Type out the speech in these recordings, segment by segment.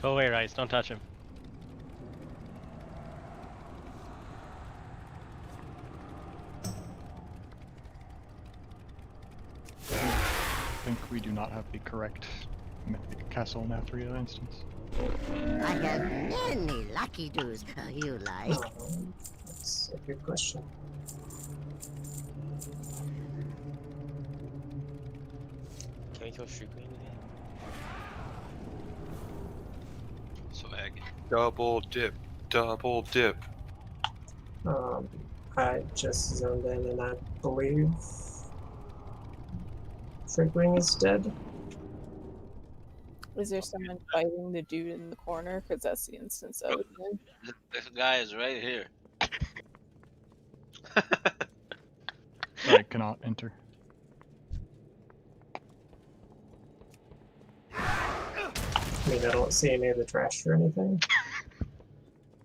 Go away, Rice. Don't touch him. I think we do not have the correct Mythic Castle Nathria instance. I have many lucky doos. You like? That's a good question. Can we kill Shriekling today? Swag. Double dip. Double dip. I just zoned in and I believe Freakwing is dead. Is there someone fighting the dude in the corner? Because that's the instance I was in. This guy is right here. I cannot enter. I mean, I don't see any of the trash or anything.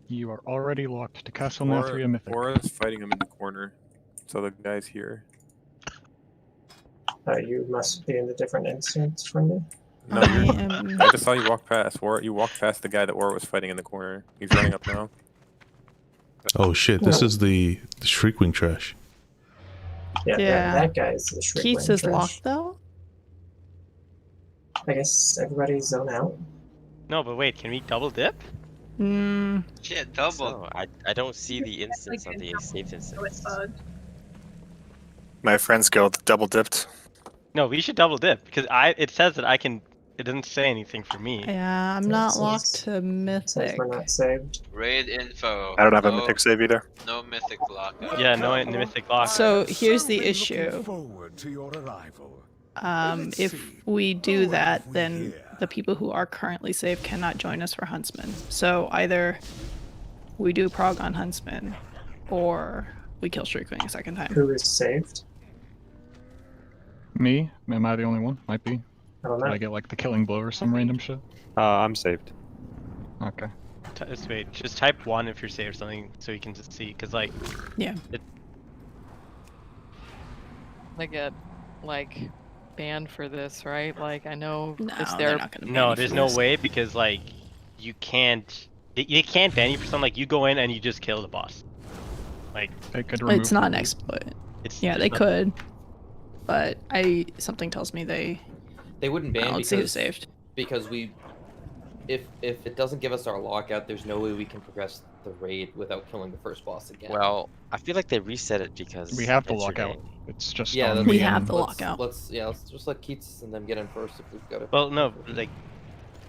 You are already locked to Castle Nathria Mythic. Aura's fighting him in the corner, so the guy's here. You must be in a different instance from me. No, I just saw you walk past. You walked past the guy that Aura was fighting in the corner. He's running up now. Oh shit, this is the Shriekwing trash. Yeah. That guy's the Shriekwing Keats is trash. locked though? I guess everybody's zone out. No, but wait, can we double dip? Shit, double. So, I don't see the instance on the safe instance. My friend's guild double dipped. No, we should double dip because it says that I can. It doesn't say anything for me. Yeah, I'm not locked to Mythic. We're not saved. Raid info. I don't have a mythic save either. No mythic lockup. Yeah, no mythic lock. So here's the issue. If we do that, then the people who are currently saved cannot join us for Huntsman. So either we do prog on Huntsman, or we kill Shriekwing a second time. Who is saved? Me? Am I the only one? Might be. I don't know. Did I get like the killing blow or some random shit? I'm saved. Okay. Wait, just type 1 if you're saved or something so you can just see, because like... Yeah. They get, like, banned for this, right? Like, I know No, it's they're their... not gonna ban No, you there's for no this. way because like you can't. They can't ban you for something like you go in and you just kill the boss. Like They could remove It's not an the- exploit. it's Yeah, there's they no- could. But something tells me they wouldn't ban let's see who's because saved. if it doesn't give us our lockout, there's no way we can progress the raid without killing the first boss again. Well, I feel like they reset it because We have the yesterday- lockout. It's just Yeah, on that's- me We have and- the lockout. Let's just let Keats and them get in first if we've got it. Well, no, like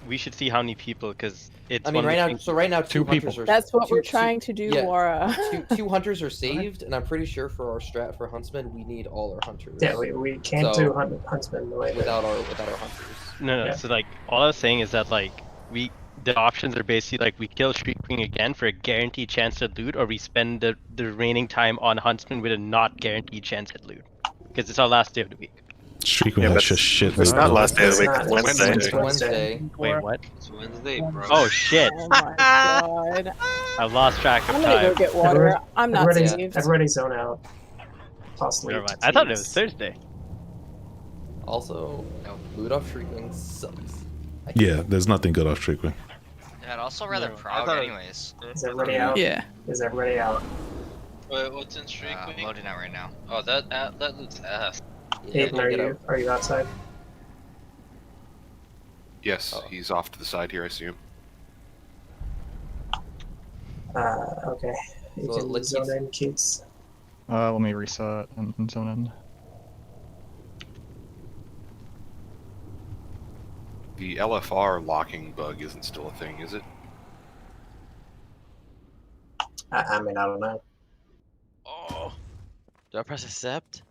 we should see how many people because it's. I mean, one of the right now, things- so right now, Two hunters people. are. That's what two- we're two- trying to do, yeah, Laura. two hunters are saved, and I'm pretty sure for our strat for Huntsman, we need all our hunters. Yeah, we can't So, do Huntsman the way without our hunters. No. Yeah. So like all I was saying is that like the options are basically like we kill Shriekwing again for a guaranteed chance to loot, or we spend the remaining time on Huntsman with a not guaranteed chance at loot, because it's our last day of the week. Shriekwing Yeah, has but just shit. It's not loot. last day of the week. It's It's not. Wednesday. It's It's Wednesday. Wait, what? It's Wednesday, bro. Oh shit! Oh my god. I've lost track of I'm gonna go time. get water. I'm not everybody's, saved. everybody's zone out. Possibly. Never mind. I thought it was Thursday. Also, loot off Shriekwing sucks. Yeah, there's nothing good off Shriekwing. Yeah, I'd also rather No, I prog thought it- anyways. Is everybody out? Yeah. Is everybody out? Wait, what's in Streak? I'm loading out right now. Oh, that looks ass. Yeah, Aiden, are you outside? Yes, Oh. he's off to the side here, I assume. Okay. You So can let's zone use- in Keats. Let me reset and zone in. The LFR locking bug isn't still a thing, is it? I mean, I don't know. Oh. Do I press accept?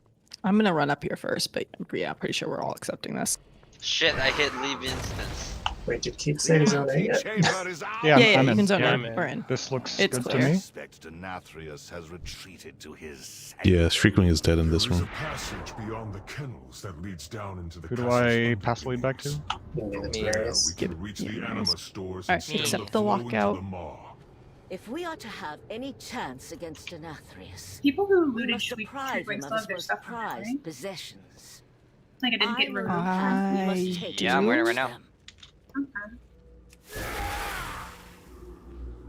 I'm gonna run up here first, but yeah, I'm pretty sure we're all accepting this. Shit, I hit leave instance. Wait, did Keats say he's zone in yet? Yeah, Yeah, I'm you in. can zone Yeah, in. I'm in. We're in. This looks It's good clear. to me. Nathrius has retreated to his Yeah, Shriekwing is dead in this There is one. a passage beyond the kennels that leads down into the Who do castle's I underworld. pass the lead back to? You can do the Me. Tiberius. We can reach the anima stores Alright, and send accept the the flow into lockout. the maw. If we are to have any chance against Nathrius, People who we looted must deprive him Shriekwing of still his have their most stuff on them, prized right? possessions. Like it didn't get I removed. will have- we I must take Yeah, I'm wearing it right now. them. Okay.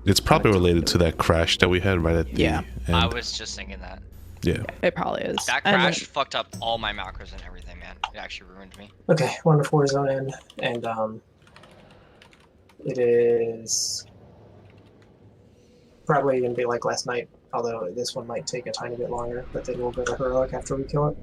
It's probably related to that crash that we had right at the Yeah. end. I was just thinking that. Yeah. It probably is. That And crash fucked up all my macros and everything, man. It actually ruined me. Okay, 1 to 4 zone in, and it is probably gonna be like last night. Although this one might take a tiny bit longer, but then we'll go to heroic after we kill it.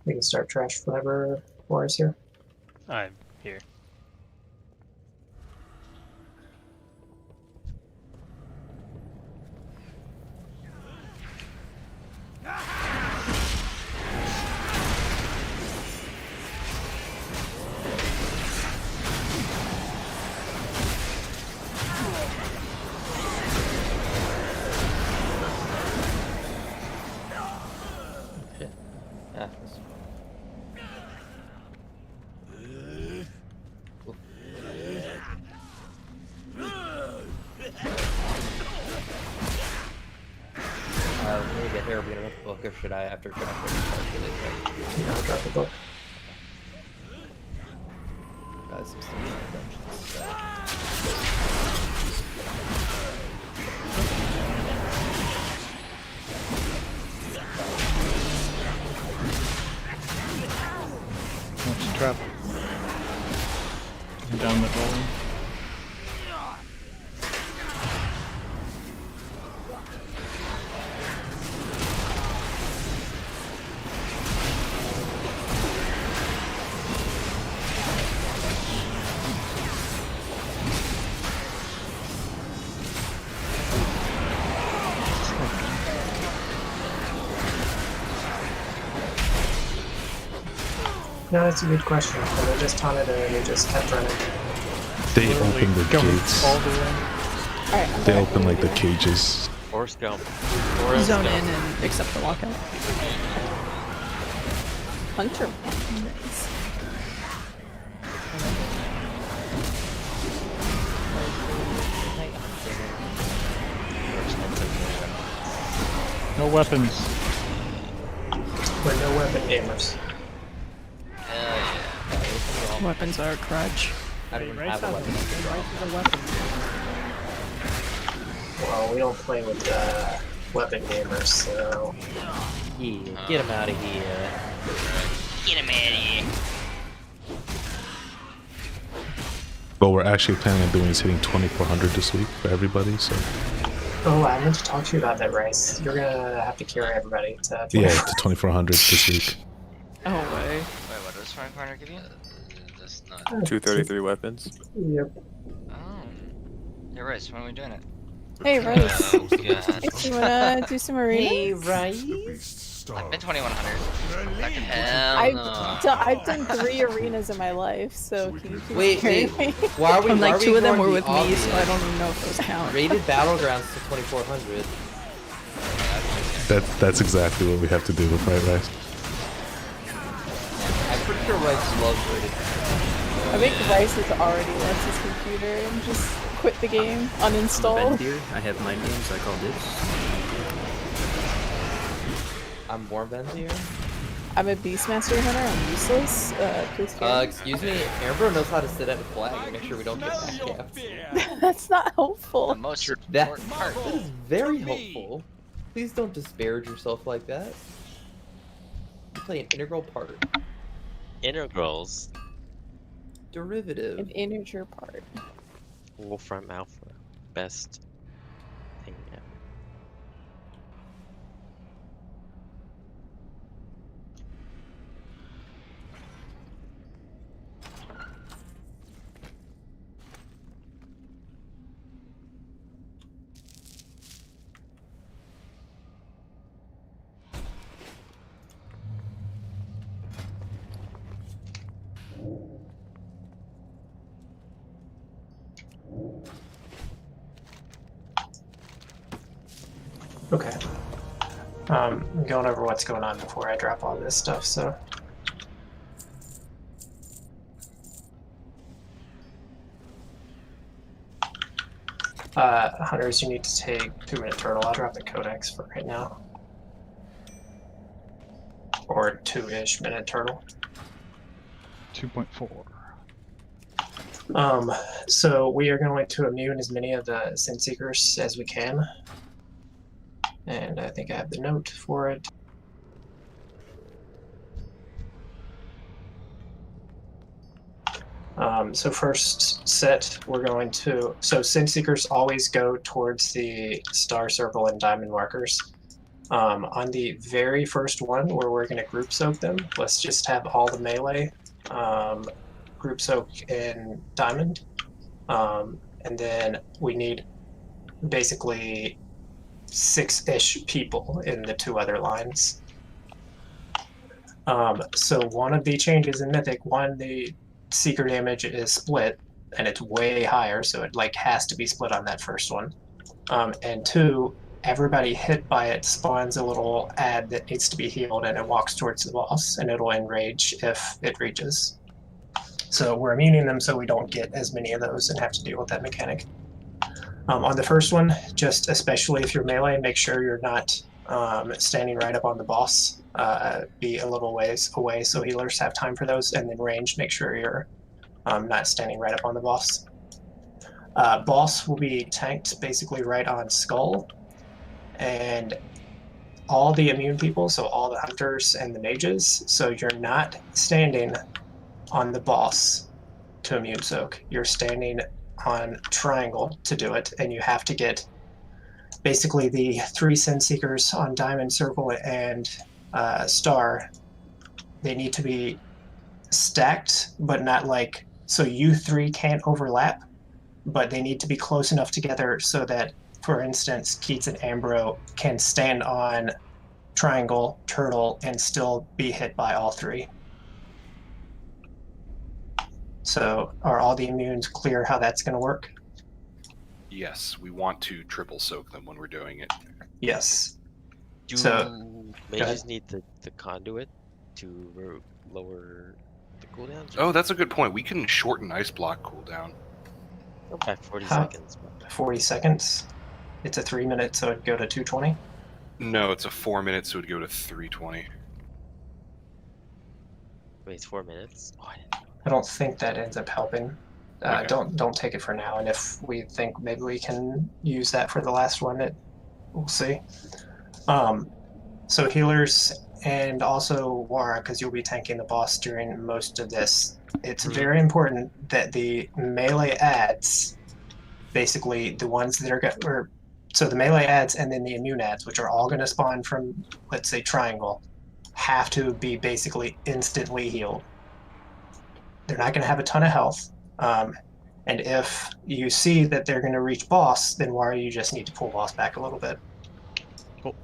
We can start trash whenever Laura's here. I'm here. Ah, we need to get here. We don't have to book, or should I after trash? I'll drop the book. Guys, some dungeons. Let's trap. Down the golem. No, that's a good question. And they just taunted it and they just kept running. They Literally open the going gates. all the way. Alright, They open like the cages. Or scum. zone in and accept the lockout. Hunter. Nice. No weapons. We're no weapon gamers. Weapons are a crutch. I don't even have a weapon. Well, we don't play with weapon gamers, so... Yeah, get him out of here. Get him out of here. What we're actually planning on doing is hitting 2400 this week for everybody, so... Oh, I meant to talk to you about that, Rice. You're gonna have to carry everybody to... Yeah, to 2400 this week. Oh, way. Wait, what does Frank Corner give you? That's not... 233 weapons. Yep. Oh. Hey, Rice, when are we doing it? Hey, Rice. Oh, God. You wanna do some arenas? Hey, Rice. I've been 2100. Hell no. I've done 3 arenas in my life, so can you please Wait, carry wait. me? Why are we? And why like are we 2 of them were ignoring with the me, obvious? so I don't even know if those count. Rated battlegrounds to 2400. That's exactly what we have to do with Right Rice. I'm pretty sure Rice loves rated. I think Rice has already left his computer and just quit the game, uninstalled. I have my names, I call this. I'm more Benzier. I'm a Beastmaster hunter, I'm useless. Please carry me. Excuse me, Amber knows how to sit at a flag and make sure we don't get backcapped. That's not helpful. The most That important part. is very helpful. Please don't disparage yourself like that. You play an integral part. Integrals. Derivative. An integer part. Wolfram Alpha. Best thing ever. Okay. I'm going over what's going on before I drop all this stuff, so... Hunters, you need to take 2-minute turtle. I'll drop the codex for right now. Or 2-ish minute turtle. 2.4. So we are going to immune as many of the Sin Seekers as we can. And I think I have the note for it. So first set, we're going to... So Sin Seekers always go towards the star circle and diamond markers. On the very first one, where we're going to group soak them, let's just have all the melee group soak in diamond. And then we need basically 6-ish people in the 2 other lines. So one of the changes in Mythic, one, the Seeker damage is split, and it's way higher, so it like has to be split on that first one. And 2, everybody hit by it spawns a little ad that needs to be healed, and it walks towards the boss, and it'll enrage if it reaches. So we're immuning them so we don't get as many of those and have to deal with that mechanic. On the first one, just especially if you're melee, make sure you're not standing right up on the boss. Be a little ways away so healers have time for those, and then range, make sure you're not standing right up on the boss. Boss will be tanked basically right on Skull, and all the immune people, so all the hunters and the mages, so you're not standing on the boss to immune soak. You're standing on triangle to do it, and you have to get basically the 3 Sin Seekers on diamond, circle, and star. They need to be stacked, but not like, so you 3 can't overlap, but they need to be close enough together so that, for instance, Keats and Ambro can stand on triangle, turtle, and still be hit by all 3. So are all the immunes clear how that's going to work? Yes, we want to triple soak them when we're doing it. Yes. Do So, mages need the conduit to lower the cooldowns? Oh, that's a good point. We can shorten ice block cooldown. By 40 seconds. 40 seconds. It's a 3-minute, so it'd go to 220. No, it's a 4-minute, so it'd go to 320. Wait, it's 4 minutes? Oh, I don't think that ends up helping. Okay. Don't take it for now, and if we think maybe we can use that for the last one, we'll see. So healers and also Wara, because you'll be tanking the boss during most of this. It's very important that the melee ads, basically the ones that are so the melee ads and then the immune ads, which are all going to spawn from, let's say, triangle, have to be basically instantly healed. They're not going to have a ton of health. And if you see that they're going to reach boss, then Wara, you just need to pull boss back a little bit. Cool.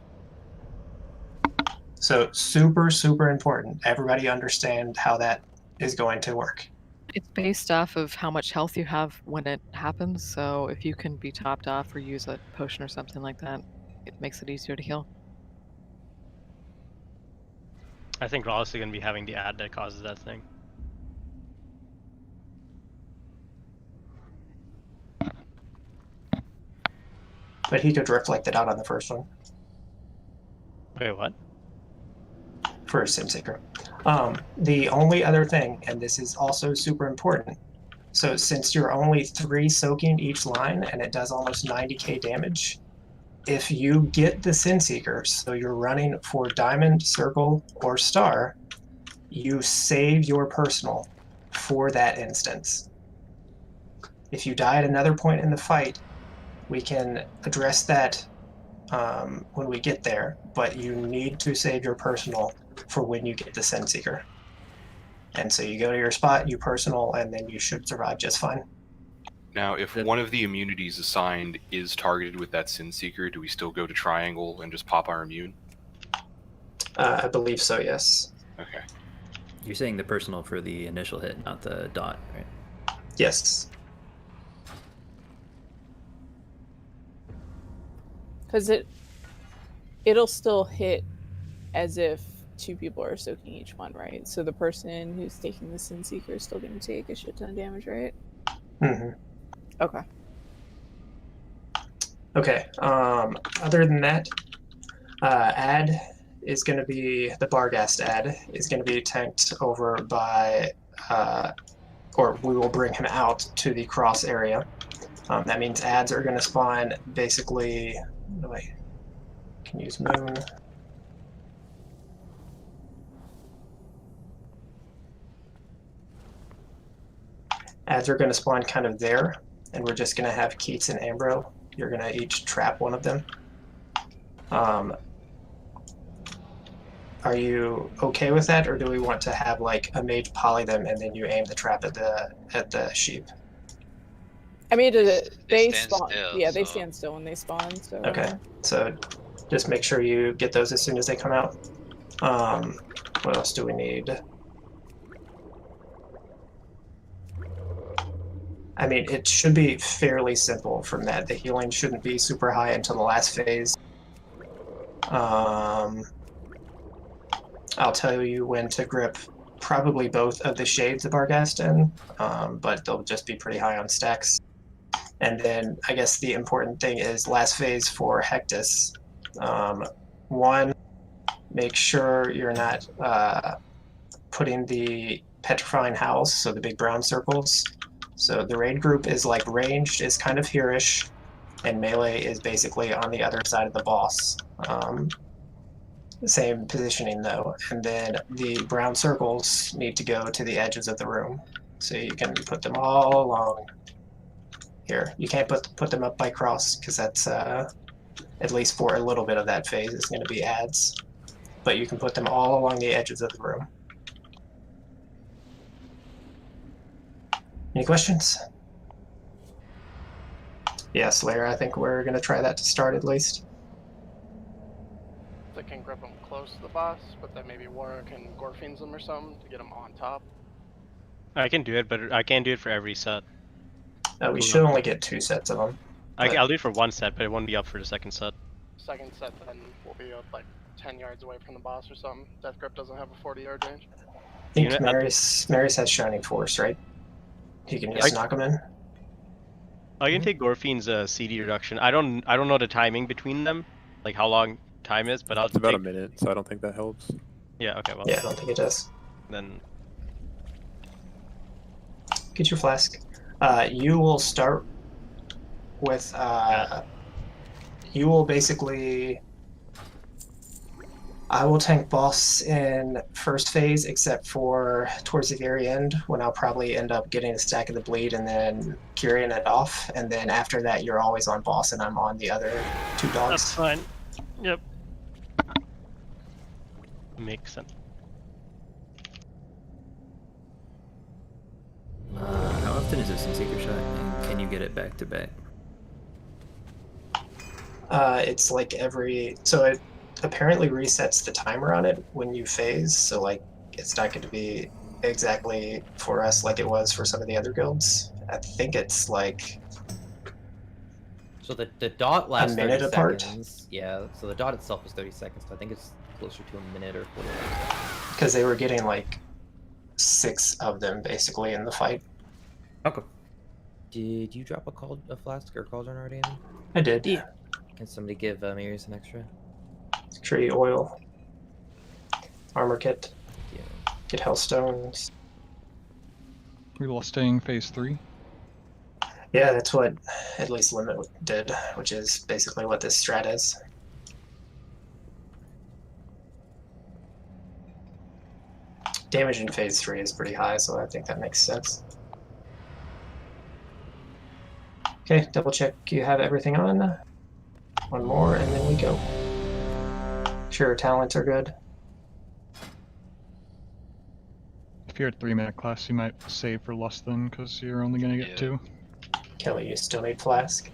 So super, super important. Everybody understand how that is going to work. It's based off of how much health you have when it happens, so if you can be topped off or use a potion or something like that, it makes it easier to heal. I think we're also going to be having the ad that causes that thing. But he could reflect it out on the first one. Wait, what? For a Sin Seeker. The only other thing, and this is also super important, so since you're only 3 soaking each line and it does almost 90k damage, if you get the Sin Seeker, so you're running for diamond, circle, or star, you save your personal for that instance. If you die at another point in the fight, we can address that when we get there, but you need to save your personal for when you get the Sin Seeker. And so you go to your spot, you personal, and then you should survive just fine. Now, if one of the immunities assigned is targeted with that Sin Seeker, do we still go to triangle and just pop our immune? I believe so, yes. Okay. You're saying the personal for the initial hit, not the dot, right? Yes. Because it'll still hit as if 2 people are soaking each one, right? So the person who's taking the Sin Seeker is still going to take a shit ton of damage, right? Mm-hmm. Okay. Okay. Other than that, ad is going to be the Barghast ad is going to be tanked over by, or we will bring him out to the cross area. That means ads are going to spawn basically. No, wait, can use moon. Ads are going to spawn kind of there, and we're just going to have Keats and Ambro. You're going to each trap one of them. Are you okay with that, or do we want to have like a mage poly them and then you aim the trap at the sheep? I mean, they stand spawn. still, Yeah, they so- stand still when they spawn. So. Okay, so just make sure you get those as soon as they come out. What else do we need? I mean, it should be fairly simple from that. The healing shouldn't be super high until the last phase. I'll tell you when to grip probably both of the shades of Barghastin, but they'll just be pretty high on stacks. And then I guess the important thing is last phase for Hectus. One, make sure you're not putting the petrifying howls, so the big brown circles. So the raid group is like ranged, is kind of here-ish, and melee is basically on the other side of the boss. Same positioning though, and then the brown circles need to go to the edges of the room. So you can put them all along here. You can't put them up by cross, because that's, at least for a little bit of that phase, is going to be ads. But you can put them all along the edges of the room. Any questions? Yeah, Slayer, I think we're going to try that to start at least. They can grip them close to the boss, but then maybe Warwick and Gorfiends them or something to get them on top. I can do it, but I can't do it for every set. We should only get 2 sets of them. I'll do it for 1 set, but it won't be up for the second set. Second set then will be like 10 yards away from the boss or something. Death Grip doesn't have a 40-yard range. I think Marius has Shining Force, right? He can just knock them in. I can take Gorfien's CD reduction. I don't know the timing between them, like how long time is, but I'll It's about a minute, so I don't think that helps. Yeah, okay, well. Yeah, I don't think it does. Then get your flask. You will start with you will basically I will tank boss in first phase, except for towards the very end, when I'll probably end up getting a stack of the bleed and then curing it off, and then after that you're always on boss and I'm on the other 2 dogs. that's fine. Yep. Makes sense. How often is this in Secret Shot, and can you get it back to back? It's like so it apparently resets the timer on it when you phase, so like it's not going to be exactly for us like it was for some of the other guilds. I think it's like So the dot lasts a minute 30 apart. seconds. Yeah, so the dot itself is 30 seconds. So I think it's closer to a minute or 45 seconds. Because they were getting like 6 of them basically in the fight. Okay. Did you drop a flask or cauldron already? Amy? I did. Yeah. Can somebody give Marius an extra? Tree oil, armor kit, Yeah. get hellstones. We will stay in phase 3. Yeah, that's what at least Limit did, which is basically what this strat is. Damage in phase 3 is pretty high, so I think that makes sense. Okay, double check you have everything on. One more, and then we go. Sure, talents are good. If you're at 3-minute class, you might save for less than, because you're only going to get 2. Kelly, you still need flask.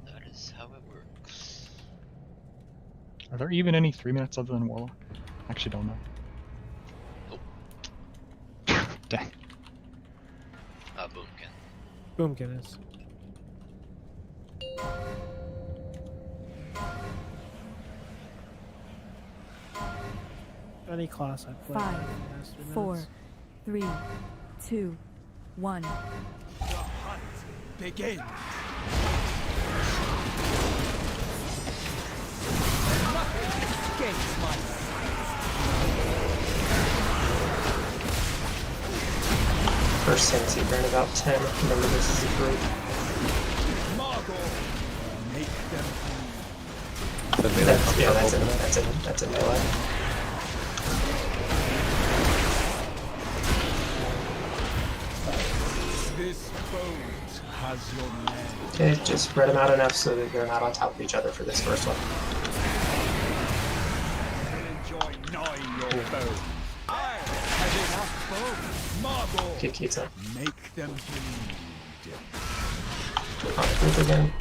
That is how it works. Are there even any 3 minutes other than Warlock? Actually don't know. Dang. Boomkin. Boomkin is. Any class I play. 5, 4, 3, 2, 1. Begin. First Sin in about 10. Remember, this is a group. That's a melee. This boat has your name. Okay, just spread them out enough so that they're not on top of each other for this first one. Enjoy gnawing your bones. I have enough bone. Marble. Kick Keats up. Make them bleed. On the group again.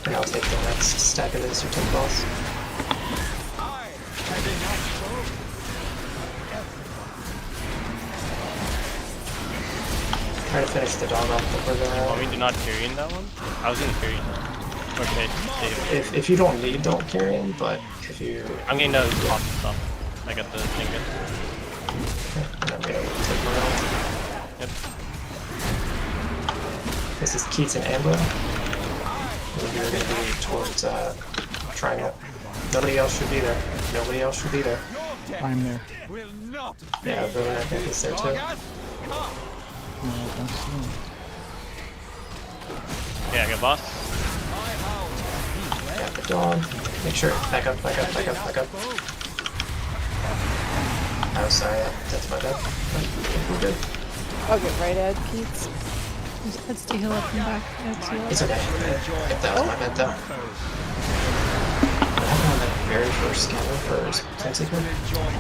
And I'll take the next stack of this or take boss. I have enough bone. Try to finish the dog off before Want me the... to not carry in that one? I was gonna carry in that. Okay, save. If you don't need, don't carry him, but if you... I'm getting those pop stuff. I got the thing good. And I'm gonna take my own. Yep. This is Keats and Amber. And you're gonna be towards Triangle. Nobody else should be there. Nobody else should be there. I'm there. Yeah, everyone I think is there too. Yeah, I got boss. Got the dog. Make sure. Back up, back up, back up, back up. Oh, sorry. That's my bad. We're good. I'll get right at Keats. Let's heal up and back. It's okay. If that was my bad though. What happened on that very first scanner for Senseeker?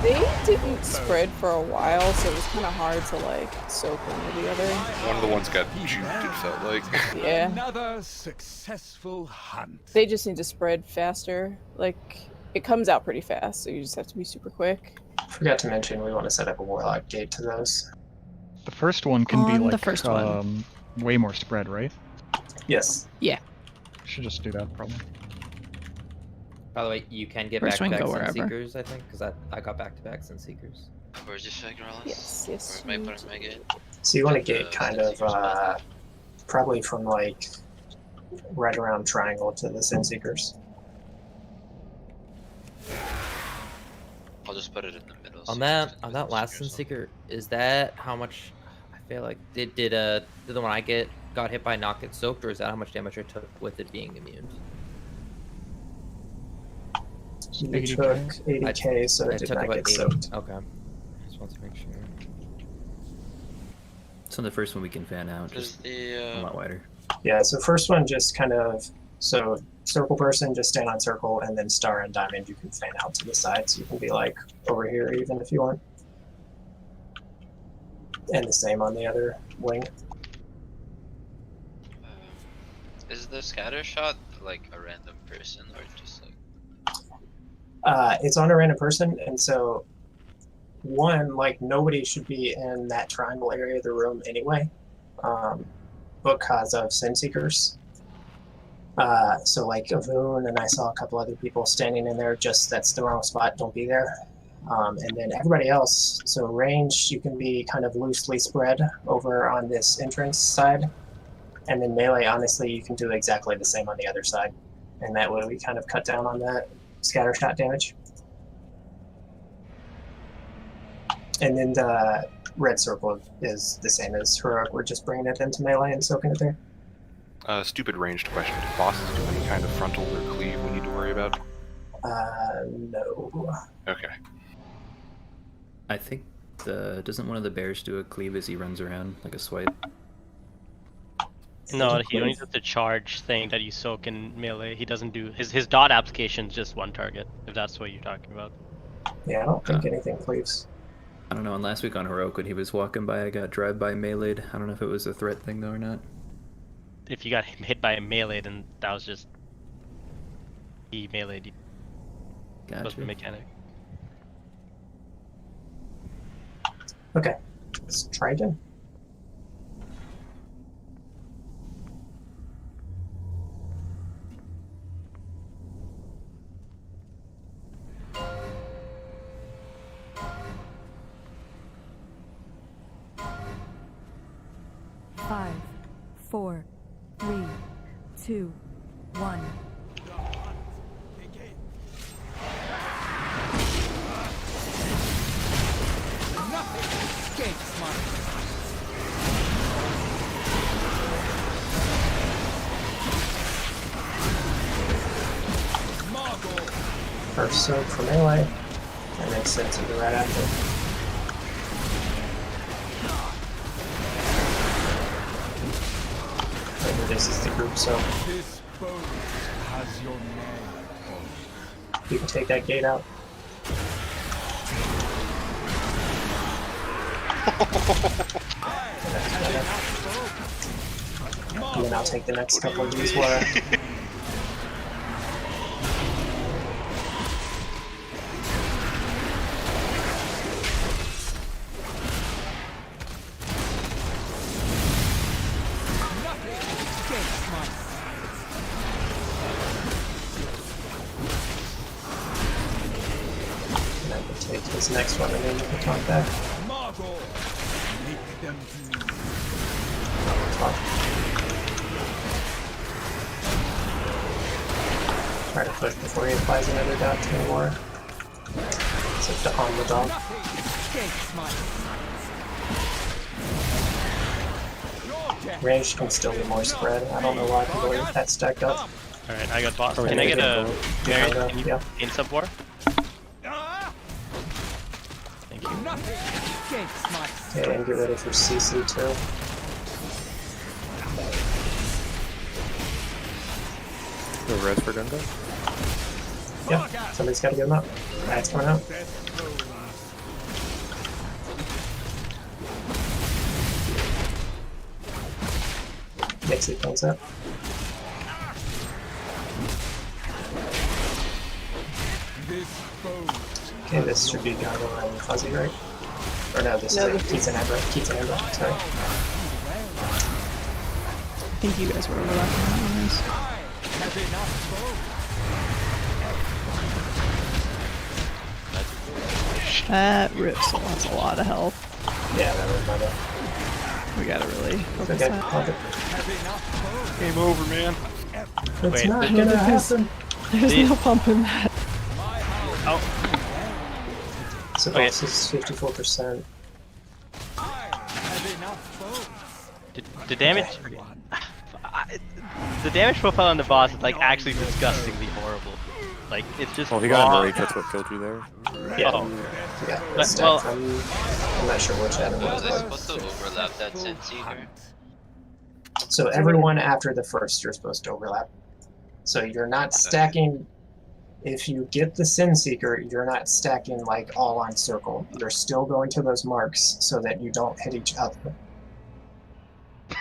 They didn't spread for a while, so it was kind of hard to like soak into the other. One of the ones got juked, it felt like. Yeah. Another successful hunt. They just need to spread faster. Like, it comes out pretty fast, so you just have to be super quick. Forgot to mention we want to set up a Warlock gate to those. The first one can be On like the first one. way more spread, right? Yes. Yeah. Should just do that probably. By the way, you can get First one back-to-back go wherever. Sunseekers, I think, because I got back-to-back Sunseekers. Where's this figure, Alice? Yes, yes. Or am I putting my gate? So you want to gate kind of probably from like right around Triangle to the Senseekers. I'll just put it in the middle. On that last Sunseeker, is that how much? I feel like did the one I got hit by not get soaked, or is that how much damage I took with it being immune? You took 80k, so it did not get soaked. Okay. Just want to make sure. So the first one we can fan out, just a lot wider. Yeah, so first one just kind of, so circle person, just stand on circle, and then star and diamond you can fan out to the side, so you can be like over here even if you want. And the same on the other wing. Is the scatter shot like a random person or just like? It's on a random person, and so one, like nobody should be in that triangle area of the room anyway, because of Senseekers. So like Avun and I saw a couple other people standing in there, just that's the wrong spot, don't be there. And then everybody else, so range, you can be kind of loosely spread over on this entrance side. And then melee, honestly, you can do exactly the same on the other side. And that way we kind of cut down on that scatter shot damage. And then the red circle is the same as Heroic, we're just bringing it into melee and soaking it there. Stupid ranged question. Do bosses do any kind of frontal or cleave we need to worry about? No. Okay. I think doesn't one of the bears do a cleave as he runs around, like a swipe? No, he only does the charge thing that you soak in melee. He doesn't do his dot application is just one target, if that's what you're talking about. Yeah, I don't think anything cleaves. I don't know, and last week on Heroic when he was walking by, I got drive-by melee'd. I don't know if it was a threat thing though or not. If you got hit by a melee, then that was just he melee'd you. Gotcha. Was the mechanic. Okay, let's try again. 4, 3, 2, 1. Nothing escapes my First soak for melee, and then sensitive right after. Maybe this is the group soak. This boat has your name. You can take that gate out. And then I'll take the next couple of these where this next one and then you can talk back. Try to push before he applies another dot to the war. So to on the dog. Range can still be more spread. I don't know why people are that stacked up. Alright, I got boss. Oh, Can I get a yeah, can you yeah. in sub war? Thank you. Okay, and get ready for CC too. The res for Gunga? Yeah, somebody's gotta get him up. That's coming out. Dixie comes up. Okay, this should be Gunga and Fuzzy, right? Or no, this is Keats and Amber. Keats and Amber, sorry. I think you guys were overlapping that one. That rips, so that's a lot of health. Yeah, that was my bad. We gotta really focus Okay, that. fuck it. Game over, man. It's not gonna happen. There's no pump in that. Oh. So boss is 54%. The damage. The damage profile on the boss is like actually disgustingly horrible. Like it's just. Well, he got raw. enraged. That's what killed you there. Yeah. Yeah, But, well, I'm not sure which item it Was I was. supposed to overlap that Sin Seeker? So everyone after the first, you're supposed to overlap. So you're not stacking. If you get the Sin Seeker, you're not stacking like all on circle. You're still going to those marks so that you don't hit each other.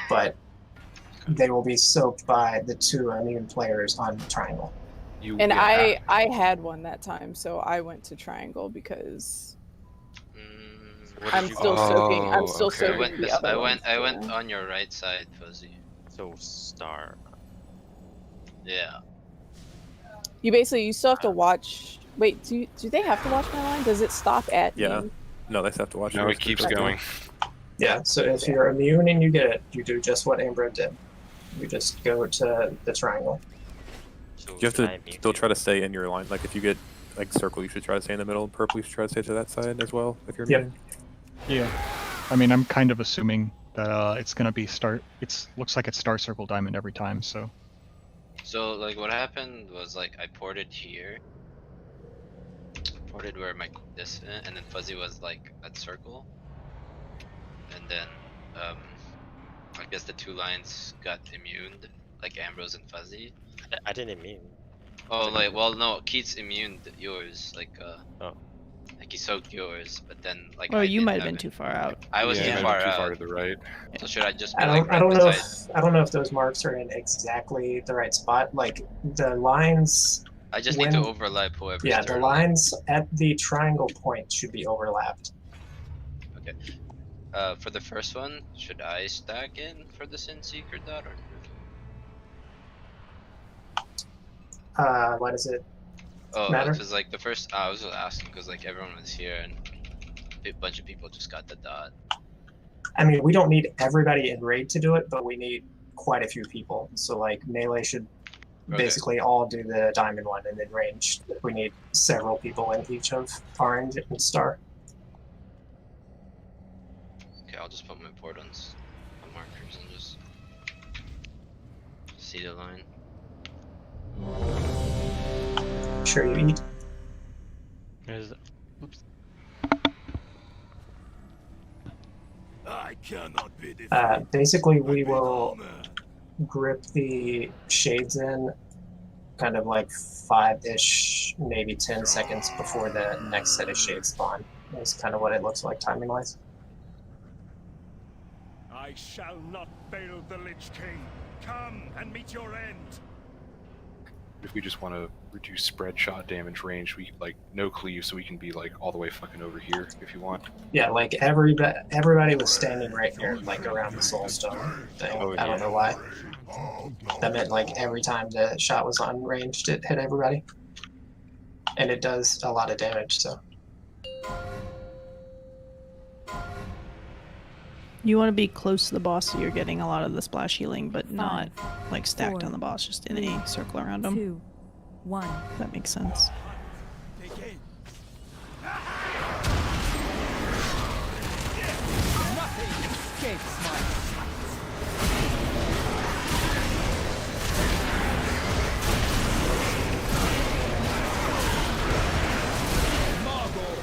But they will be soaked by the two immune players on triangle. And I had one that time, so I went to triangle because I'm still soaking. I'm still soaking the other I went on your right side, Fuzzy. So star. Yeah. You basically you still have to watch. Wait, do they have to watch my line? Does it stop at Yeah. you? No, they still have to watch. No, the it keeps first going. Yeah, so if you're immune and you get it, you do just what Amber did. You just go to the triangle. You have to still try to stay in your line. Like if you get like circle, you should try to stay in the middle. Purple, you should try to stay to that side as well. If you're immune. Yeah. I mean, I'm kind of assuming that it's gonna be looks like it's star circle diamond every time. So. So like what happened was like I ported here. Ported where my and then Fuzzy was like at circle. And then I guess the two lines got immuned, like Ambrose and Fuzzy. I didn't immune. Oh, like well, no, Keats immuned yours, like Oh. like he soaked yours, but then like. Well, I you didn't might have have been it. too far out. I was Yeah, too far too out. far to the right. So should I just be I like don't right know beside? if those marks are in exactly the right spot. Like the lines. I just need to overlap whoever's Yeah, the turn. lines at the triangle point should be overlapped. Okay. For the first one, should I stack in for the Sin Seeker dot or? Why does it Oh, matter? because like the first, I was just asking because like everyone was here and a bunch of people just got the dot. I mean, we don't need everybody in raid to do it, but we need quite a few people. So like melee should Okay. basically all do the diamond one, and then range we need several people in each of orange and star. Okay, I'll just put my port on markers and just see the line. Sure you eat. Oops. I cannot be Basically, we will grip the shades in kind of like 5-ish, maybe 10 seconds before the next set of shades spawn. That's kind of what it looks like timing wise. I shall not fail the Lich King. Come and meet your end. If we just want to reduce spread shot damage range, we like no cleave, so we can be like all the way fucking over here if you want. Yeah, like everybody was standing right here, like around the soulstone thing. Oh, I don't know why. That meant like every time the shot was on ranged, it hit everybody. And it does a lot of damage, so. You want to be close to the boss so you're getting a lot of the splash healing, but not like stacked on the boss, just in a circle around him. 2, 1. That makes sense. Nothing escapes my Margot,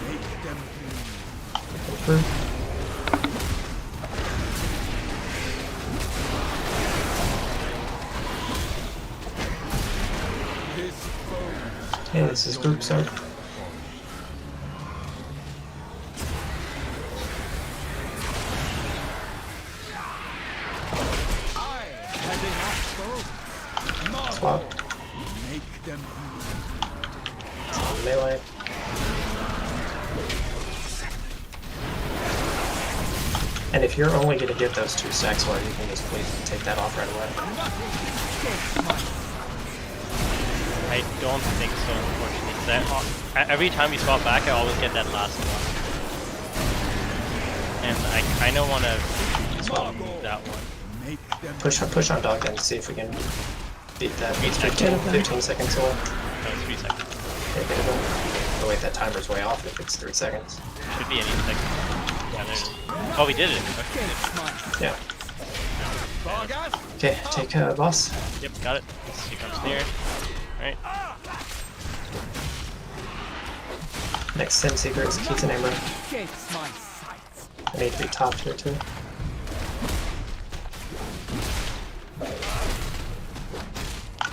make them Yeah, this is group start. Swap. make them Melee. And if you're only going to get those 2 stacks, well, you can just take that off right away. I don't think so, unfortunately. Every time we swap back, I always get that last one. And I kind of want to move that one. Push on dog and see if we can beat that. 15 seconds away. No, it's 3 seconds. Okay, get it done. Oh wait, that timer's way off if it's 3 seconds. Should be any second. Yeah, there it is. Oh, we did it. Okay. Yeah. Okay, take boss. Yep, got it. She comes near. Alright. Next Sin Seeker is Keats and Amber. I need to be topped here too.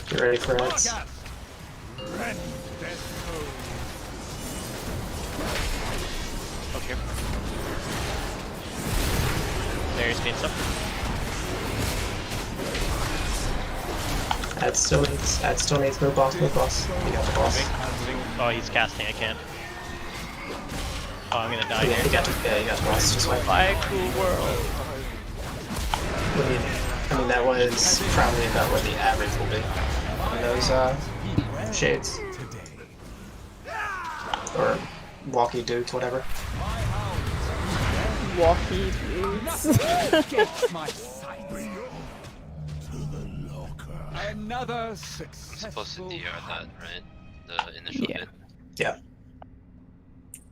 Get ready for it. Okay. There's being up. Ad still needs no boss, no boss. You got the boss. Oh, he's casting, I can't. Oh, I'm gonna die Yeah, here. you got the boss, just wait. Bye, cool world. I mean, that was probably about what the average will be on those shades. Or walkie dukes, whatever. Walkie dudes. Another I'm supposed to DR that, right? The initial hit. Yeah.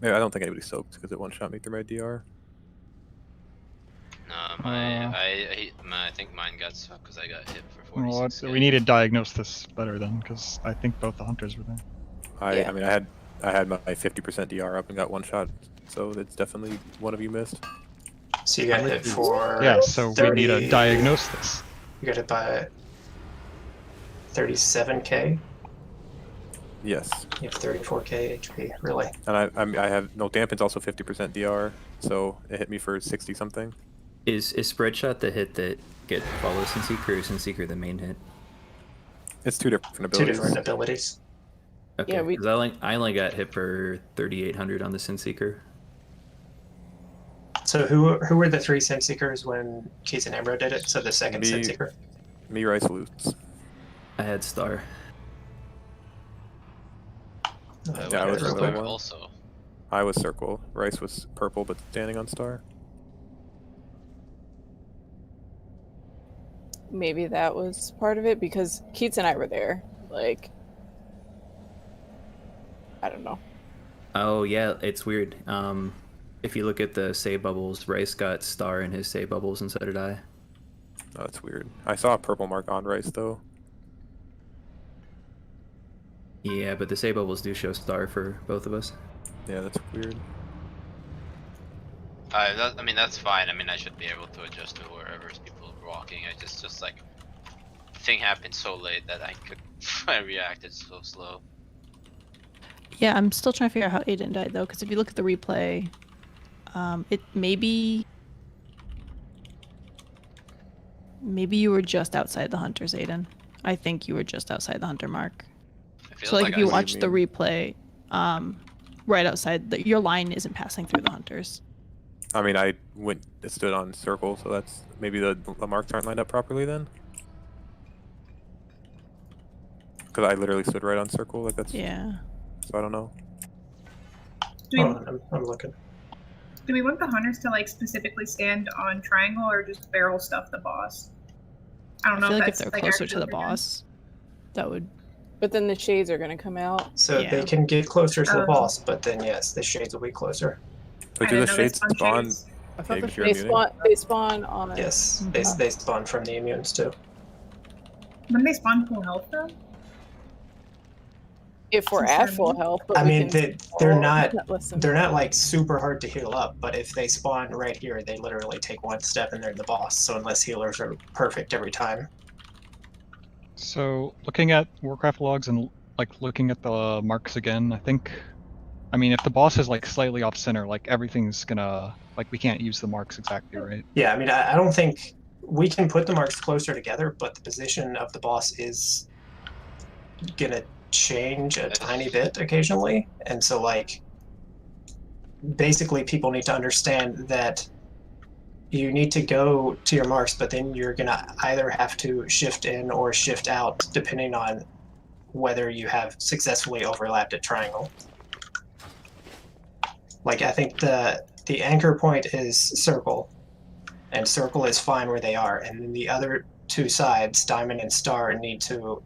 Yeah, I don't think anybody soaked because it one-shot me through my DR. No, I think mine got stuck because I got hit for 46. Well, we need to diagnose this better then, because I think both the hunters were there. I mean, I had my 50% DR up and got one shot, so it's definitely one of you missed. So you got hit for Yeah, so 30... we need to diagnose this. You got hit by 37k? Yes. You have 34k HP, really? And I have no Dampen's also 50% DR, so it hit me for 60 something. Is spread shot the hit that get follow Sin Seeker, or is Sin Seeker the main hit? It's two different abilities. 2 different abilities. Okay, Yeah, 'cause I only got hit for 3,800 on the Sin Seeker. So who were the 3 Sin Seekers when Keith and Amber did it? So the second Sin Seeker? Me, Rice, Lutz. I had Star. Yeah, I was Circle Circle. also. I was Circle. Rice was purple, but standing on Star. maybe that was part of it because Keats and I were there. Like, I don't know. Oh yeah, it's weird. If you look at the save bubbles, Rice got star in his save bubbles, and so did I. Oh, that's weird. I saw a purple mark on Rice though. Yeah, but the save bubbles do show star for both of us. Yeah, that's weird. I mean, that's fine. I mean, I should be able to adjust to wherever people are walking. I just like, thing happened so late that I reacted so slow. Yeah, I'm still trying to figure out how Aiden died though, because if you look at the replay, it maybe you were just outside the hunters, Aiden. I think you were just outside the hunter mark. So like if you watch the replay, right outside, your line isn't passing through the hunters. I mean, I stood on circle, so that's maybe the marks aren't lined up properly then. Because I literally stood right on circle, like that's. Yeah. So I don't know. I'm looking. Do we want the hunters to like specifically stand on triangle or just barrel stuff the boss? I don't know. I feel if like that's if they're like, closer to actually the boss, that would. But then the shades are going to come out. So they can get closer to the boss, but then yes, the shades will be closer. But do the shades spawn? I thought if you're they immuning? they spawn on. Yes, they spawn from the immunes too. When they spawn full health though? If we're at full health, but I mean, they're not listen. they're not like super hard to heal up, but if they spawn right here, they literally take one step and they're the boss. So unless healers are perfect every time. So looking at Warcraft logs and like looking at the marks again, I mean, if the boss is like slightly off center, like everything's gonna like we can't use the marks exactly, right? Yeah, I mean, I don't think we can put the marks closer together, but the position of the boss is gonna change a tiny bit occasionally, and so like basically people need to understand that you need to go to your marks, but then you're gonna either have to shift in or shift out depending on whether you have successfully overlapped at triangle. Like I think the anchor point is circle, and circle is fine where they are, and then the other two sides, diamond and star, need to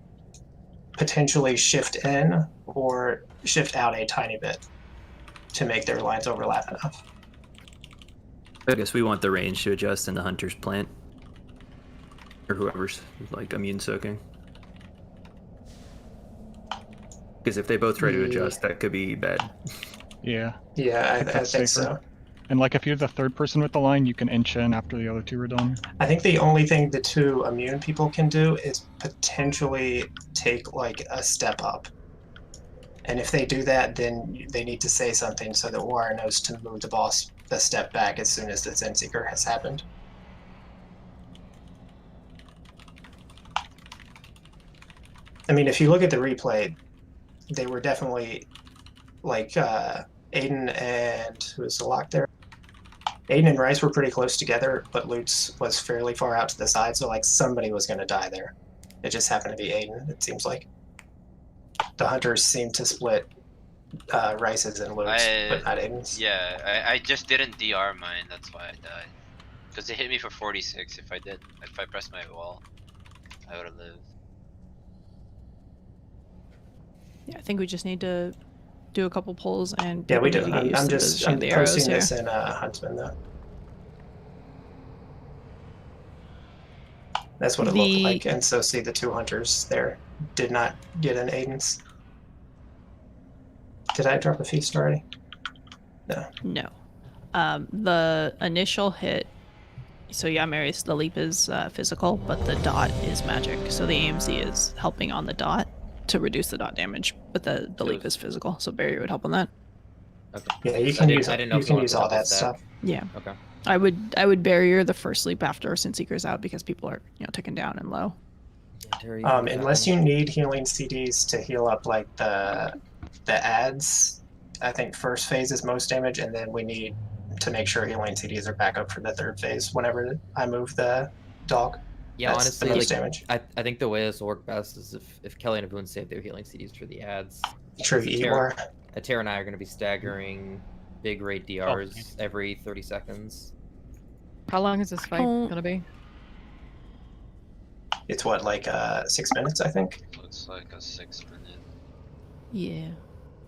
potentially shift in or shift out a tiny bit to make their lines overlap enough. I guess we want the range to adjust in the hunter's plant. Or whoever's like immune soaking. Because if they both try to adjust, that could be bad. Yeah. Yeah, I that's think safer. so. And like if you're the third person with the line, you can inch in after the other two are done. I think the only thing the two immune people can do is potentially take like a step up. And if they do that, then they need to say something so that Warren knows to move the boss a step back as soon as the Zen Seeker has happened. I mean, if you look at the replay, they were definitely like Aiden and who was the lock there? Aiden and Rice were pretty close together, but Lutz was fairly far out to the side, so like somebody was going to die there. It just happened to be Aiden, it seems like. The hunters seem to split Rice's and Lutz, but not Aiden's. Yeah, I just didn't DR mine, that's why I died. Because it hit me for 46. If I pressed my wall, I would have lived. Yeah, I think we just need to do a couple pulls and Yeah, we do. need to get used to I'm the arrows posting here. this in Huntsman though. That's what it looked like, and so see the two hunters there did not get an Aiden's. Did I drop a feast already? No. No. The initial hit, so yeah, Mary's, the leap is physical, but the dot is magic. So the AMZ is helping on the dot to reduce the dot damage, but the leap is physical. So barrier would help on that. Okay. Yeah, you can use I didn't know you if can wanted use to all double that stack. stuff. Yeah. Okay. I would barrier the first leap after Sinseeker's out because people are ticking down and low. Unless you need healing CDs to heal up like the ads, I think first phase is most damage, and then we need to make sure healing CDs are back up for the third phase whenever I move the dog. Yeah, That's honestly, the most like, damage. I think the way this will work best is if Kelly and Aboon save their healing CDs for the ads. True, Atera and I are going to be staggering big rate DRs every 30 seconds. How long is this fight gonna be? It's what, like 6 minutes, I think? Looks like a 6-minute. Yeah.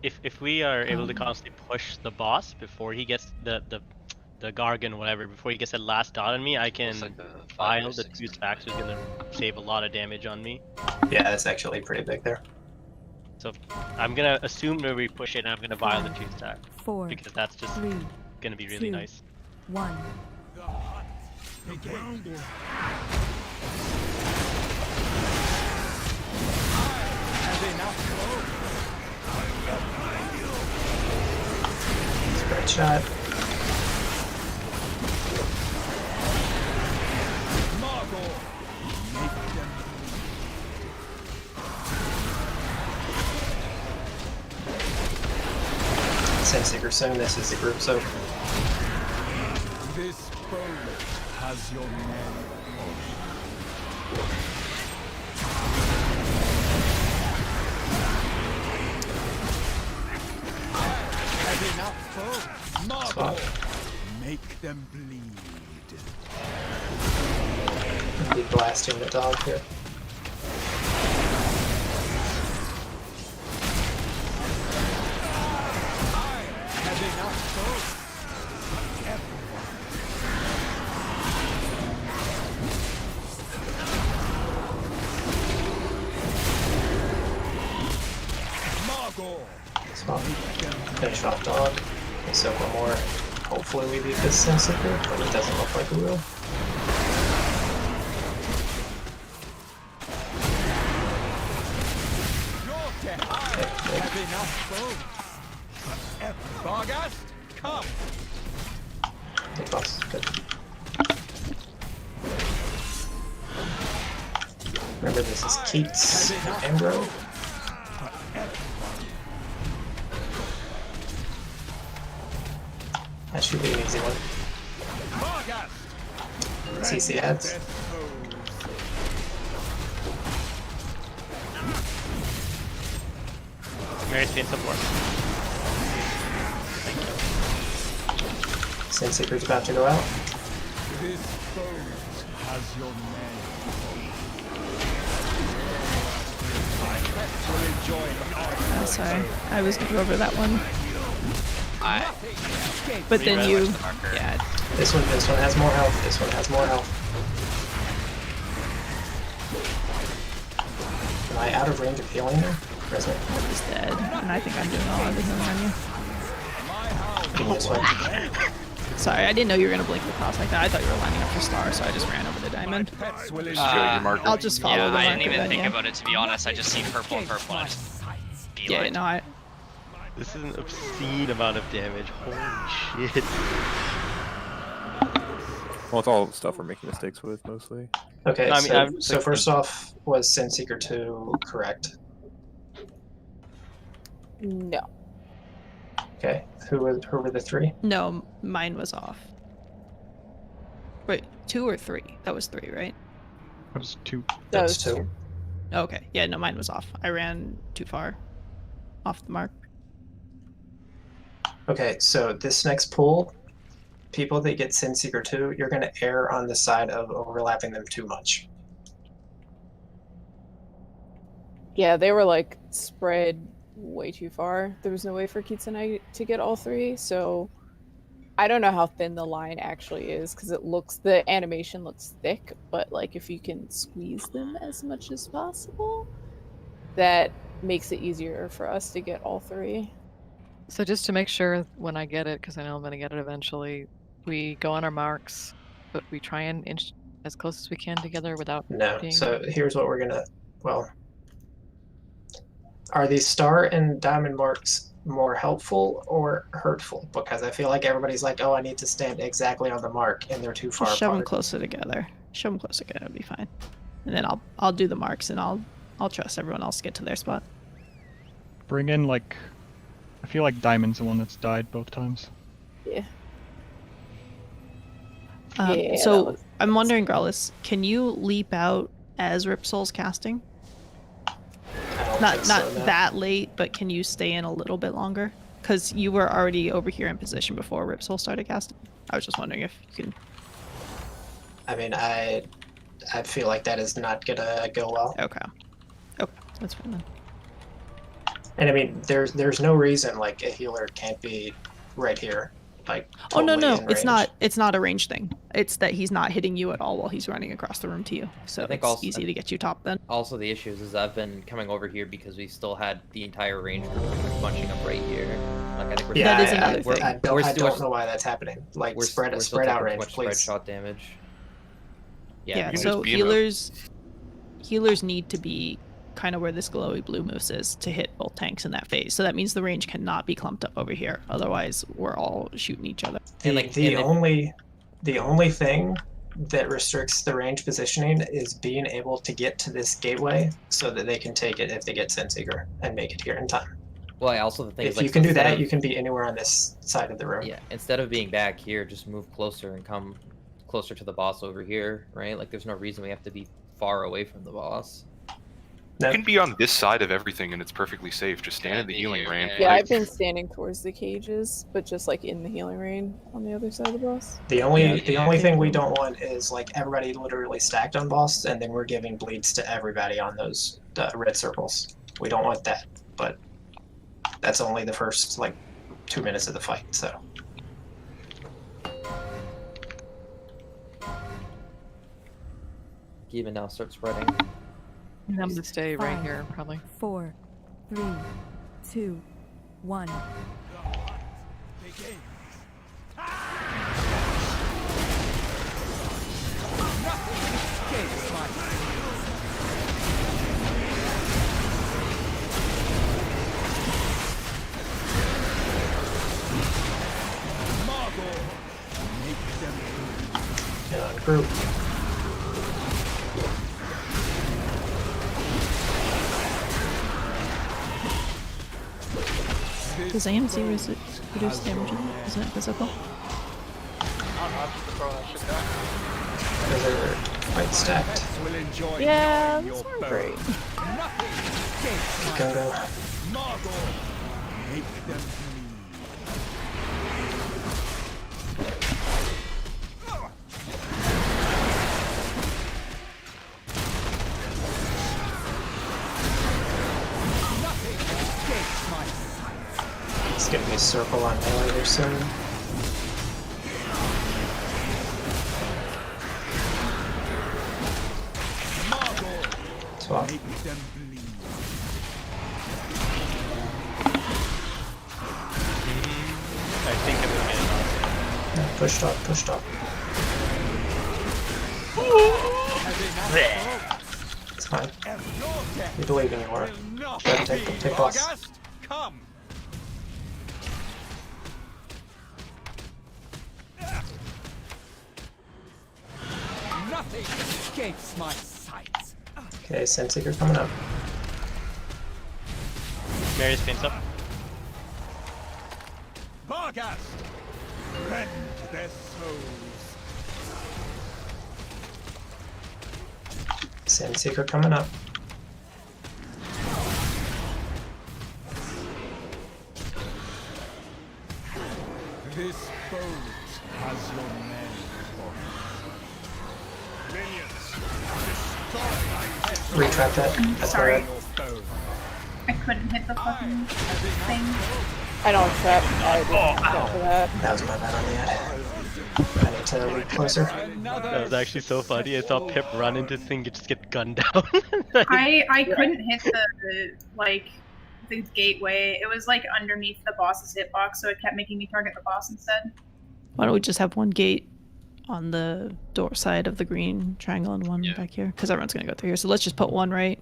If we are able to constantly push the boss before he gets the Gargan, whatever, before he gets that last dot on me, I can like a 5 or file the 6 two stacks, who's gonna save a lot of damage on me. Yeah, that's actually pretty big there. So I'm gonna assume that we push it, and I'm gonna vial the 2 stack 4, because that's just 3, gonna be really 2, nice. 1. Spread shot. Senseeker soon, this is the group soak. This bow has your name. Have enough foe. Marble. Make them bleed. I'll be blasting the dog here. Have enough foe. Finish off dog. Okay, so one more. Hopefully we beat this Senseeker, but it doesn't look like we will. Barghast, come. Good boss. Good. Remember, this is Keats and Ambro. That should be an easy one. CC ads. Mary's pain support. Senseeker's about to go out. This bow has your name. Oh, sorry. I was going over that one. But then you... Yeah. This one has more health. This one has more health. Am I out of range of healing there? Resonate. He's dead. And I think I'm doing all of the healing on you. This one. Sorry, I didn't know you were going to blink across like that. I thought you were lining up for star, so I just ran over the diamond. I'll just follow the marker. I didn't even then, think yeah. about it, to be honest. I just seen purple and purple and I just Yeah, no, I... This is an obscene amount of damage. Holy shit. Well, it's all stuff we're making mistakes with, mostly. Okay, I mean, so first off, was Senseeker 2 correct? No. Okay, who were the 3? No, mine was off. Wait, 2 or 3? That was 3, right? That was 2. That was 2. Okay, yeah, no, mine was off. I ran too far off the mark. Okay, so this next pool, people that get Senseeker 2, you're going to err on the side of overlapping them too much. Yeah, they were like spread way too far. There was no way for Keats and I to get all 3, so I don't know how thin the line actually is because the animation looks thick, but like if you can squeeze them as much as possible, that makes it easier for us to get all 3. So just to make sure when I get it, because I know I'm going to get it eventually, we go on our marks, but we try and inch as close as we can together without No, being... so here's what we're going to, well, are these star and diamond marks more helpful or hurtful? Because I feel like everybody's like, oh, I need to stand exactly on the mark, and they're too far Just shove them apart. closer together. Shove them closer together, it'll be fine. And then I'll do the marks, and I'll trust everyone else to get to their spot. Bring in, like... I feel like Diamond's the one that's died both times. Yeah. So I'm wondering, Growlithe, can you leap out as Ripsol's casting? Not that late, but can you stay in a little bit longer? Because you were already over here in position before Ripsol started casting. I was just wondering if you can. I mean, I I feel like that is not gonna go well. Okay. Okay, that's fine then. And I mean, there's no reason like a healer can't be right here, like Oh no, totally no, in it's range. not a range thing. It's that he's not hitting you at all while he's running across the room to you. So I think it's also, easy to get you top then. Also, the issue is I've been coming over here because we still had the entire range group pretty much bunching up right here. Like I think we're Yeah, that is another thing. I don't know why that's happening. Like we're spread still out taking range, much please. spread shot damage. Yeah, can so just be in a- healers need to be kind of where this glowy blue moose is to hit both tanks in that phase. So that means the range cannot be clumped up over here. Otherwise, we're all shooting each other. The only thing that restricts the range positioning is being able to get to this gateway so that they can take it if they get Sunseeker and make it here in time. Well, also the thing If is, like, you can do instead that, of- you can be anywhere on this side of the room. Yeah, instead of being back here, just move closer and come closer to the boss over here, right? Like, there's no reason we have to be far away from the boss. You can be on this side of everything and it's perfectly safe. Just stand in the healing range. Yeah, like- I've been standing towards the cages, but just like in the healing rain on the other side of the boss. The only thing we don't want is like everybody literally stacked on boss, and then we're giving bleeds to everybody on those red circles. We don't want that, but that's only the first like 2 minutes of the fight. So Even now, start spreading. I'm gonna stay right 5, here, probably. 4, 3, 2, 1. group. Does AMC reduce damage? Isn't it physical? They're quite stacked. Yeah, that's not great. Go. It's gonna be a circle on melee here soon. Swap. I think I'm gonna get it. Yeah, pushed up, pushed up. It's fine. We believe in you, Warren. Take boss. Come. Nothing escapes my sight. Okay, Senseeker coming up. Marius paints up. Vargas, rend their souls. Senseeker coming up. This boat has your name on it. Minions, Retrap that. That's Sorry. alright. I couldn't hit the fucking thing. I don't trap. I didn't get for that. That was my bad on the end. I need to lead closer. That was actually so funny. I saw Pip run into the thing and just get gunned down. I couldn't hit the gateway. It was like underneath the boss's hitbox, so it kept making me target the boss instead. Why don't we just have one gate on the door side of the green triangle and one back here? Because everyone's gonna go through here. So let's just put one right.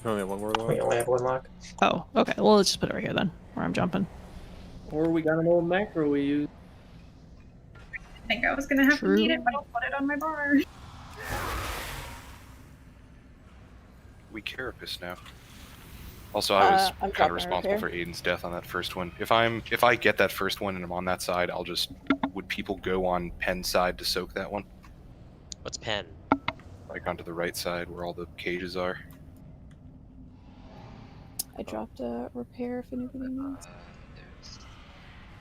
We only have one more lock. We only have one lock. Oh, okay. Well, let's just put it right here then, where I'm jumping. Or we got an old macro we use. I think I was gonna have to need it, but I'll put it on my bar. We carapace now. Also, I was I'm kind of dropping responsible right for Aiden's death on that first one. If I get that first one and I'm on that side, I'll just. Would people go on Pen's side to soak that one? What's Pen? Like onto the right side where all the cages are. I dropped a repair if anybody needs. There's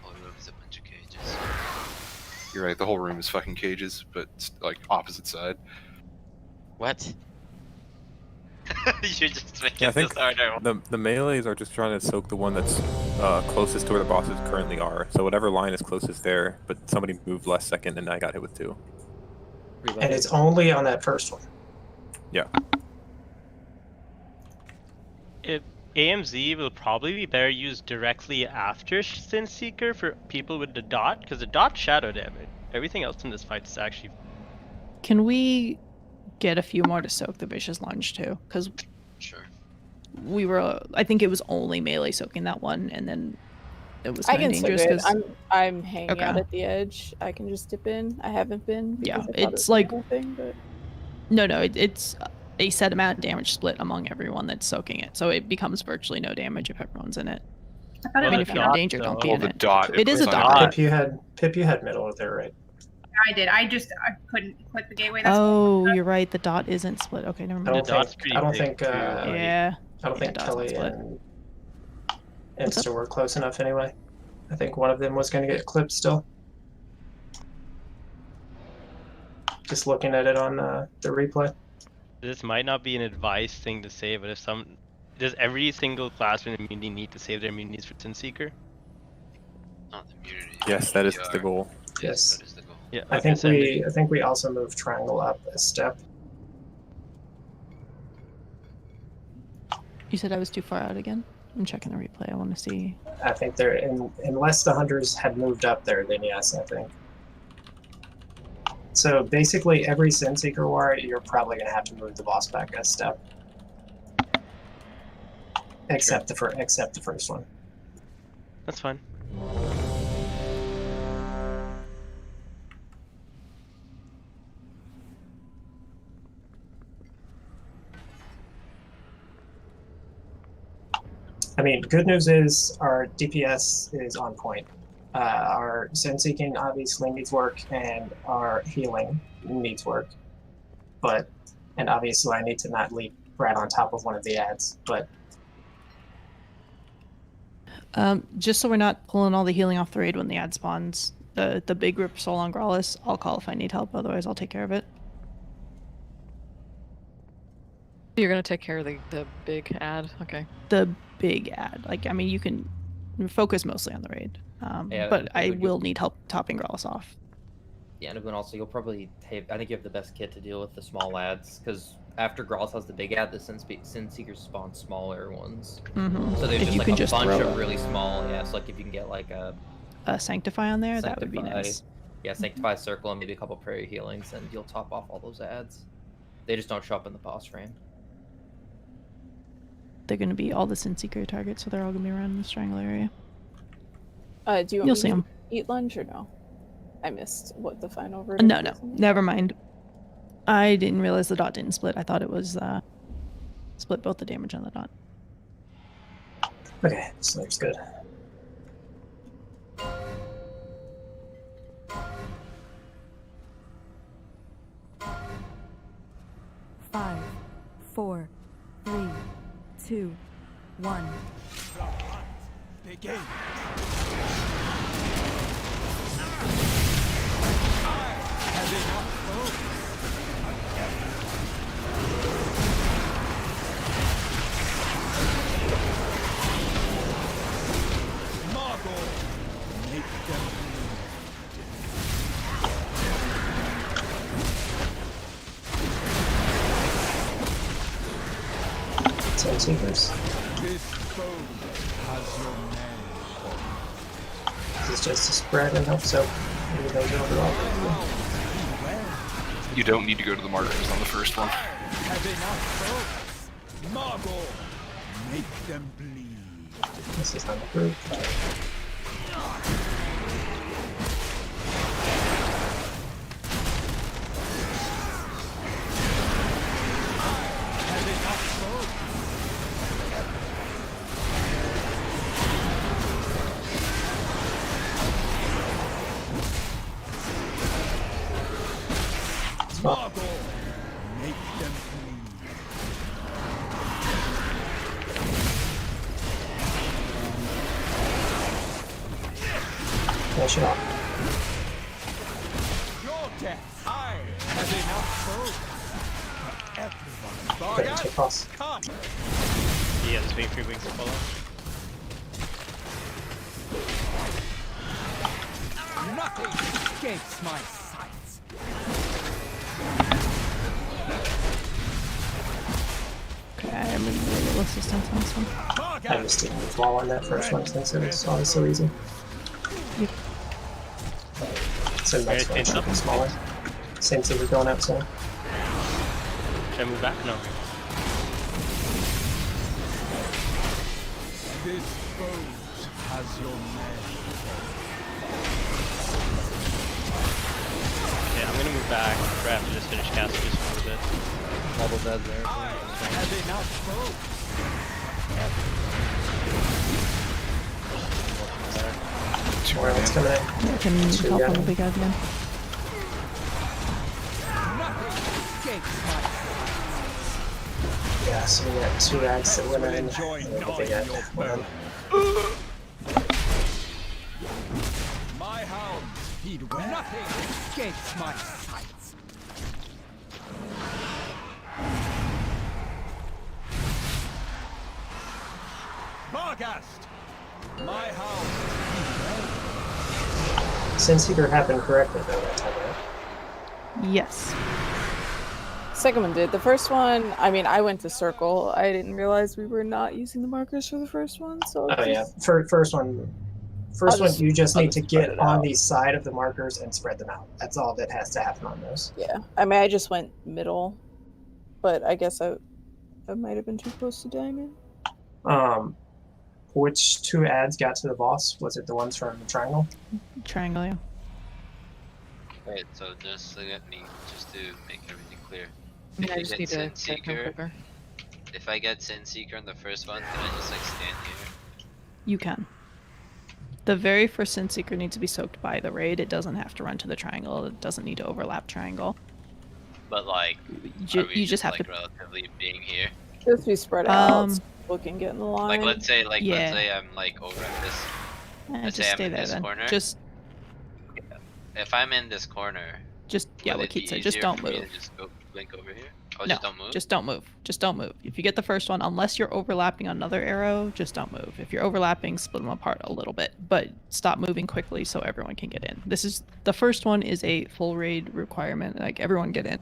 whole room's a bunch of cages. You're right. The whole room is fucking cages, but it's like opposite side. What? You're just making Yeah, I think this harder. the melees are just trying to soak the one that's closest to where the bosses currently are. So whatever line is closest there, but somebody moved last second and I got hit with 2. And it's only on that first one. Yeah. AMZ will probably be better used directly after Sin Seeker for people with the dot, because the dot shadow damage. Everything else in this fight is actually. Can we get a few more to soak the Vicious Lunge too? Because Sure. we were, I think it was only melee soaking that one, and then it was I kind of can dangerous soak it. because I'm hanging Okay. out at the edge. I can just dip in. I haven't been. Yeah, Because I thought it's it was like- the whole thing, but no, it's a set amount of damage split among everyone that's soaking it, so it becomes virtually no damage if everyone's in it. I thought I it mean, was if you're in dot, danger, don't be Well, in the it. dot. It is a it's on dot. Pip, you had middle there, right? I did. I couldn't click the gateway. That's Oh, you're right. The dot isn't split. Okay, never I mind. don't dot's think. pretty I don't big think. too, like- Yeah. I don't think dot's not Kelly split. and Stu were close enough anyway. I think one of them was going to get clipped still. Just looking at it on the replay. This might not be an advice thing to say, but does every single class with immunity need to save their immunities for Sin Seeker? Not immunity. Yes, that is the goal. Yes. That is the goal. Yeah, I okay, think we also moved triangle up a step. You said I was too far out again? I'm checking the replay. I want to see. I think they're unless the hunters had moved up there, then yes, I think. So basically, every Sin Seeker war, you're probably gonna have to move the boss back a step, except the first one. That's fine. I mean, good news is our DPS is on point. Our Sin Seeking obviously needs work, and our healing needs work. And obviously I need to not leap right on top of one of the ads, but Just so we're not pulling all the healing off the raid when the ad spawns, the big group Solon Gralis, I'll call if I need help, otherwise I'll take care of it. You're gonna take care of the big ad, okay? The big ad. Like, I mean, you can focus mostly on the raid, Yeah, but I you- will need help topping Gralis off. Yeah, and also you'll probably have, I think you have the best kit to deal with the small ads, because after Gralis has the big ad, the Sin Seekers spawn smaller ones. Mhm. So there's If just you like can a just bunch throw of a- really small, yeah, so like if you can get like a Sanctify on there, that would be Sanctify, nice. yeah, Sanctify Circle and maybe a couple Prayer Healings, and you'll top off all those ads. They just don't show up in the boss frame. They're going to be all the Sin Seeker targets, so they're all going to be around in this triangle area. do you want You'll me see to 'em. eat lunch or no? I missed what the final verdict No, was. never mind. I didn't realize the dot didn't split. I thought it was split both the damage on the dot. okay, this looks good. Five, 4, 3, 2, 1. Begin. Have enough foes. Margot, make them Sin Seekers. This foe has your name. This is just a spread and hope so. Everything's overall. You don't need to go to the markers on the first one. Have enough foes. Margot, make them bleed. This is on the group. Have enough foes. Margot, make them bleed. Finish it off. Your death. I have enough foes. Couldn't take boss. Yeah, just wait for your wings to follow. Nothing escapes my sights. Okay, I'm gonna do a little assistance on this one. I just didn't fall on that first one since it was always so easy. Yep. So next one should be smaller. Same thing we're going out soon. Should I move back? No. This boat has your name. Yeah, I'm gonna move back. Or after just finish casting just for a bit. Double dead there. Have enough boats. More one's coming in. I can help on the big guy again. Yeah, so we got 2 ads that went in, and the big ad went in. My hounds feed well. Nothing escapes my sights. Barghast! My hounds Sunseeker happened correctly though that time, right? Yes. Second one did. The first one, I mean, I went to circle. I didn't realize we were not using the markers for the first one, so. Oh yeah, first one, you just need to get on the side of the markers and spread them out. That's all that has to happen on those. Yeah, I mean, I just went middle, but I guess I might have been too close to diamond. Which 2 ads got to the boss? Was it the ones from Triangle? Triangle, yeah. Wait, so just look at me, just to make everything clear. Yeah, I If just you need get to check them Sunseeker, quicker. if I get Sunseeker on the first one, can I just like stand here? You can. The very first Sunseeker needs to be soaked by the raid. It doesn't have to run to the triangle. It doesn't need to overlap triangle. But like, You are we just have like to. relatively being here? Just be spread out. So people can get in the line. Like let's say Yeah. let's say I'm like over at this. Let's Just say stay I'm in there this then. corner. Just If I'm in this corner, yeah, would what it be Keith said. Just easier don't for me move. to just go blink over here? Oh, No, just don't move. just don't move. Just don't move. If you get the first one, unless you're overlapping another arrow, just don't move. If you're overlapping, split them apart a little bit, but stop moving quickly so everyone can get in. The first one is a full raid requirement. Like everyone get in,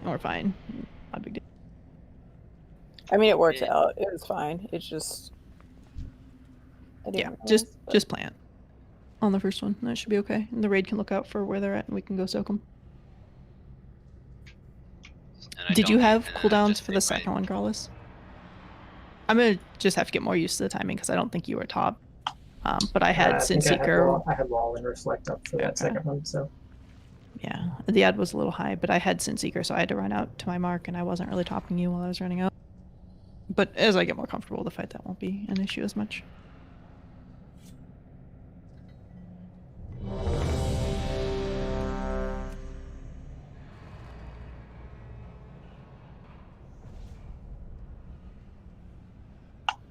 and we're fine. Not a big deal. I mean, it worked out. It was fine. It's just. Yeah, just plant on the first one. That should be okay. And the raid can look out for where they're at, and we can go soak them. Did you have cooldowns for the second one, Growless? I'm gonna just have to get more used to the timing because I don't think you were top. But I had Sunseeker. I had wall and reflect up for that second one, so. Yeah, the ad was a little high, but I had Sunseeker, so I had to run out to my mark, and I wasn't really topping you while I was running out. But as I get more comfortable with the fight, that won't be an issue as much.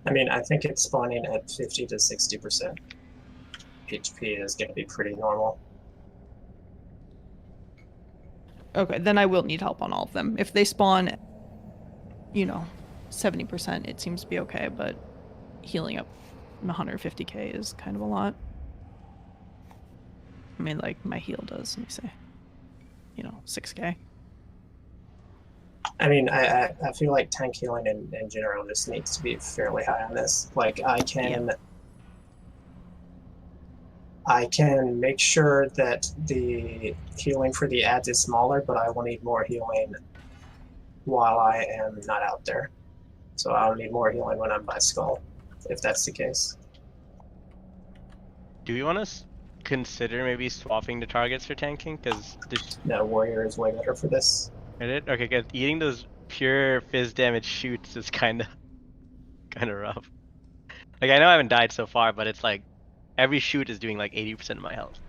I mean, I think it's spawning at 50 to 60%. HP is going to be pretty normal. Okay, then I will need help on all of them. If they spawn, 70%, it seems to be okay, but healing up 150k is kind of a lot. I mean, like, my heal does, let me say, 6k. I mean, I feel like tank healing in general just needs to be fairly high on this. Like, I can make sure that the healing for the ads is smaller, but I will need more healing while I am not out there. So I'll need more healing when I'm by skull, if that's the case. Do you want to consider maybe swapping the targets for tanking? Because no, warrior is way better for this. Is it? Okay, because eating those pure fizz damage shoots is kind of rough. Like, I know I haven't died so far, but it's like every shoot is doing like 80% of my health,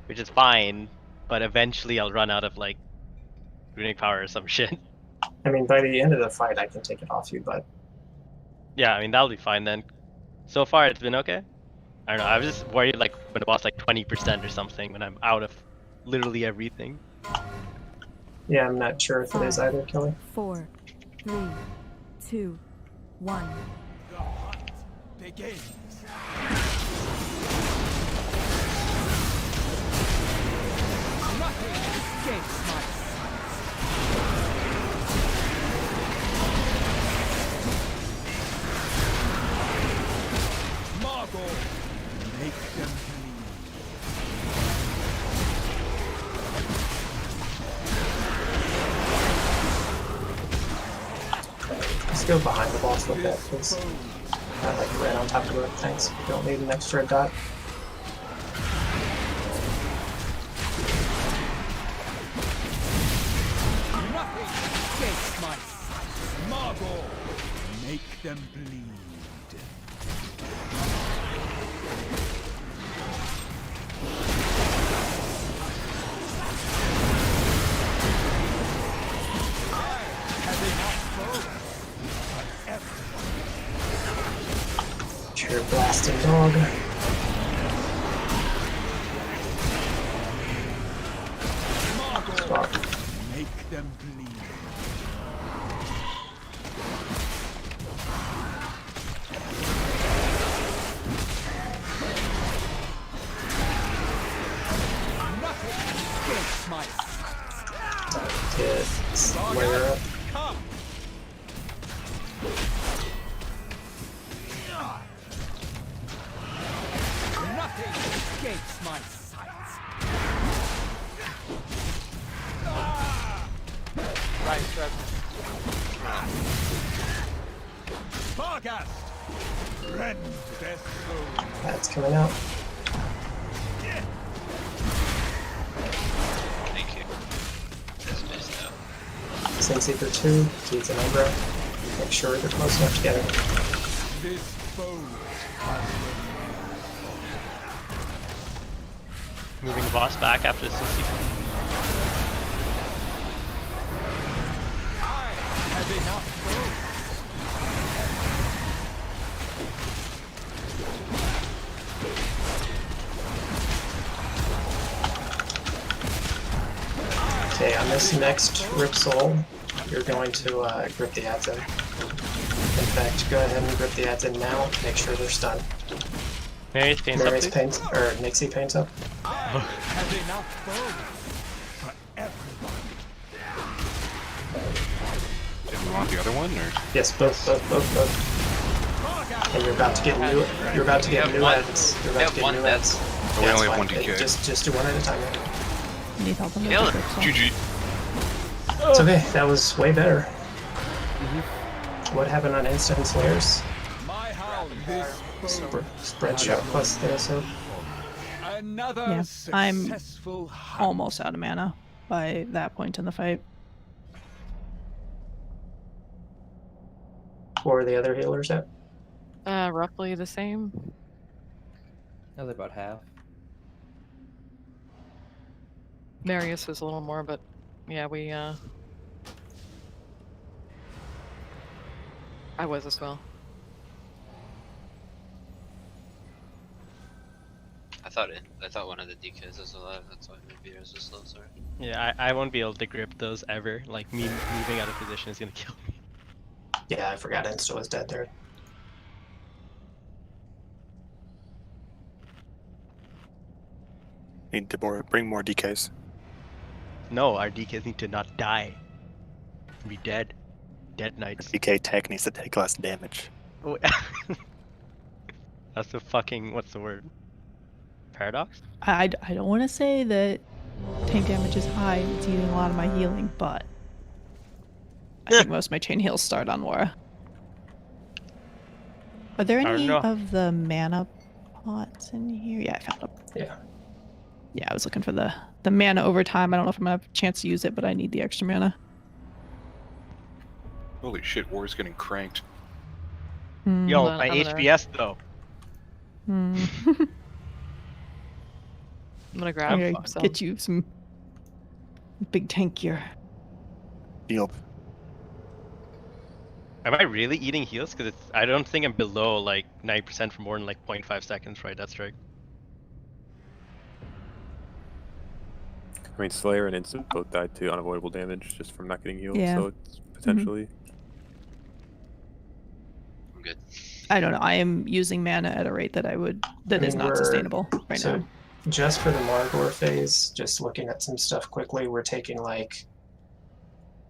which is fine. But eventually, I'll run out of like runic power or some shit. I mean, by the end of the fight, I can take it off you, but yeah, I mean that'll be fine then. So far, it's been okay. I don't know. I was just worried like when it was like 20% or something when I'm out of literally everything. Yeah, I'm not sure if it is either, Kelly. 4, 3, 2, 1. The hunt begins. Nothing escapes my sight. Margot, make them Let's go behind the boss with that, please. Not like right on top of it. Thanks. We don't need an extra dot. Nothing escapes my sight. Margot, make them bleed. Sure, blasting dog. Margot, make them bleed. Nothing escapes my sight. Get Slayer up. Come. Nothing escapes my sight. Right, Trev. Barghast, rend their souls. That's coming out. Thank you. That's missed out. Sunseeker 2, Keats and Umbra. Make sure they're close enough together. This foe has Moving the boss back after the 60. have enough foes. Okay, on this next Rip Soul, you're going to grip the ads in. In fact, go ahead and grip the ads in now. Make sure they're stunned. Mary's paints Mary's up, paints, or Nixie paints up. Have enough foes for everyone. Did we want the other one, or? Yes, both. And you're about to get new. You're about to get new ads. You're about to get new ads. Oh, we only have one DK. Just do one at a time. Need help on the Kill it. GG. It's okay. That was way better. What happened on instant slayers? Spread shot plus there, so. Another Yeah, I'm successful hunt. almost out of mana by that point in the fight. Where are the other healers at? Roughly the same. That was about half. Marius is a little more, but yeah, we I was as well. I thought one of the DKs was alive, that's why maybe yours was slow, sorry. Yeah, I won't be able to grip those ever. Like, me moving out of position is gonna kill me. Yeah, I forgot Insta was dead there. Need to bring more DKs. No, our DKs need to not die. Be dead. Dead knights. DK tech needs to take less damage. Oh, that's the fucking, what's the word? Paradox? I don't want to say that tank damage is high. It's eating a lot of my healing, but I think most of my chain heals start on Wara. Are there any of the mana pots in here? Yeah, I found them. Yeah. Yeah, I was looking for the mana over time. I don't know if I'm gonna have a chance to use it, but I need the extra mana. Holy shit, War's getting cranked. Yo, my HBS though. I'm gonna grab I'm gonna some. get you some big tank gear. Healed. Am I really eating heals? Because I don't think I'm below like 90% for more than like 0.5 seconds, right? That's right. I mean, Slayer and Instant both died to unavoidable damage just from not getting healed, Yeah. so it's potentially. I'm good. I don't know. I am using mana at a rate that is not sustainable right now. Just for the Margor phase, just looking at some stuff quickly, we're taking like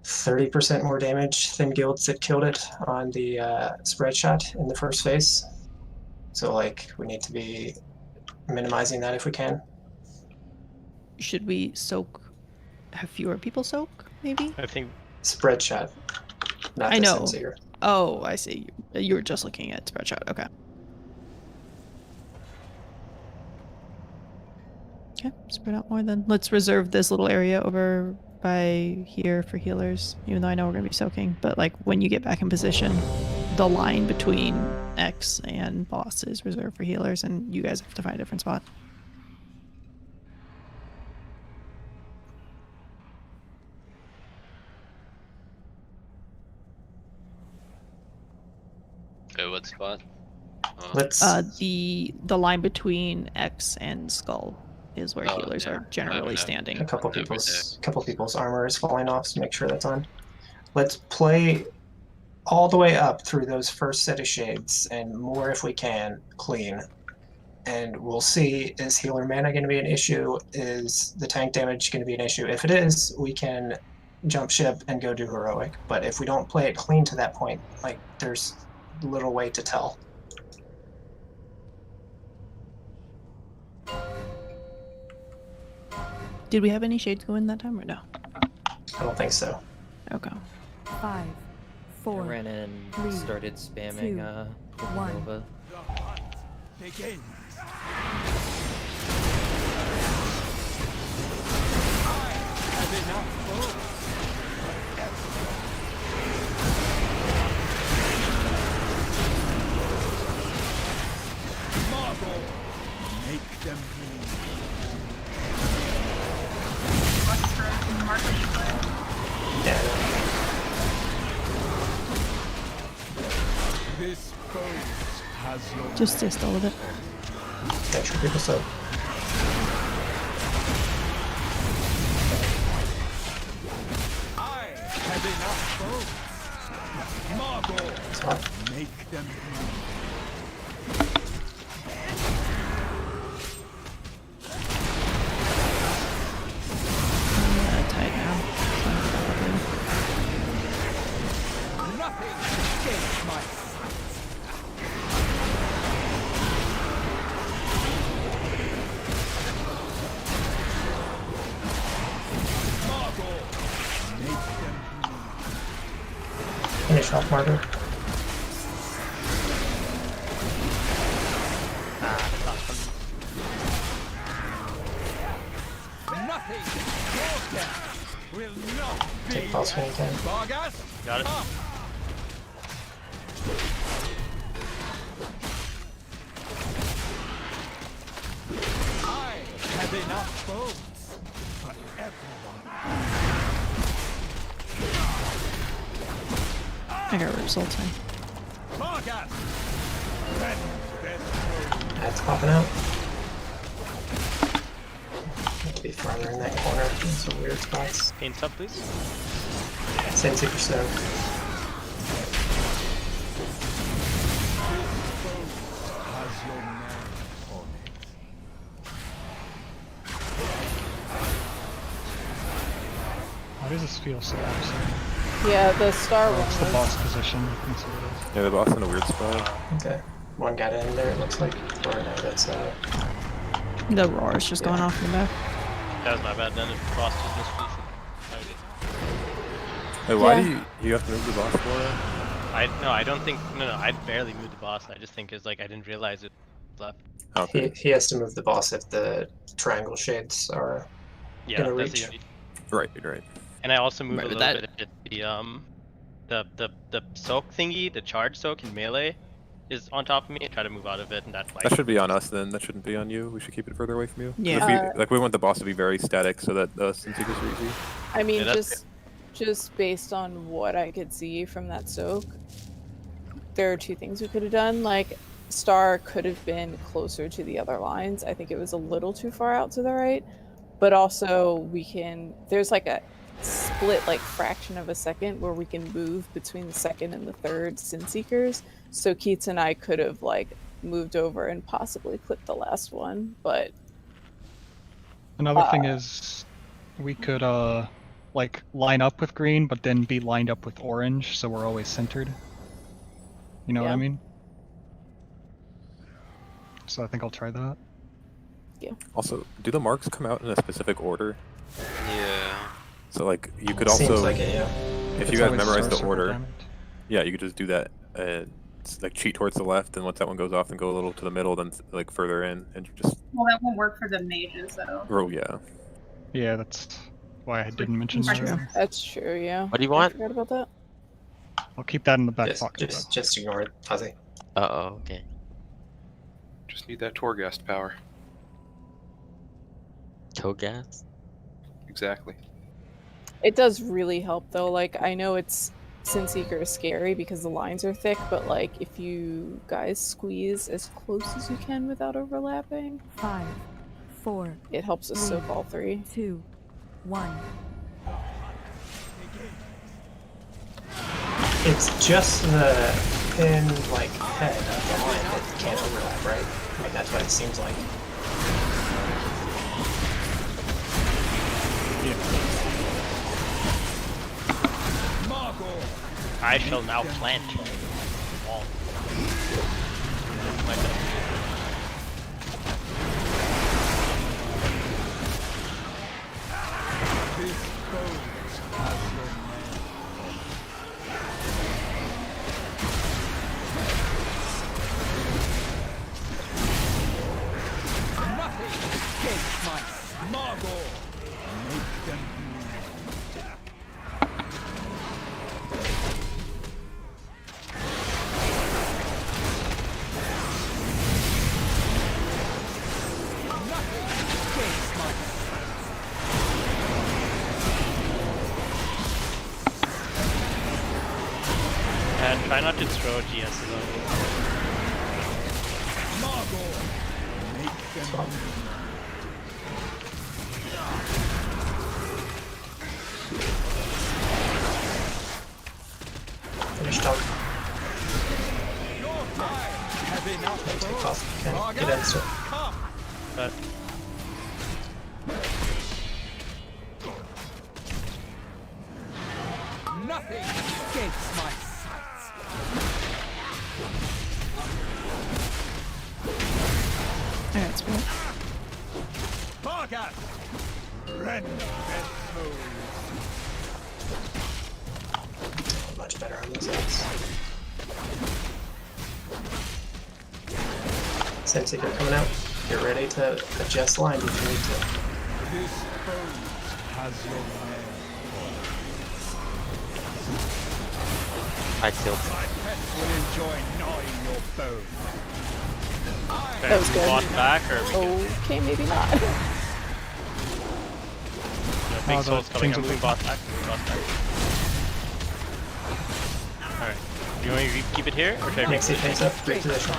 30% more damage than guilds that killed it on the spread shot in the first phase. So like we need to be minimizing that if we can. Should we have fewer people soak, maybe? I think spread shot. Not I the know. Sunseeker. Oh, I see. You were just looking at spread shot. Okay. Okay, spread out more then. Let's reserve this little area over by here for healers, even though I know we're going to be soaking. But like when you get back in position, the line between X and boss is reserved for healers, and you guys have to find a different spot. Okay, what spot? Let's the line between X and Skull is where healers are generally standing. a couple people's armor is falling off, so make sure that's on. Let's play all the way up through those first set of shades and more if we can clean. And we'll see, is healer mana going to be an issue? Is the tank damage going to be an issue? If it is, we can jump ship and go do heroic. But if we don't play it clean to that point, like there's little way to tell. Did we have any shades go in that time or no? I don't think so. Okay. 5, 4, I ran in and started spamming 2, 1. Nova. Begin. Have enough food. Marble, make them This boat has your Just stay still with it. Make sure people soak. I have enough boats. Marble, make them Tight now. nothing escapes my sight. Marble, make them Finish off Martyr. nothing. Your death will not be. Take pulse when you can. Vargas, Got it. up. I have enough boats for everyone. I got results in. Vargas, That's popping out. Need to be farther in that corner in some weird spots. Paint up, please. Send super soak. has your name on it. Why does this feel so absurd? Yeah, the star Oh, it's the was. boss position. That's what it is. Yeah, the boss in a weird spot. Okay. One got in there, it looks like. Or no, that's The roar is just going off in the back. That was my bad. Then it crossed his misclick. Hey, why Yeah. do you have to move the boss for it? I don't think no, I barely moved the boss. I just think it's like I didn't realize it was left. Okay. he has to move the boss if the triangle shades are Yeah, gonna that's reach. Right. And I also moved Right, a but little that- bit the soak thingy, the charge soak in melee is on top of me. I try to move out of it, and that's like That should be on us then. That shouldn't be on you. We should keep it further away from you. Yeah. If we want the boss to be very static so that the Sunseekers are easy. I mean, Yeah, that's just based on what I could see from that soak, there are two things we could have done. Like, Star could have been closer to the other lines. I think it was a little too far out to the right. but also we can. There's like a split like fraction of a second where we can move between the second and the third Sin Seekers. So Keats and I could have like moved over and possibly clipped the last one, but Another thing is we could like line up with green, but then be lined up with orange, so we're always centered. You know what I Yeah. mean? So I think I'll try that. Yeah. Also, do the marks come out in a specific order? Yeah. So like you could Seems also, like it, yeah. if It's you guys always memorize star the circle order, damage. yeah, you could just do that. Like cheat towards the left, and once that one goes off, and go a little to the middle, then like further in, and just. Well, that won't work for the mages though. Oh yeah. Yeah, that's why I didn't mention That's that. true. earlier. that's true. Yeah. What do you I want? forgot about that. I'll keep that in the back pocket. Just ignore it, Fuzzy. Uh-oh, okay. Just need that Torghast power. Togas? Exactly. It does really help though. Like I know it's Sin Seeker is scary because the lines are thick, but like if you guys squeeze as close as you can without overlapping, 5, 4, it helps us soak all three. 2, 1. It's just the pin like head of the line that can't overlap, right? I mean, that's what it seems like. I shall now plant the wall. My bad. And try not to throw GSs on me. Finished up. Take off. Okay, get in, sir. But Nothing escapes my sights. Alright, Spirit. Target! Rend their souls. Much better on these eggs. Sin Seeker coming out. Get ready to adjust lines if you need to. This foe has your name. I killed My pets will enjoy gnawing your bone. That was good. Bot back or we can, Okay, maybe not. big the souls coming things up. will We be- bot back. Alright. Do you want me to keep it here or should I Next take hit pace up, great position.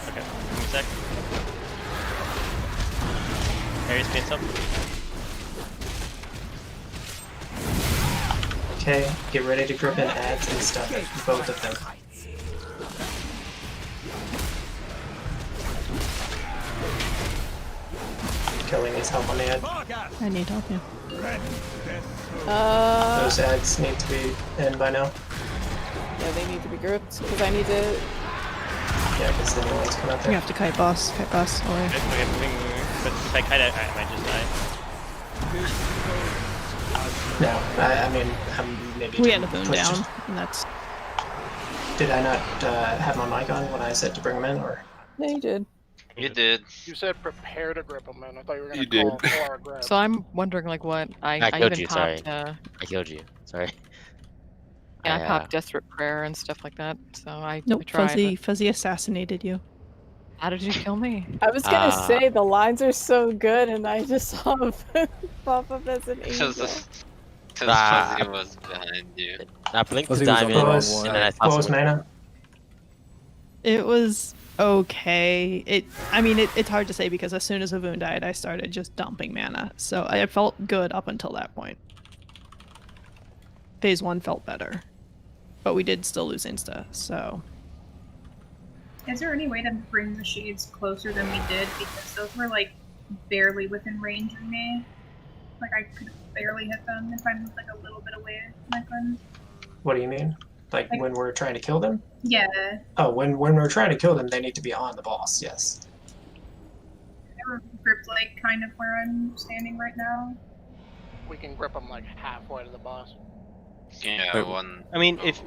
Okay. Give me a sec. Aries paints up. Okay, get ready to grip in ads and stuff at both of them. Kelly needs help on the ad. I need help, yeah. Those ads need to be in by now. Yeah, they need to be gripped because I need to. Yeah, because the new ones come out You there. have to kite boss away. Okay, moving. But if I kite it, I might just die. No, I mean, I'm maybe. We had a boon pushed. down, and that's. Did I not have my mic on when I said to bring them in, or? No, you did. You did. You said prepare to grip them, man. I thought you were You gonna call did. for a grip. So I'm wondering, like, what I killed even you, popped. sorry. I killed you. Sorry. Yeah, I I, popped Desperate Prayer and stuff like that. So I Nope, tried. Fuzzy assassinated you. How did you kill me? I was gonna say the lines are so good, and I just saw him pop up as an angel. Because Ah. Fuzzy was behind you. I blinked Fuzzy the was on the diamond, wrong and one. then I What saw was someone. mana? It was okay. It's hard to say because as soon as Avun died, I started just dumping mana. So I felt good up until that point. Phase 1 felt better. But we did still lose insta, so... Is there any way to bring the shades closer than we did? Because those were, like, barely within range of me. Like, I could barely hit them if I moved, like, a little bit away from my friends. What do you mean? Like when we're trying to kill them? Yeah. Oh, when we're trying to kill them, they need to be on the boss, yes. They were gripped, like, kind of where I'm standing right now. We can grip them like halfway to the boss. Yeah, one. I mean, if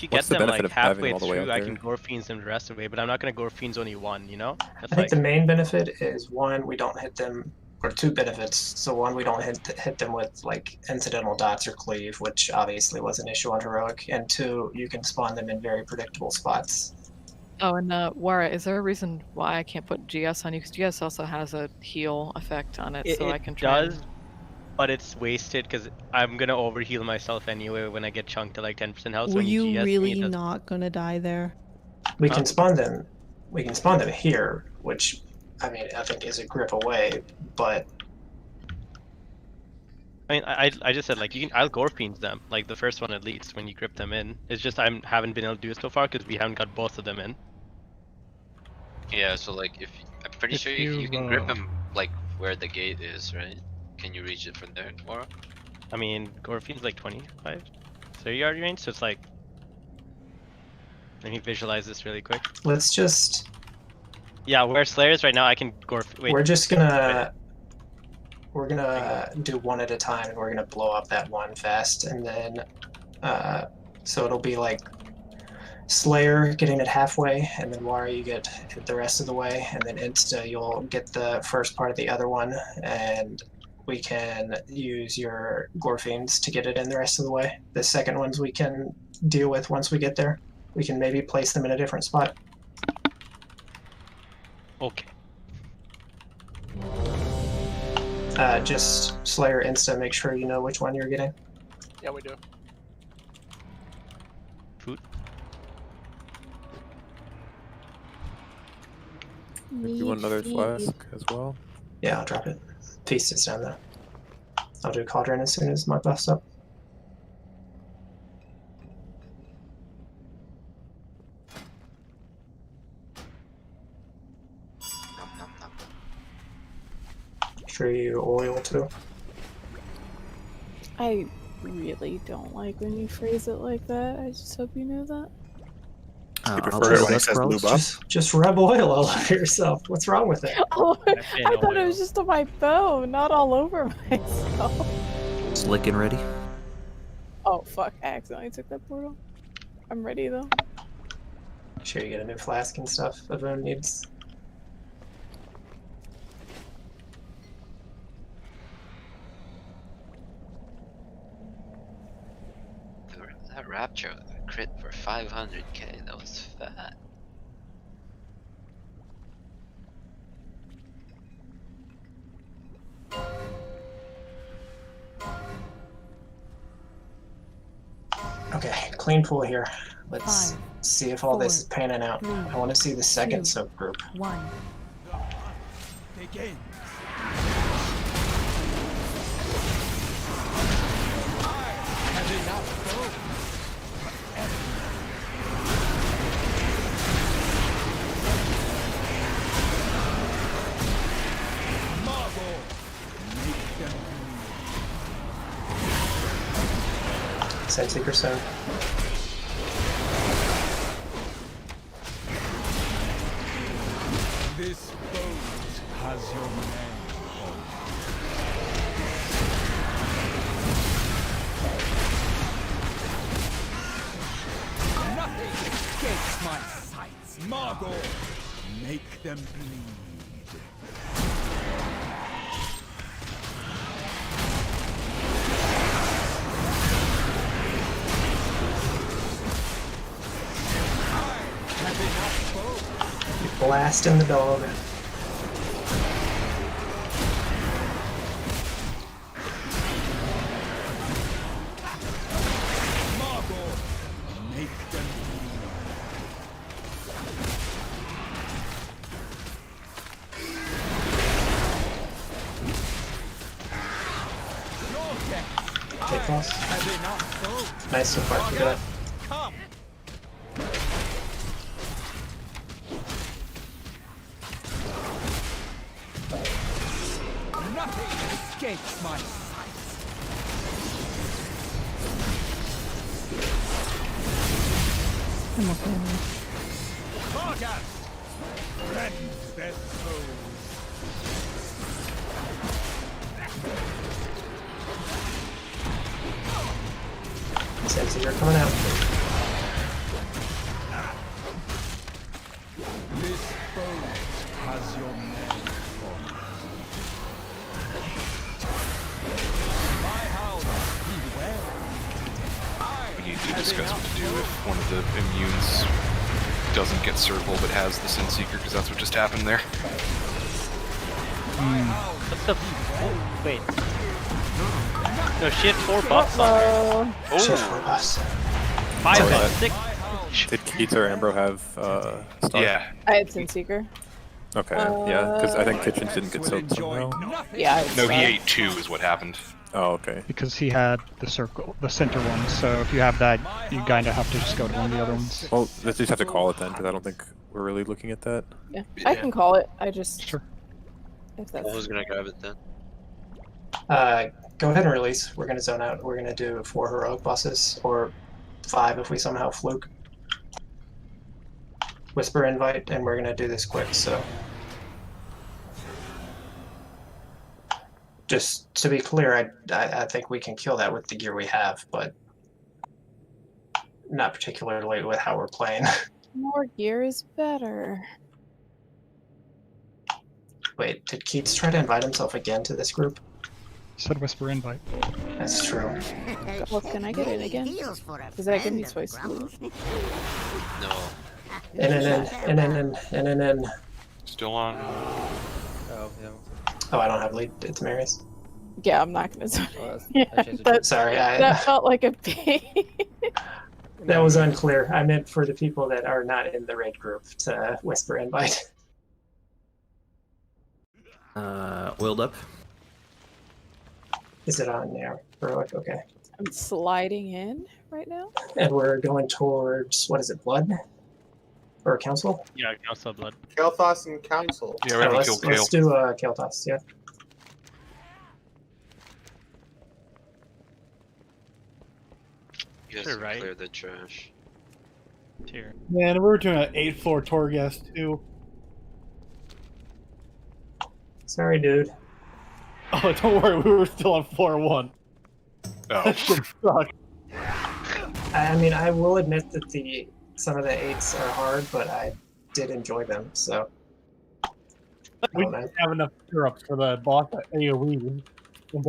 you get What's the them benefit like of having halfway them all the way through, out I there? can gore fiends them the rest of the way. But I'm not gonna gore fiends only one. You know? That's I think the main benefit is one, we don't hit them, or two benefits. So one, we don't hit them with like incidental dots or cleave, which obviously was an issue on heroic, and two, you can spawn them in very predictable spots. Oh, and Wara, is there a reason why I can't put GS on you? Because GS also has a heal effect on it, so I can try. Does, but it's wasted because I'm gonna overheal myself anyway when I get chunked to like 10% health. So Were when you you GS really me, it does... not gonna die there? We can spawn them. We can spawn them here, which I mean I think is a grip away, but I mean, I just said like I'll gore fiends them like the first one at least when you grip them in. It's just I haven't been able to do it so far because we haven't got both of them in. Yeah, so like I'm pretty If sure you can grip you, them like where the gate is, right? Can you reach it from there, Mora? I mean, gore fiends like 25, 30 yard range, so it's like. Let me visualize this really quick. let's just. Yeah, where Slayer is right now, I can gore. Wait. We're just gonna. We're gonna do one at a time, and we're gonna blow up that one fast, and then. So it'll be like. Slayer getting it halfway, and then Wari you get it the rest of the way, and then Insta you'll get the first part of the other one, and we can use your Gorfiends to get it in the rest of the way. The second ones we can deal with once we get there. We can maybe place them in a different spot. Okay. Just Slayer Insta, make sure you know which one you're getting. Yeah, we do. Food. You want another flask as well? Yeah, I'll drop it. Feast is down there. I'll do Cauldron as soon as my buff's up. Sure you oil too. I really don't like when you phrase it like that. I just hope you know that. You prefer it when he says lube up? Just rub oil all over yourself. What's wrong with it? Oh, I thought it was just on my bow, not all over myself. Slick and ready. Oh fuck, I accidentally took that portal. I'm ready though. Sure you get a new flask and stuff everyone needs. That Rapture crit for 500k, that was fat. Okay, clean pool here. Let's see if all this is panning out. I want to see the second soap group. 1. Begin. Have enough gold. Marble. Make them Side Seeker Stone. This boat has your name on it. Nothing escapes my sights. Margot, make them bleed. Blasting the dog. Marble, make them bleed. Take cross. Nice so far. Keep it up. Come. Nothing escapes my sight. I'm okay. Target. Rend their souls. Senses are coming out. This bow has your name on it. My house, beware. We need to discuss what to do if one of the immunes doesn't get circle but has the Sin Seeker, because that's what just happened there. What the? Oh, wait. No, she had 4 buffs on her. She had 4 buffs. 5 buffs. 6. Did Keats or Ambro have Star? Yeah. I had Sinseeker. Okay, yeah, because I think Kitchens didn't get soaked somehow. Yeah, I had No, he Star. ate 2 is what happened. Oh, okay. Because he had the circle, the center one. So if you have that, you kind of have to just go to one of the other ones. Well, let's just have to call it then, because I don't think we're really looking at that. Yeah, I can call it. I just sure. If that's Who's gonna grab it then? Go ahead and release. We're gonna zone out. We're gonna do 4 heroic bosses, or 5 if we somehow fluke. Whisper invite, and we're gonna do this quick, so. Just to be clear, I think we can kill that with the gear we have, but not particularly with how we're playing. more gear is better. Wait, did Keats try to invite himself again to this group? Said whisper invite. That's true. Well, can I get in again? Does that give me choice to leave? No. In. Still on. Oh, yeah. Oh, I don't have lead. It's Mary's. Yeah, I'm not gonna. Sorry, that felt like a pain. That was unclear. I meant for the people that are not in the raid group to whisper invite. Willed up. Is it on now? Heroic, okay. I'm sliding in right now. And we're going towards, what is it, Blood? Or Council? Yeah, Council Blood. Kael'thas and Council. Yeah, we haven't killed let's Kale. do Kael'thas, yeah. You guys Sure, can right? clear the trash. Here. Man, we were doing an 8th floor Torghast too. Sorry, dude. Oh, don't worry, we were still on floor 1. Oh. That shit sucked. I mean, I will admit that some of the 8s are hard, but I did enjoy them, so. We didn't have enough syrups for the boss at AoE.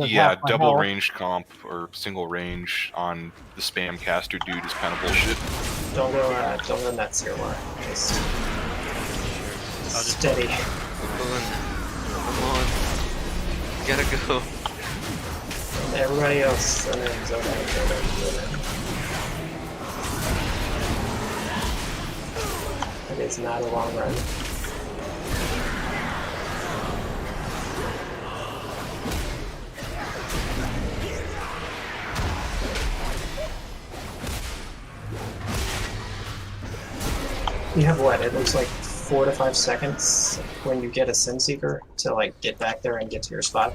Yeah, double range comp or single range on the spam caster dude is kind of bullshit. Don't go nuts here, Laura. Just steady. Come on. You gotta go. Everybody else, and then zone out. It is not a long run. You have what? It looks like 4 to 5 seconds when you get a Sin Seeker to like get back there and get to your spot.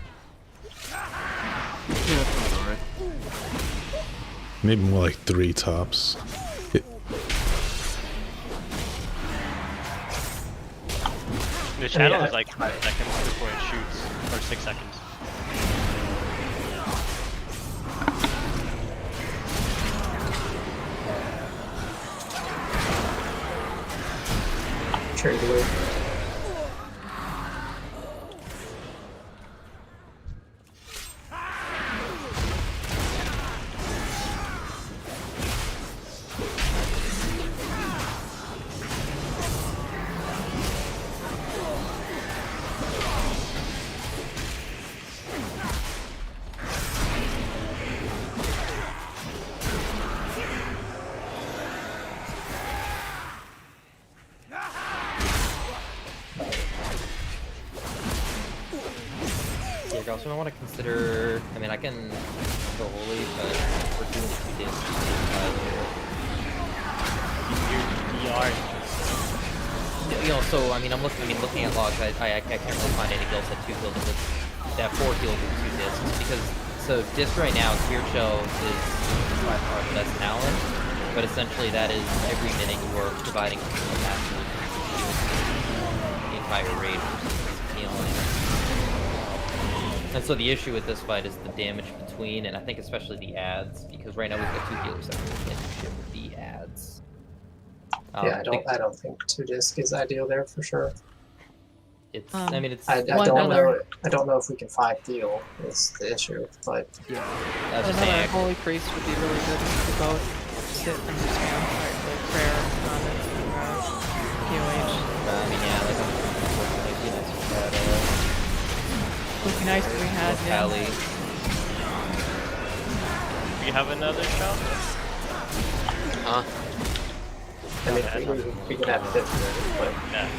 Yeah, that's alright. Maybe more like 3 tops. The shadow is like 5 seconds before it shoots, or 6 seconds. Trade blue. Like, I also don't want to consider. I mean, I can go holy, but we're doing the 2 discs. You know, so I mean, looking at logs. I can't really find any guilds that 2 guilds that 4 guilds with 2 discs because so disc right now, Spirit Shell is by far the best talent, but essentially that is every minute you are providing a massive the entire raid versus healing. And so the issue with this fight is the damage between, and I think especially the ads, because right now we've got 2 healers that really can't do shit with the ads. Yeah, I don't think 2 disc is ideal there for sure. It's I mean it's I don't know if we can 5 deal is the issue, but yeah. I was just Another saying, holy priest would be really good to both sit and just spam like prayer, comments, and POH. I mean yeah, like it'd be nice if we had would be nice if we had Pally. We have another shot? Huh? I mean we could have 50, but Yeah.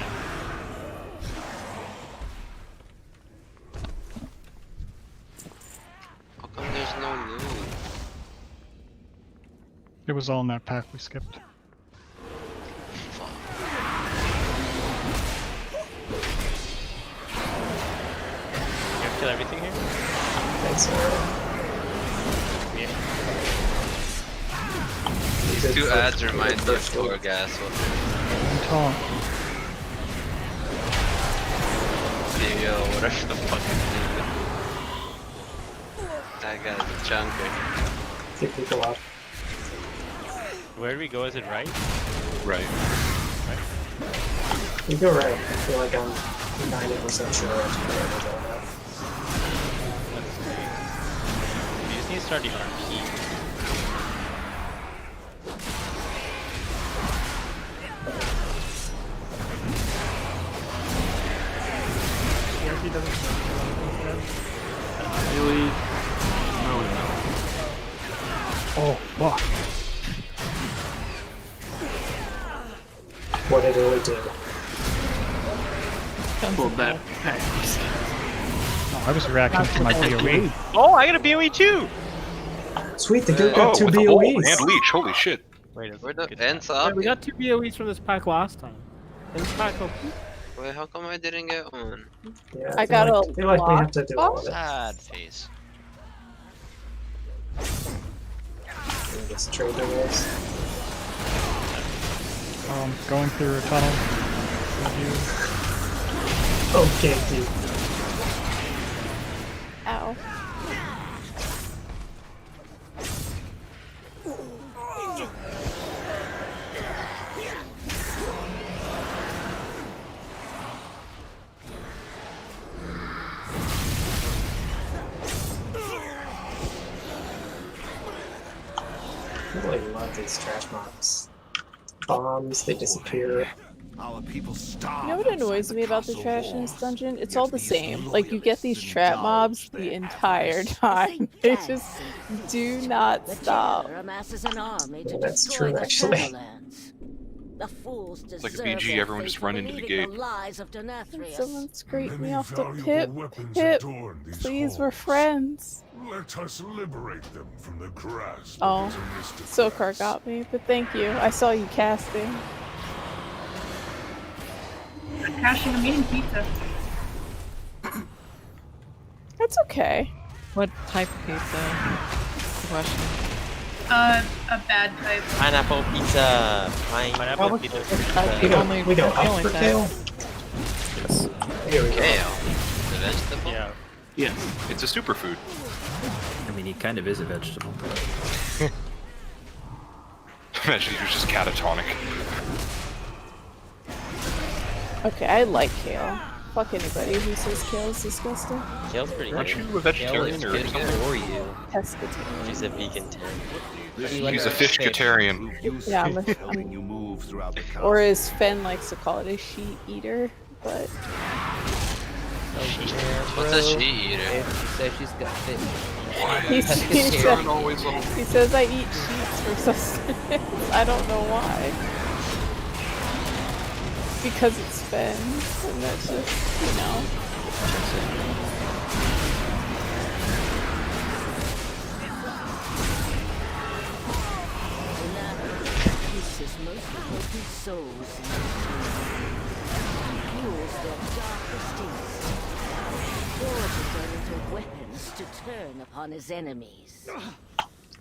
How come there's no loot? It was all in that pack we skipped. You have to kill everything here? thanks. Yeah. These 2 ads remind me of Torgas. Yo, whatever the fuck is this? That guy's a chunker. Kick people off. Where do we go? Is it right? Right. Right? You go right. I feel like I'm 90% sure I'm going to go now. Let's see. We just need to start the RP. He doesn't Really? No. Oh, fuck. What did it do? Pulled that pack. Oh, I was reacting to my BOE. Oh, I got a BOE too! Sweet, the guild got 2 with the BOEs. hole and leech, holy shit. Wait, Where the good ends job. up? Yeah, we got 2 BOEs from this pack last time. And this pack Wait, how come I didn't get one? Yeah, I got a feel like we have to do all of it. Sad face. This trade doors. Going through a tunnel. Okay, dude. Ow. I really love these trash mobs. Bombs, they disappear. Our people You know what annoys me about the trash in this dungeon? It's all the same. Like, you get these trap mobs the entire time. They just do not stop. Amasses an army to That's destroy true, the actually. Shadowlands. The fools It's like a deserve BG, their everyone fate just for run into the believing gate. lies of Nathria. Someone scraped me off the valuable pip. weapons Pip, adorn these please, we're halls. friends. Let us liberate them from the grasp Oh, of these aristocrats. Sokar got me, but thank you. I saw you casting. Cashing, I'm eating pizza. That's okay. What type of pizza? Question. A bad type. Pineapple pizza. Pineapple pizza. We go up for kale? Yes. Here we go. Kale. The vegetable? Yeah. Yes. It's a superfood. I mean, he kind of is a vegetable. Imagine you're just catatonic. Okay, I like kale. Fuck anybody who says kale is disgusting. Kale's pretty Aren't good. you a vegetarian Kale or is good something? for you. Pescatarian. She's a vegan too. He's a fishcatarian. Yeah, I'm or as Fen likes to call it, a sheet eater, but What's a she eater? She says she's got fish. he says I eat sheets for sustenance. I don't know why. Because it's Fen, and that's just, you know. souls fuels their darkest instincts, forges them into weapons to turn upon his enemies.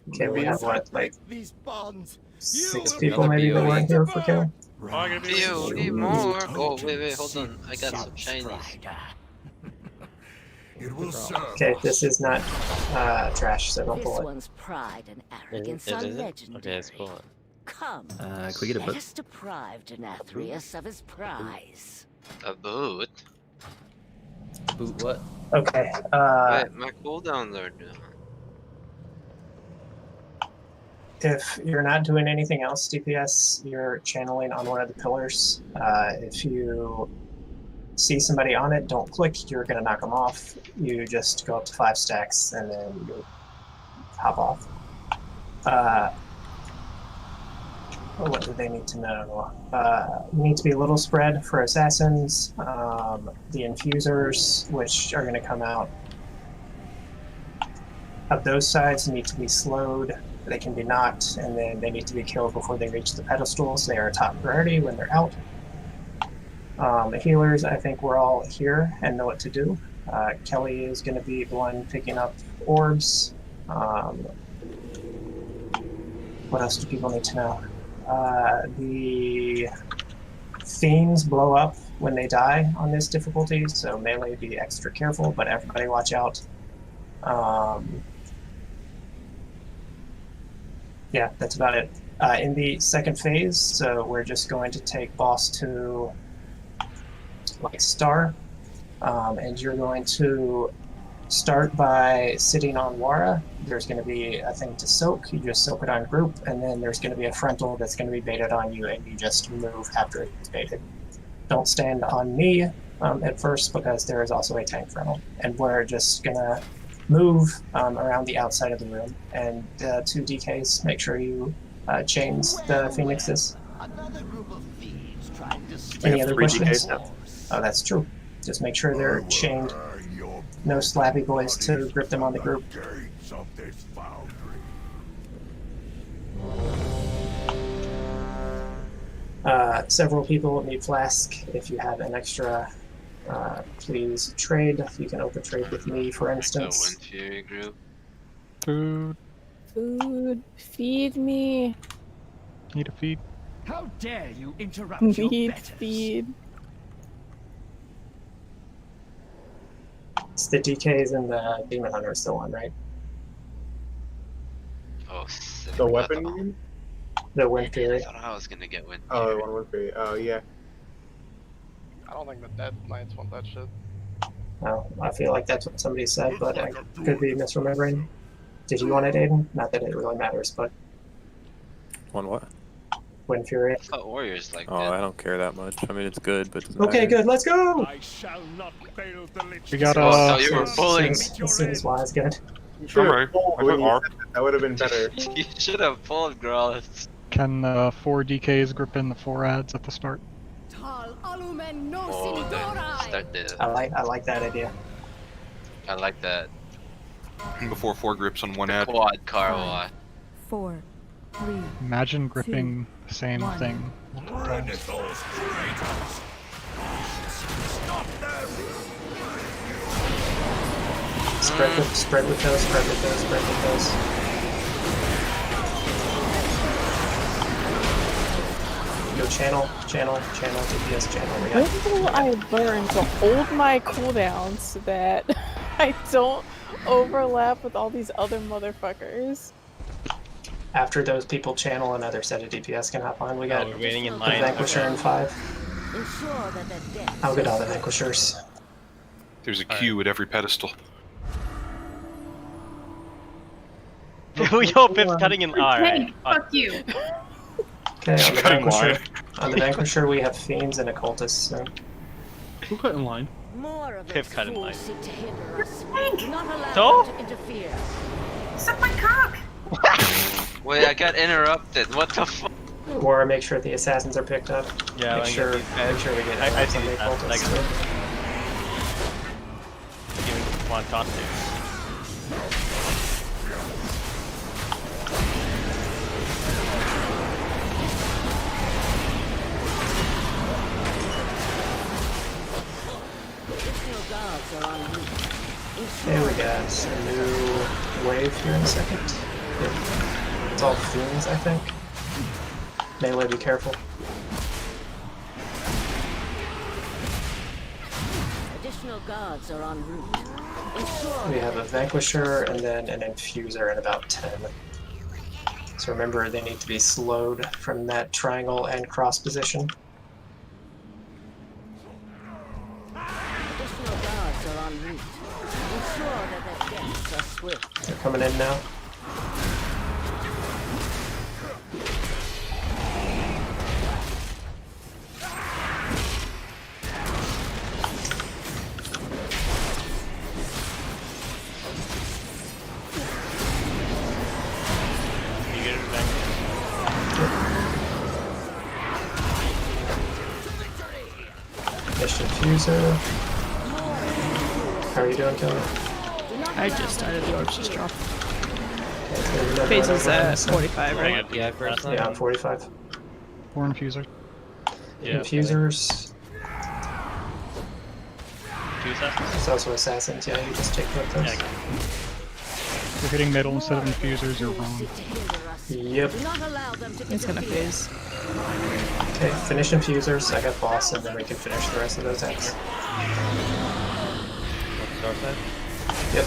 Okay, we have what, like These bonds. 6 people maybe that weren't here for kill? POE more. Oh, wait, hold on. I got some shinies. It will serve. Okay, this is not trash, so don't This pull it. one's pride and arrogance are legendary. Okay, let's pull it. Come, Can we get a let book? us deprive Nathria of his prize. A boot? Boot what? Okay, Wait, my cooldowns are down. if you're not doing anything else, DPS, you're channeling on one of the pillars. If you see somebody on it, don't click, you're going to knock them off. You just go up to 5 stacks and then you hop off. What do they need to know? You need to be a little spread for assassins. The infusers, which are going to come out of those sides, need to be slowed. They can be knocked, and then they need to be killed before they reach the pedestals. They are top priority when they're out. The healers, I think we're all here and know what to do. Kelly is going to be the one picking up orbs. What else do people need to know? The fiends blow up when they die on this difficulty, so melee be extra careful, but everybody watch out. Yeah, that's about it. In the second phase, so we're just going to take boss to like star, and you're going to start by sitting on Wara. There's going to be a thing to soak. You just soak it on group, and then there's going to be a frontal that's going to be baited on you, and you just move after it's baited. Don't stand on me at first, because there is also a tank frontal, and we're just going to move around the outside of the room. And 2 DKs, make sure you chains the phoenixes. Any other questions? Oh, that's true. Just make sure they're chained. No slappy boys to grip them on the group. Several people need flask. If you have an extra, please trade. You can open trade with me, for instance. Group. Food. Food. Feed me. Need a feed. How dare you interrupt your Need betters? feed. It's the DKs and the Demon Hunter are still on, right? Oh, The weapon you mean? The Wind Fury. I thought I was gonna get Wind Oh, Fury. one Wind Fury. Oh, yeah. I don't think the Dead Knights want that shit. No, I feel like that's what somebody said, but I could be misremembering. Did you want it, Aiden? Not that it really matters, but One what? Wind Fury. I thought Warriors like Oh, that. I don't care that much. I mean, it's good, but it doesn't Okay, matter. good, let's go! I shall not fail the Lich. We got Oh, I thought you were pulling. As soon as Y is good. You should Alright, have pulled I when got you R. said that. That would have been better. You should have pulled, Growlithe. Can 4 DKs grip in the 4 ads at the start? Oh, then start the. I like that idea. I like that. Before 4 grips on one ad. Quad Carwa. 4, 3. Imagine gripping the same one. thing multiple times. Spread with those, spread with those, spread with those. Go channel, DPS channel. We got When will I learn to hold my cooldowns so that I don't overlap with all these other motherfuckers? after those people channel, another set of DPS can hop on. We got we're waiting in the line. Vanquisher in 5. Ensure that the death I'll get all the Vanquishers. There's a queue at every pedestal. Yo, Pip's cutting in. Hey, Alright. fuck you. Okay, on the Cut in Vanquisher, line. on the Vanquisher we have Fiends and Occultists. So. Who cut in line? more of Pip those cut in fools line. seek to hinder us. Not allow So? them to interfere. Suck my cock! Wait, I got interrupted. What the fuck? Or make sure the assassins are picked up. Yeah, make sure we get I see some these occultists like too. giving one costume. guards are en route. Okay, we got a new wave here in a second. Yep. It's all fiends, I think. Melee, be careful. Additional guards are en route. Ensure We have a Vanquisher and then an Infuser in about 10. So remember, they need to be slowed from that triangle and cross position. additional guards are en route. Ensure that their guests are swift. They're coming in now. Infuser. How are you doing, Kelly? I just started. The orbs just dropped. Okay, Phase is at 45, right? Yeah, first time. Yeah, I'm 45. 4 Infuser. Yeah. Infusers. 2 assassins. There's also assassins, yeah, you just take both those. Yeah, If you're hitting middle instead of infusers, you're wrong. Yep. Do not allow them to It's gonna phase. Okay, finish infusers. I got boss, and then we can finish the rest of those decks. Start side? Yep.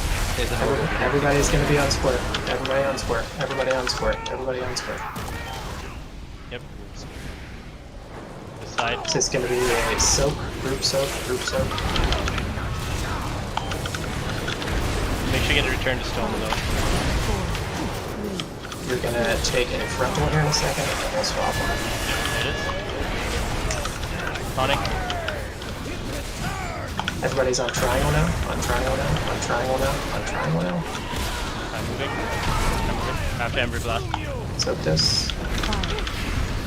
Everybody's gonna be on square. Everybody on square. Everybody on square. Everybody on square. Yep. This side. This is gonna be a soak, group soak, group soak. Make sure you get a return to stone though. You're gonna take a frontal here in a second, and then we'll swap on. There it is. Tonic. Everybody's on triangle now. On triangle now. On triangle now. On triangle now. I'm moving. I'm moving. After Ember Blast. Soak this.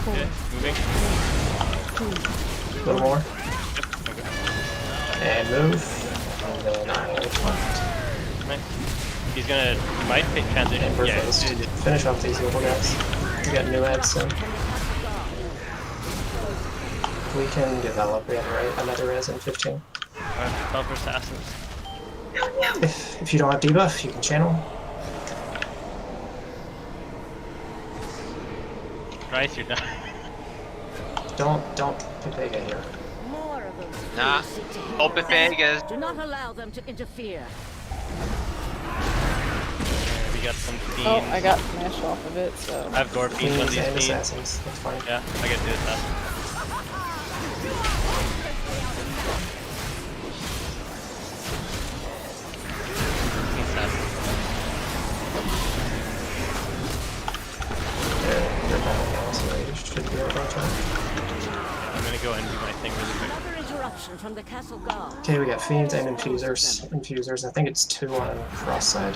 Okay, moving. A little more. And move. And then I punt. Right. He's gonna, he might pick transition. And we're Yeah, phased. Finish off these little guys. We got new ads soon. We can develop. We have another res in 15. Call for assassins. If you don't have debuff, you can channel. Christ, you're done. Don't Pepega here. More of them. Nah. Open Vegas. Do not allow them to interfere. We got some fiends. Oh, I got smashed off of it, so. I have gore fiends on these and fiends. assassins. That's fine. Yeah, I get to assassins. They're battling now, so they should be able to turn. I'm gonna go and do my thing really quick. Another interruption from the castle guard. Okay, we got fiends and infusers. Infusers, I think it's 2 on cross side.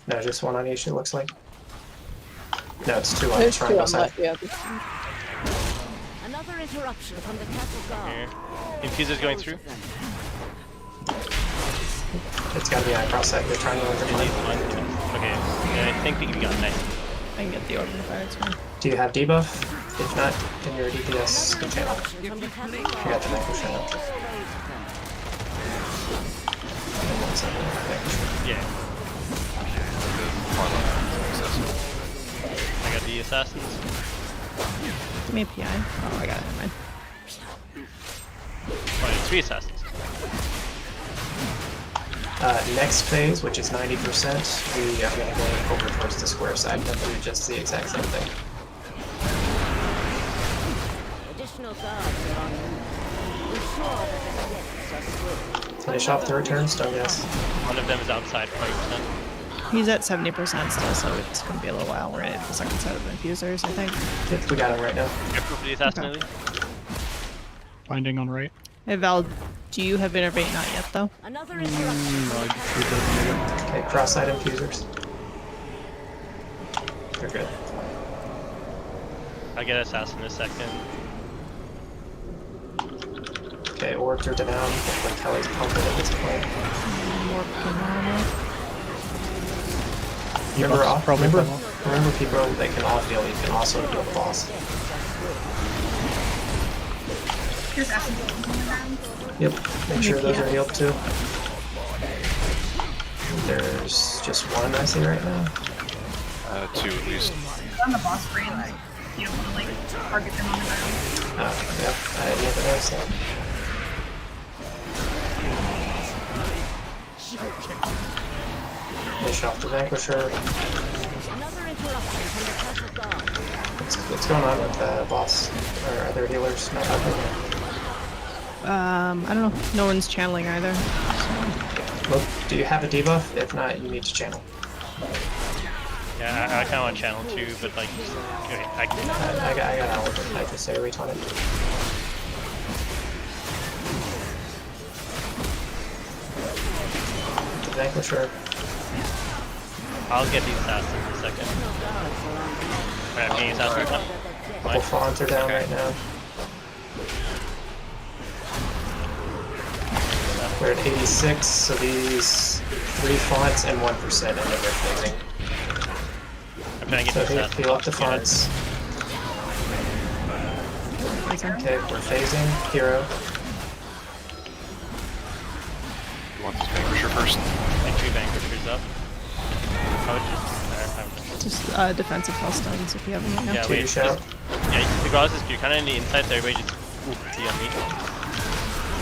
No, just 1 on each, it looks like. No, it's 2 on the There's 2 triangle on side. left, yeah. this one. Another interruption from the castle guard. Here. Infuser's going through. It's gotta be on cross side, the triangle It interplay. needs 1. Okay, yeah, I think we got nice. I can get the orb in the fire, it's fine. Do you have debuff? If not, then your DPS can channel. From the castle You guard. got the Vanquisher now. And 1 second, Vanquisher. Yeah. I got the assassins. Give me a PI. Oh, I got it. Never mind. Oh, it's 3 assassins. Next phase, which is 90%, we are going to go over towards the square side and do just the exact same thing. Additional guards are en route. Ensure that their guests are swift. Finish off the return, stone guys. One of them is outside 20%. He's at 70% still, so it's gonna be a little while. We're at the second set of infusers, I think. Yep, we got him right now. Careful for the assassin, Lily. Binding on right. Hey Val, do you have Innervate? Not yet, though. Another interruption. Okay, cross-side infusers. They're good. I get assassin in a second. Okay, orbs are down. Hopefully Kelly's pumping at this point. Remember, remember people, they can all heal. You can also heal the boss. There's essence on the ground. Yep, make sure those are healed too. There's just one I see right now. 2 at least. On the boss frames, you don't want to like target them on the ground. Oh, yep, I didn't even notice that. Finish off the Vanquisher. What's going on with the boss? Or other healers not helping? I don't know. No one's channeling either. Well, do you have a debuff? If not, you need to channel. Yeah, I kind of want channel too, but like, okay, I got out with it. I just say wait on it. The Vanquisher. I'll get these assassins in a second. Alright, I'm getting assassins now. Couple fawns are down right now. We're at 86, so these 3 fonts and 1%, and then they're phasing. I'm trying to get so these assassins. heal up the fonts. Okay, we're phasing. Hero. You want this Vanquisher first? Entry Vanquishers up. I would Just defensive Hellstones if you have them right now. Yeah, wait. Yeah, regardless, you're kind of in the inside, so everybody just see on me.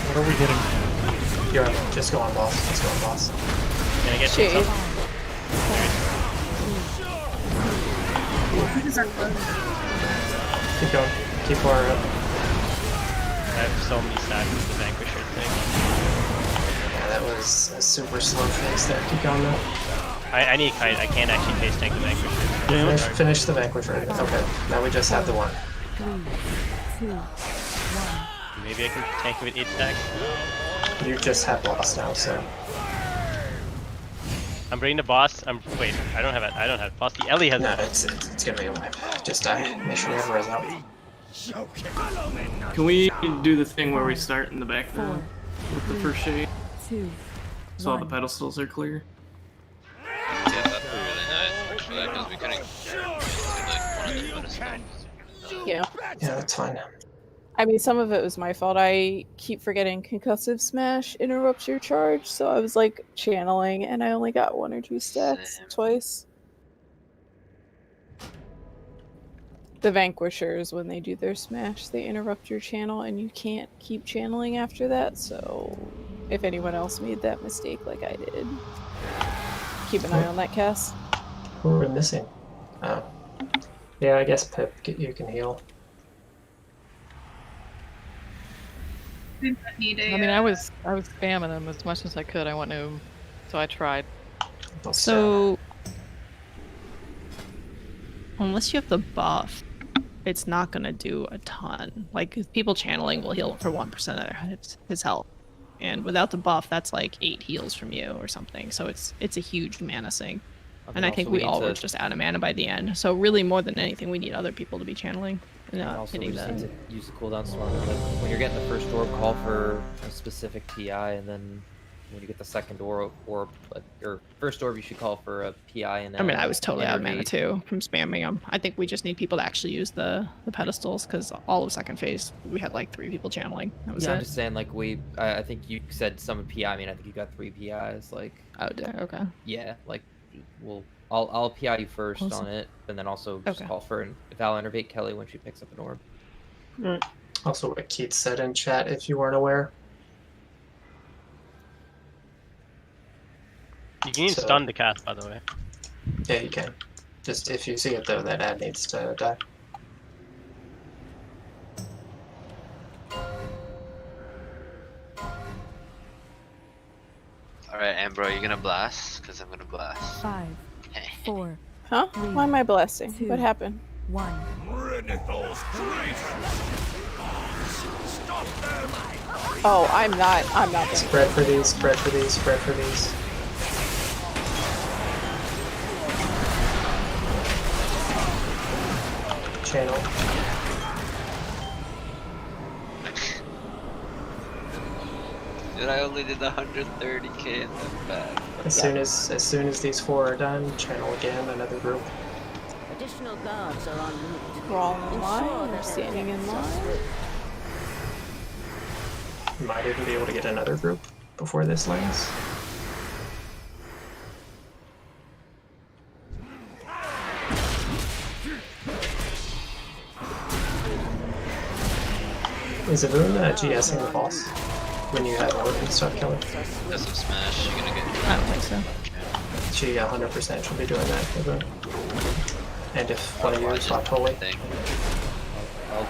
What are we getting? Hero, just go on boss. Let's go on boss. Gonna get Shade. some. Keep going. Keep far up. I have so many stacks with the Vanquisher thing. Yeah, that was a super slow phase there. Keep going though. I need kite. I can't actually face tank the Vanquisher. Finish the Vanquisher. Okay, now we just have the one. 3, 2, 1. Maybe I can tank it with 8 stacks. You just have boss now, so. I'm bringing the boss. Wait. I don't have boss. The Ellie has. No, it's gonna be a wipe. Just die. Make sure you have res out. Can we do the thing where we start in the back now with the first shade? 2, So all the pedestals are clear. Yeah, that'd be really nice, actually, because we couldn't like one of the pedestals. Yeah. Yeah, that's fine. I mean, some of it was my fault. I keep forgetting concussive smash interrupts your charge, so I was like channeling, and I only got 1 or 2 stacks twice. The Vanquishers, when they do their smash, they interrupt your channel, and you can't keep channeling after that. So, if anyone else made that mistake like I did, keep an eye on that cast. Who are we missing? Oh. Yeah, I guess Pip, you can heal. I mean, I was spamming them as much as I could. I want to, so I tried. So, unless you have the buff, it's not gonna do a ton. Like people channeling will heal for 1% of his health, and without the buff, that's like 8 heals from you or something. So it's a huge mana sink. And I think we all were just out of mana by the end. So really, more than anything, we need other people to be channeling. And also, we hitting just the... need to use the cooldown storm. Like when you're getting the first orb, call for a specific PI, and then when you get the second orb, like your first orb, you should call for a PI. And I mean, I was totally out of mana too from spamming them. I think we just need people to actually use the pedestals, because all of second phase we had like 3 people channeling. That was yeah, it. I'm just saying, like I think you said summon PI. I mean, I think you got 3 PIs. Like, oh, okay. Yeah, like I'll PI you first on it, and then also just call for an Val Innervate Kelly when she picks up an orb. Also, what Keith said in chat, if you weren't aware. You can stun the cast, by the way. Yeah, you can. Just if you see it though, that ad needs to die. Alright, Ambro, are you gonna blast? Because I'm gonna blast. 5, 4. Huh? Why am I blasting? 2, What happened? 1. Oh, I'm not gonna. Spread for these, spread for these, spread for these. Channel. Dude, I only did 130k in the back. As soon as these 4 are done, channel again, another group. Additional guards are on route. We're all in line. We're standing in line. Might even be able to get another group before this lands. Is Avun GSing the boss when you have Odin start killing? That's a smash. You're gonna get. I don't think so. She 100% should be doing that, Avun. And if one of you swap holy. I'll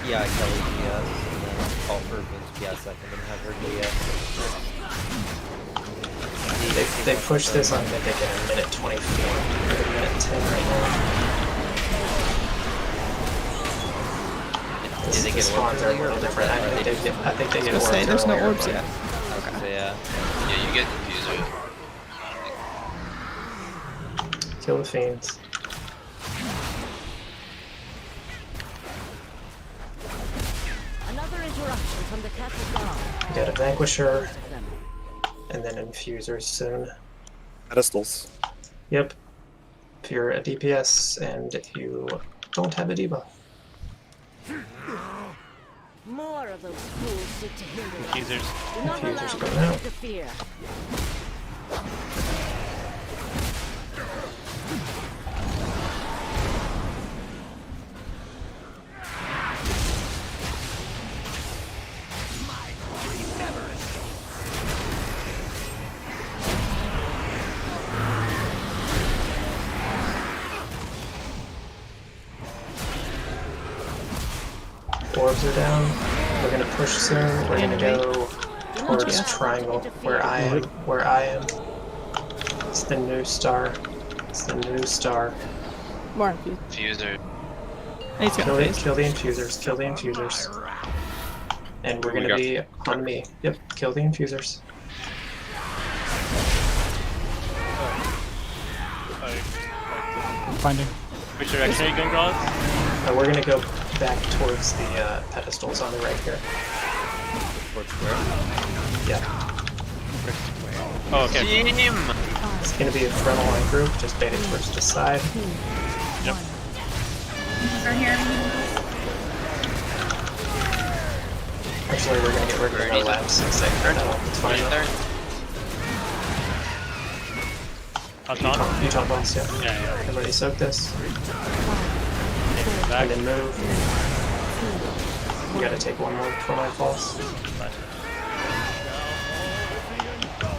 yeah, Kelly GS, and then call for Avun's GS second, and have her GS. They pushed this on Mythic in a minute 24. We're at a minute 10 right now. The spawns are a little different. I think they get orbs. Say there's no orbs but- yet. Okay. So yeah. Yeah, you get Infuser. Kill the fiends. Another interruption from the Castle Guard. You got a Vanquisher, and then Infusers soon. Pedestals. Yep. If you're a DPS and you don't have a debuff. More of those fools seek to hinder us. Infusers. Do not allow Infusers them going to out. interfere. Orbs are down. We're gonna push soon. We're gonna go towards triangle where I am. Where I am. It's the new star. It's the new star. More Infuser. Kill the infusers. Kill the infusers. And we're gonna be on me. Yep. Kill the infusers. Finding. Which direction are you going, Rollins? We're gonna go back towards the pedestals on the right here. Towards where? Yeah. Oh, okay. Team! It's gonna be a frontal line group. Just bait it towards the side. Yep. Right here. Actually, we're gonna get rid of the labs in a second. No, it's fine. You top boss, yeah. Yeah. Everybody soak this. Back. And then move. You gotta take one more before my falls.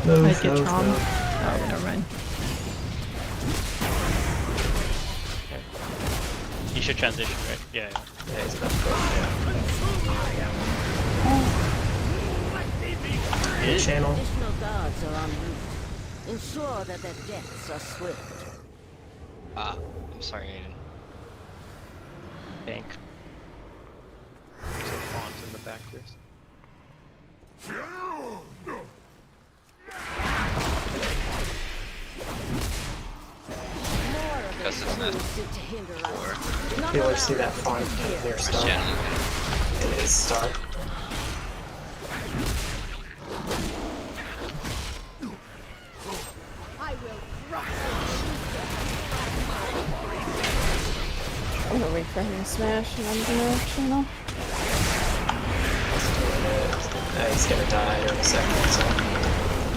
Move, Might get move, Trom. move. Oh, never mind. You should transition, right? Yeah. Yeah, he's about to go. Yeah. Channel. Additional guards are en route. Ensure that their deaths are swift. I'm sorry, Aiden. Bank. There's a font in the back there. Because it's not Healers see that font near star. It is star. I'm gonna wait for him to smash and I'm gonna channel. He's gonna die here in a second, so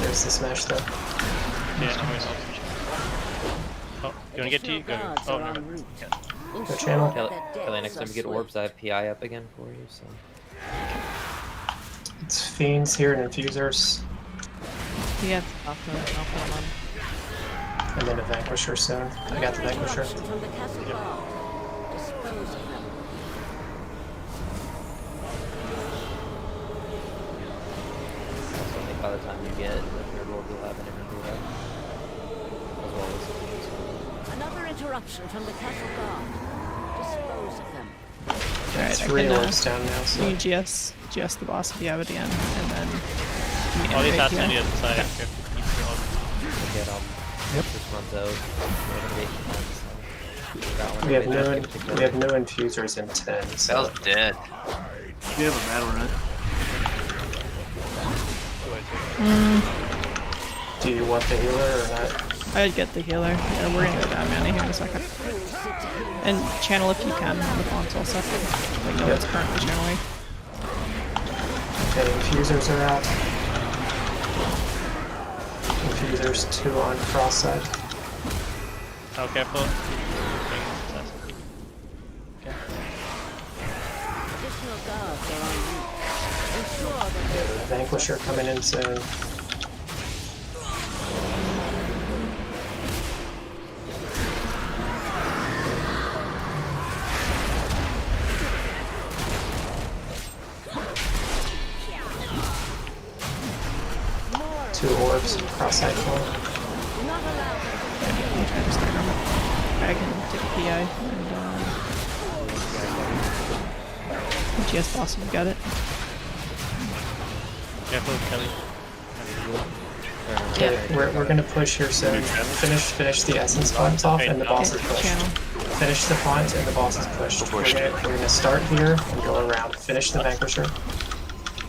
there's the smash though. Yeah, oh, you wanna get to you? Go. Oh, no. Go channel. Kelly, next time you get orbs, I have PI up again for you, so. It's fiends here and infusers. Yeah, I'll put them on. And then a vanquisher soon. I got the vanquisher. From the Castle Guard. Dispose of them. Also, I think by the time you get the third orb, you'll have an inventory up. As well as Another interruption from the Castle Guard. Dispose of them. Alright, Three I can, orbs down now, so. you can GS the boss if you have it again, and then All these integrate has to here. be on the side. Yeah. get this runs out. We have no infusers in 10. So. Bell's dead. You have a battle run. Do you want the healer or not? I'd get the healer. Yeah, we're gonna go down mana here in a second. And channel if you can on the console second. Like no one's currently channeling. Okay, infusers are out. Infusers 2 on cross side. Oh, careful. Okay. Additional guards are on route. Ensure that Vanquisher coming in soon. Two orbs, cross-side corner. Dragon, take a PI, and GS boss, you got it. Careful, Kelly. Okay, we're gonna push here soon. Finish the essence fonts off and the boss is pushed. Finish the font and the boss is pushed. We're gonna start here and go around. Finish the Vanquisher.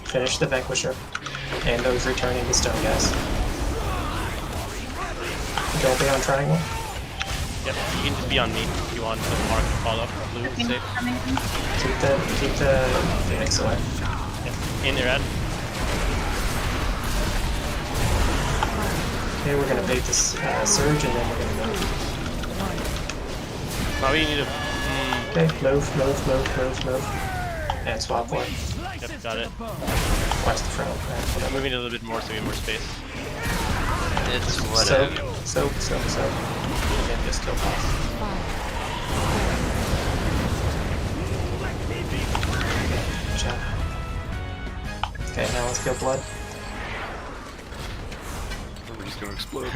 Finish the Vanquisher. And those returning to stone guys. Don't be on triangle. Yep, you can just be on me if you want to mark the follow up. Blue is safe. Keep the Phoenix away. Yep. In there, Ed. Okay, we're gonna bait this surge and then we're gonna move. Probably need to. Okay, move. And swap point. Yep, got it. Watch the front. I'm moving a little bit more so we have more space. It's whatever. Soak. And just kill boss. Check. Okay, now let's kill blood. Everybody's gonna explode.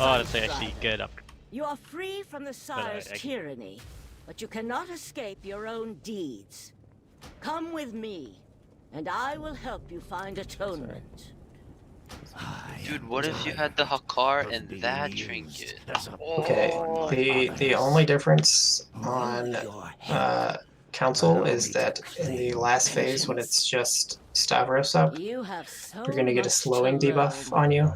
Oh, that's actually good up. You are free from the Sire's tyranny, but you cannot escape your own deeds. Come with me, and I will help you find atonement. Dude, what if you had the Hakar and that trinket? Okay, the only difference on Council is that in the last phase, when it's just Stavros up, you're gonna get a slowing debuff on you.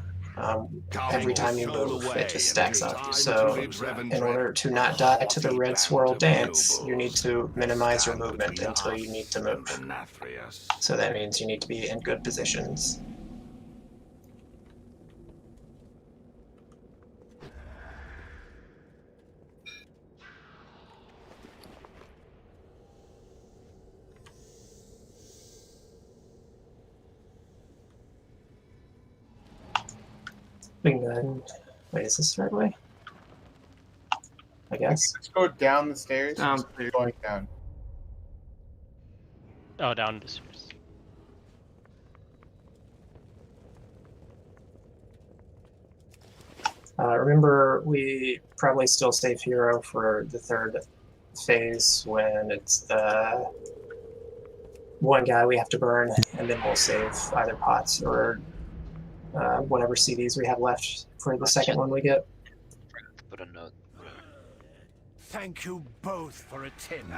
Every time you move, it just stacks up. So, in order to not die to the Red Swirl Dance, you need to minimize your movement until you need to move. So that means you need to be in good positions. We can go ahead and... Wait, is this the right way? I guess. Let's go down the stairs. Going down. Oh, down the stairs. Remember, we probably still save hero for the third phase when it's the one guy we have to burn, and then we'll save either pots or whatever CDs we have left for the second one we get. Put a note. Thank you both for attending.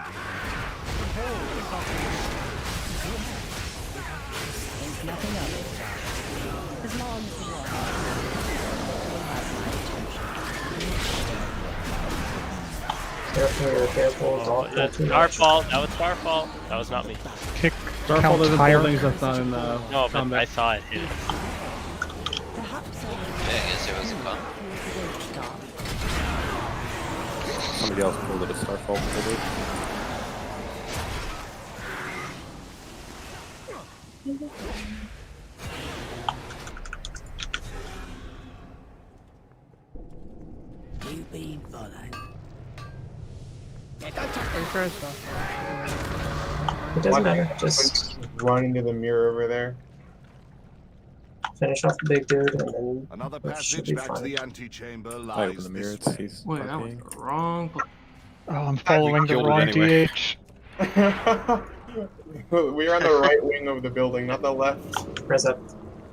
Think nothing of it. As long as you want. Careful. That's our fault. That was our fault. That was not me. Kick Starfall doesn't higher. pull things up on No, but combat. I saw it hit. Yeah, I guess there was a comp. Somebody else pulled it a Starfall pulled it. You've been followed. It doesn't matter. Just run into the mirror over there. Finish off the big dude, and then Another it should passage be back to fine. the antechamber I lies open the mirror. this way. He's Wait, that was the wrong. Oh, I'm following the killed it wrong anyway. DH. We're on the right wing of the building, not the left. Press up.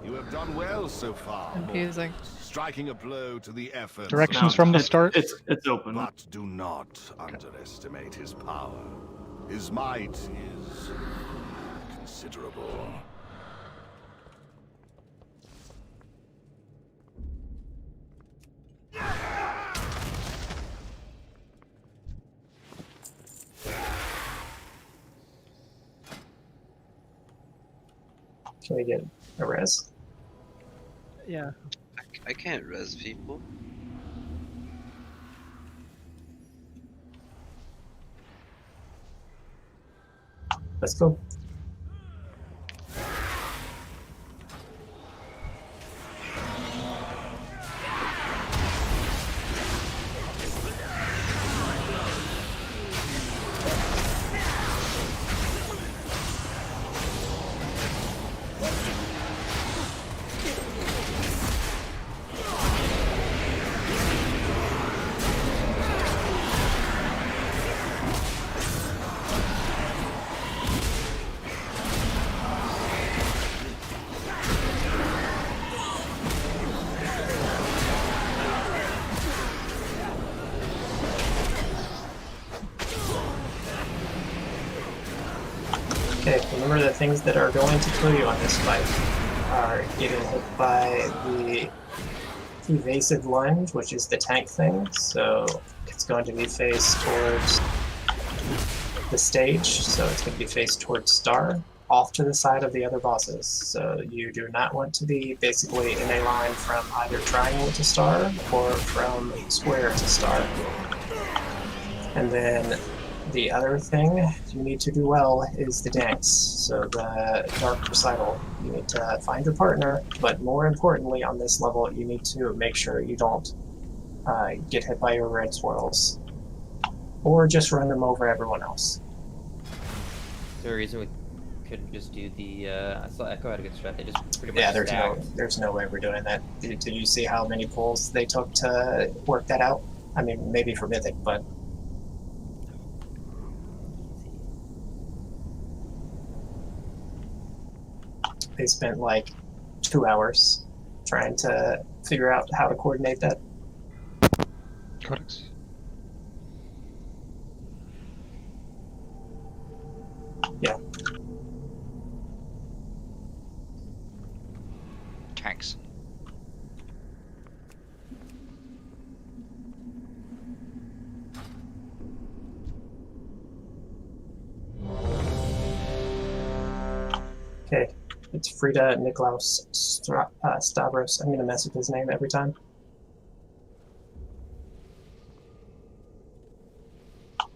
You have done well so far. Confusing. Striking a blow to the efforts. Directions from the start. It's open. But do not underestimate his power. His might is considerable. Can we get a res? Yeah. I can't res people. Let's go. Okay, remember the things that are going to kill you on this fight are getting hit by the evasive lunge, which is the tank thing, so it's going to be faced towards the stage, so it's going to be faced towards Star, off to the side of the other bosses. So you do not want to be basically in a line from either triangle to Star or from square to Star. And then the other thing you need to do well is the dance. So the Dark Recital. You need to find your partner, but more importantly on this level, you need to make sure you don't get hit by your red swirls. Or just run them over everyone else. Is there a reason we couldn't just do the, I saw Echo had a good strat, they just pretty much Yeah, stacked. there's no way we're doing that. Did you see how many pulls they took to work that out? I mean, maybe for Mythic, but... They spent like 2 hours trying to figure out how to coordinate that. Codex. Yeah. Tanks. Okay, it's Frida Niklaus Stavros. I'm gonna mess with his name every time.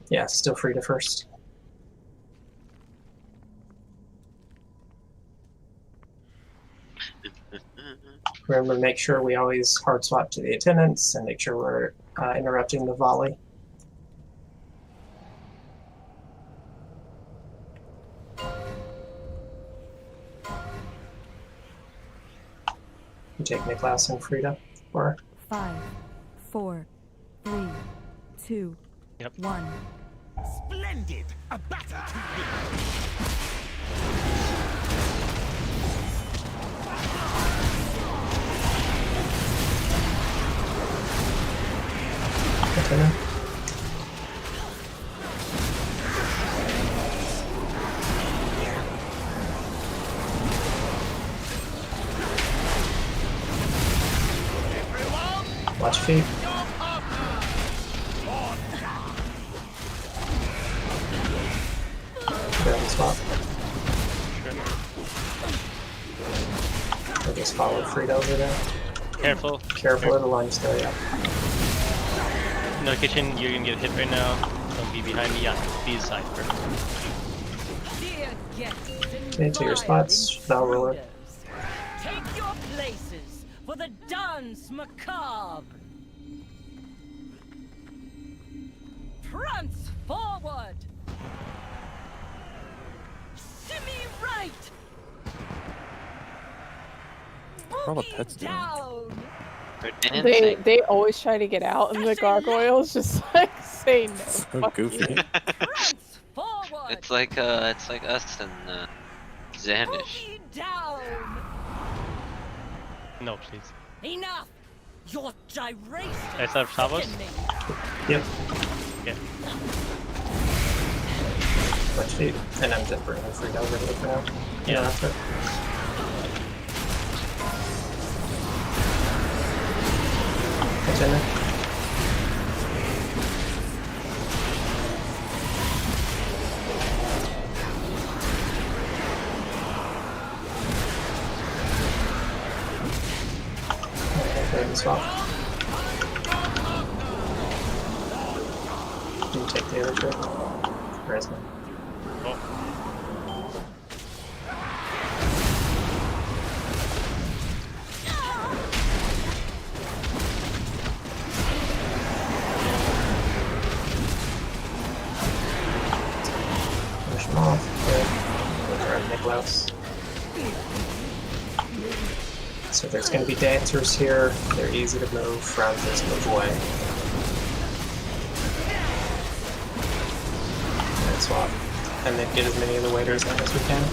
Yeah, still Frida first. Remember, make sure we always hard swap to the attendants and make sure we're interrupting the volley. You take Niklaus and Frida, or 5, 4, 3, 2, 1. Splendid! A batter to win! Continue. Watch feet. Grab and swap. I just followed Frida over there. Careful. Careful of the lunge there, yeah. No kitchen, you're gonna get hit right now. Don't be behind me, yeah. Be side first. Okay, to your spots. Spell roller. Take your places for the dance macabre. Prance forward. Shimmy right. All the pets down. They always try to get out, and the gargoyles just like say no. So goofy. It's like us and Zandish. No, please. Enough. Your gyration. Is that Savos? Yep. Okay. Watch feet. And I'm just bringing Frida over here for now. Yeah. After. Continue. ahead and swap. You can take the other two. Where is it? Finish him off. Good. Go grab Niklaus. So there's going to be dancers here. They're easy to move from. Just move away. And swap. And then get as many of the waiters in as we can.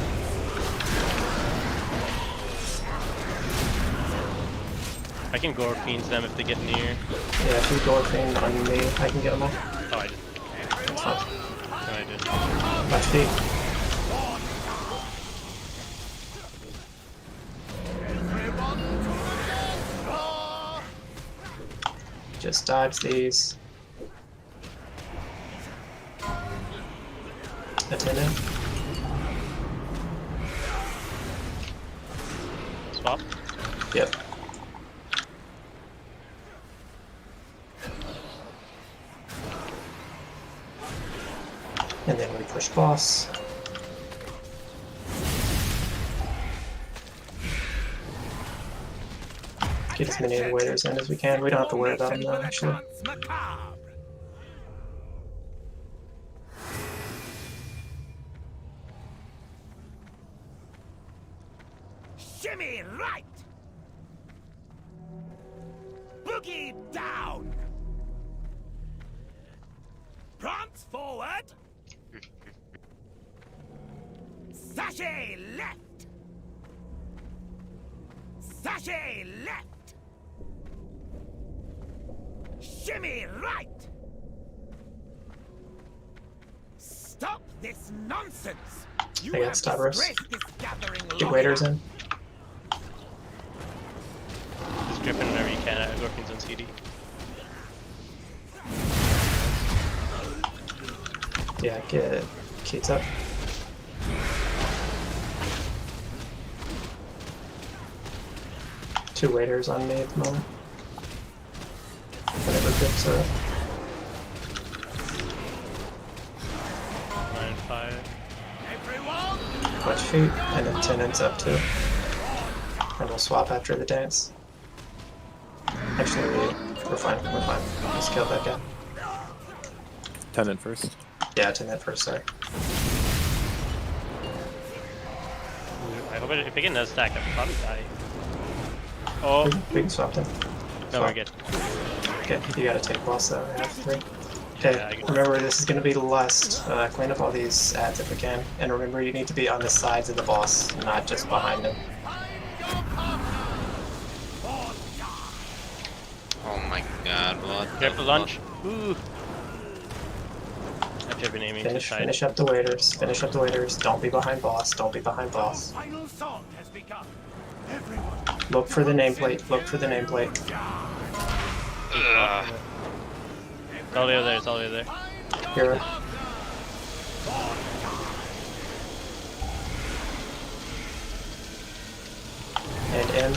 I can gore fiends them if they get near. Yeah, if you gore fiend on me, I can get them all. Oh, I did. That's fine. No, I did. Watch feet. Just dodge these. Attendant. Swap? Yep. And then we push boss. Get as many of the waiters in as we can. We don't have to worry about them now, actually. Shimmy right! Boogie down! Prance forward! Sachet left! Sachet left! Shimmy right! Stop this nonsense! I got Stavros. Get waiters in. Just dripping whenever you can at Gorkins on CD. Yeah, get Keats up. Two waiters on me at the moment. Whatever grips are up. 9-5. Watch feet, and then Tenant's up too. And we'll swap after the dance. Actually, we're fine, we're fine. Just kill that guy. Tenant first. Yeah, Tenant first, sorry. I hope if I get another stack, I'll probably die. Oh. We can swap them. No, we're good. Okay, you gotta take boss though, I have 3. Okay, remember this is gonna be lust. Clean up all these ads if we can. And remember you need to be on the sides of the boss, not just behind him. Oh my god, what? Careful lunch. Ooh. I've been aiming to side. Finish up the waiters. Finish up the waiters. Don't be behind boss. Don't be behind boss. Final song has begun. Look for the nameplate. Look for the nameplate. It's all the way over there. It's all the way there. Hero. And.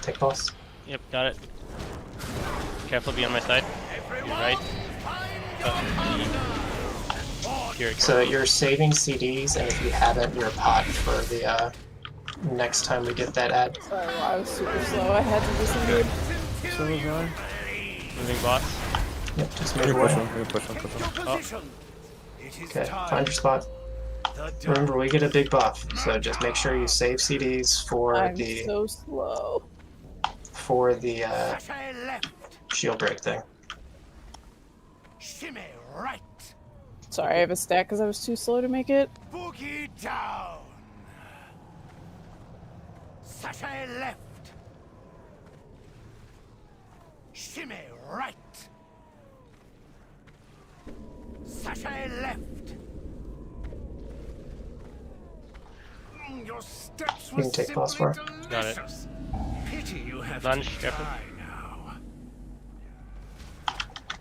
Take boss. Yep, got it. Careful, be on my side. You're right. Here So you're saving CDs, and if you haven't, you're pot for the next time we get that ad. Sorry, I was super slow. I had to disengage. So was I. Moving boss. Yep, just move away. Push him. Oh. Okay, find your spot. Remember, we get a big buff, so just make sure you save CDs for I'm the so slow. shield break thing. Shimmy right. Sorry, I have a stack because I was too slow to make it. Boogie down. Sachet left. Shimmy right. Sachet left. Your steps You were can take boss for it. Got it. Pity you have Lunge, careful.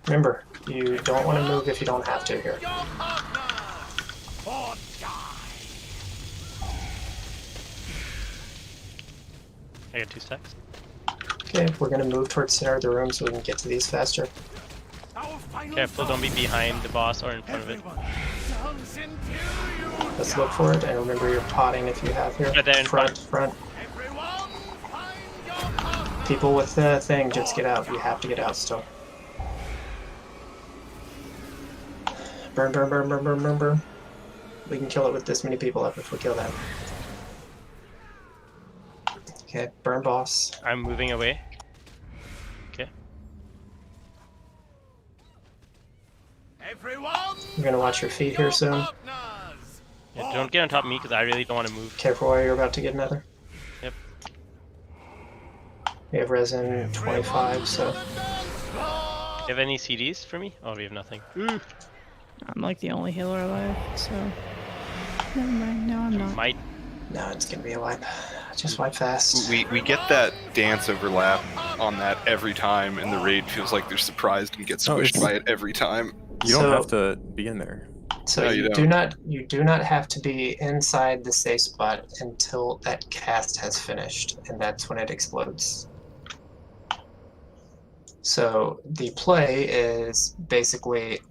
Remember, you don't want to move if you don't have to here. or die. I got 2 stacks. Okay, we're gonna move towards center of the room so we can get to these faster. Careful, don't be behind the boss or in front of it. Let's look for it, and remember your potting if you have here. Right there in front. People with the thing, just get out. You have to get out still. Burn, burn, burn, burn, burn, burn, burn. We can kill it with this many people up if we kill that. Okay, burn boss. I'm moving away. Okay. You're gonna watch your feet here soon. Yeah, don't get on top of me because I really don't want to move. Careful while you're about to get another. Yep. We have resin 25, so. You have any CDs for me? Oh, we have nothing. Ooh. I'm like the only healer alive, so never mind. No, I'm not. Might. No, it's gonna be a wipe. Just wipe fast. We get that dance overlap on that every time, and the raid feels like they're surprised and get squished by it every time. You don't have to be in there. So No, you do not have to be inside the safe spot until that cast has finished, and that's when it explodes. So the play is basically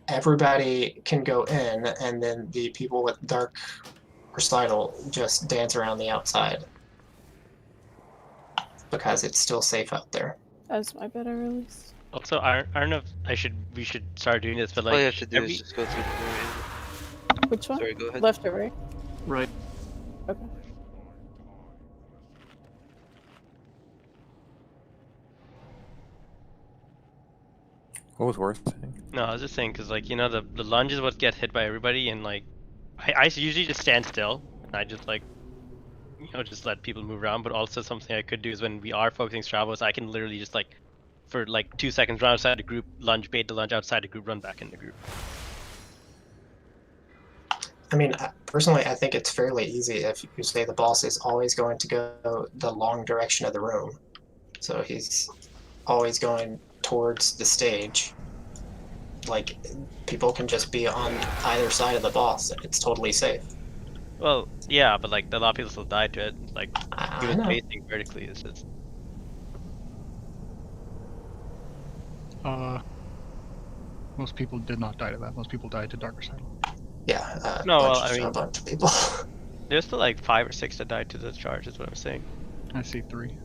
everybody can go in, and then the people with dark recital just dance around the outside because it's still safe out there. That's my better release. Also, I don't know if we should start doing this, but like all you have to do is just go through the Which one? Sorry, go ahead. Left or right? Right. Okay. What was worth saying? No, I was just saying because like the lunge is what gets hit by everybody, and like I usually just stand still and I just like just let people move around. But also something I could do is when we are focusing Stravos, I can literally just like for like 2 seconds run outside the group, lunge, bait the lunge outside the group, run back in the group. I mean, personally, I think it's fairly easy if you say the boss is always going to go the long direction of the room. So he's always going towards the stage. Like, people can just be on either side of the boss, and it's totally safe. Well, yeah, but like a lot of people still die to it. Like even know. facing vertically is just. Most people did not die to that. Most people died to darker side. Yeah. No, well, I a mean, bunch of people. there's still like 5 or 6 that died to the charge. Is what I'm saying. I see 3.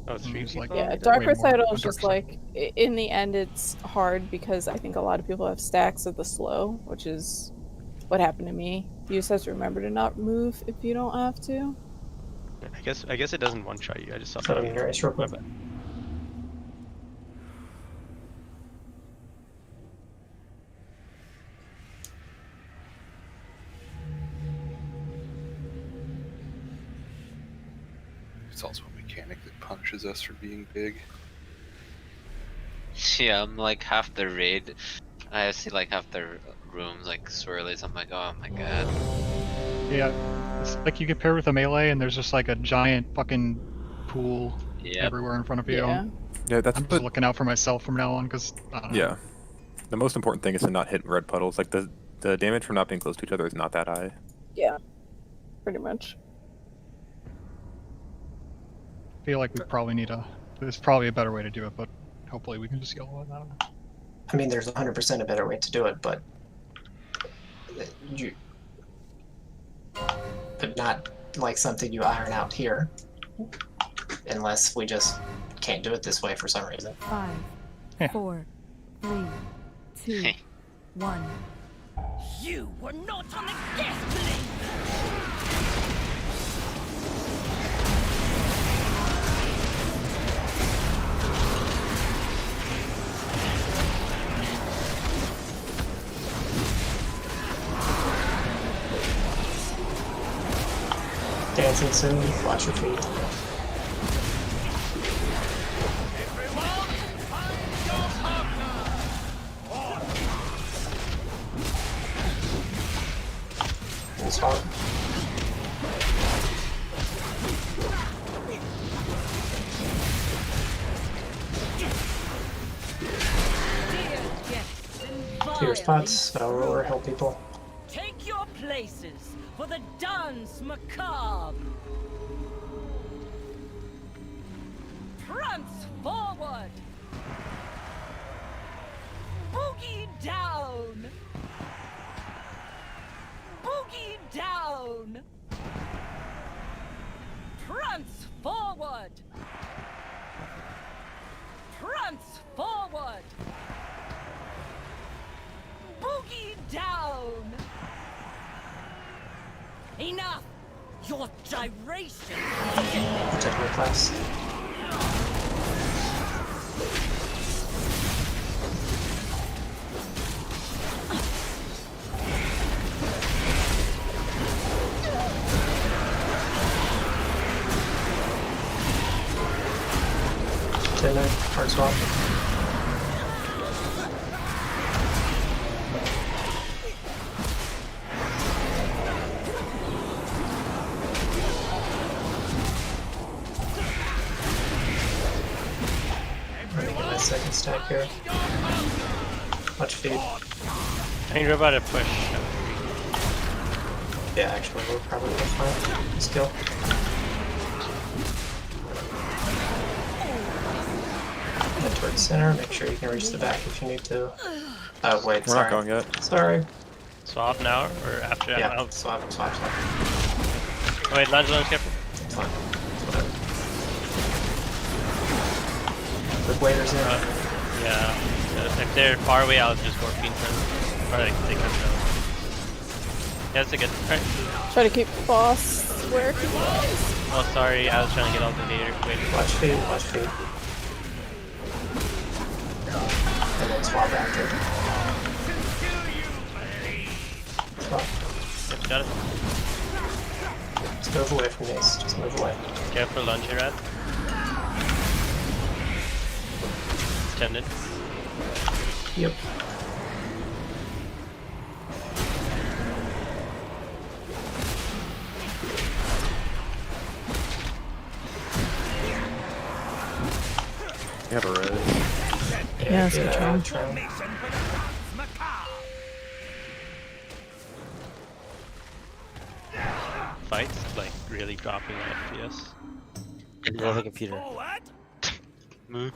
Oh, it's 3 people? Yeah, dark recital is just like, in the end, it's hard because I think a lot of people have stacks of the slow, which is what happened to me. You just have to remember to not move if you don't have to. I guess it doesn't one shot you. I just saw So, that. you're real quick. It's also a mechanic that punishes us for being big. Yeah, I'm like half the raid. I see like half the rooms like swirlies. I'm like, oh my god. Yeah, it's like you get paired with a melee and there's just like a giant fucking pool everywhere in front of you. Yeah, that's I'm just looking out for myself from now on because yeah. The most important thing is to not hit red puddles. Like the damage from not being close to each other is not that high. Yeah, pretty much. I feel like we probably need there's probably a better way to do it, but hopefully we can just yell it out. I mean, there's 100% a better way to do it, but not like something you iron out here, unless we just can't do it this way for some reason. 5, 4, 3, 2, 1. You were not on the guest list! Dancing soon, watch your feet. It's hard. Clear spots, spell roller, help people. races for the dance macabre. Prance forward. Boogie down. Boogie down. Prance forward. Prance forward. Boogie down. Enough. Your gyration. Protect your class. Dinner, hard swap. Second stack here. Much feed. I think we're about to push. Yeah, actually, we'll probably go fine. Let's kill. Head towards center. Make sure you can reach the back if you need to. Oh wait, We're not going yet. Sorry. Swap now or after? Yeah, Oh, swap. wait, lunge, careful. It's fine. With waiters in. Yeah. If they're far away, I'll just go fiend them. Or like, they come down. Yeah, that's a good. Alright. Try to keep boss where he was. Oh, sorry, I was trying to get all the later. Wait. Watch feed. And then swap after. Swap. Yep, got it. Just move away from these. Just move away. Careful, lunge here, Rat. Tendon. Yep. You have a res. Yeah, that's good job. Fights, like, really dropping FPS. Go the computer. Move.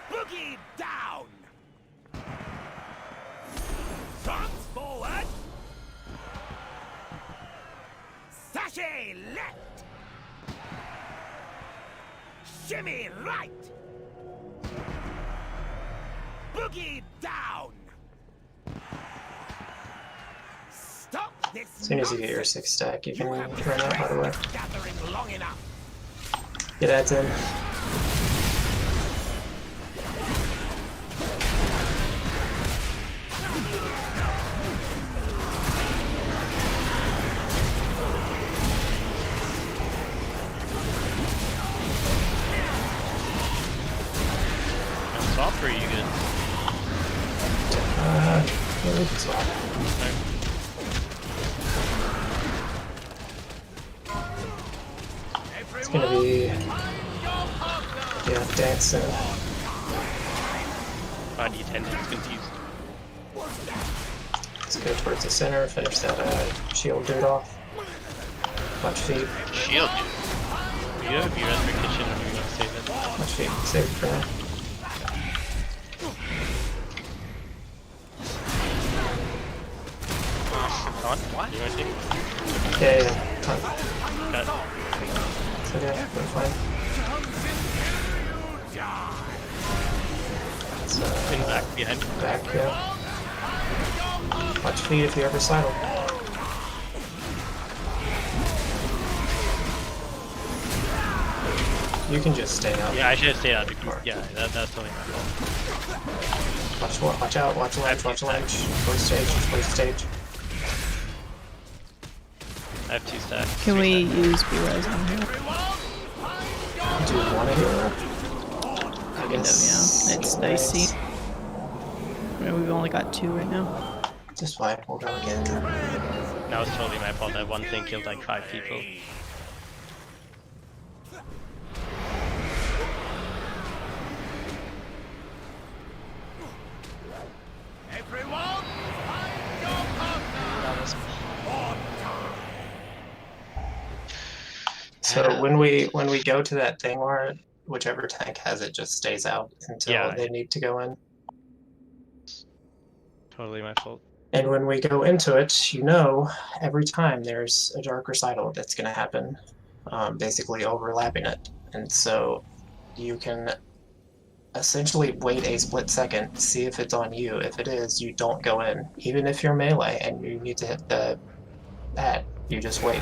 Boogie down. Front forward. Sashay left. Shimmy right. Boogie down. Stop this. As soon as you get your 6 stack, you can run out by the way. Gathering long enough. Get ads in. Swap or are you good? Yeah, we can swap. It's gonna be... yeah, dancing. Body attendance confused. Let's go towards the center, finish that shield dude off. Much feed. Shield dude? Do you have your for kitchen or do you want to save it? Much feed. Save it for now. On? What? You want to take? Yeah. Got it. It's okay, we're fine. It's, in back, behind. Back, yeah. Watch feed if you ever sidle. You can just stay out. Yeah, I should have stayed out. Yeah, that's totally my fault. Watch out, watch ledge. Close stage. I have 2 stacks. Can we use B-Res on here? Do you want to hero? I guess. Yeah, it's dicey. I mean, we've only got 2 right now. Just fine, we'll go again. That was totally my fault. That one thing killed like 5 people. So when we go to that thing where whichever tank has it just stays out until they need to go in. Totally my fault. And when we go into it, every time there's a dark recital that's going to happen, basically overlapping it. And so you can essentially wait a split second, see if it's on you. If it is, you don't go in. Even if you're melee and you need to hit the pad, you just wait.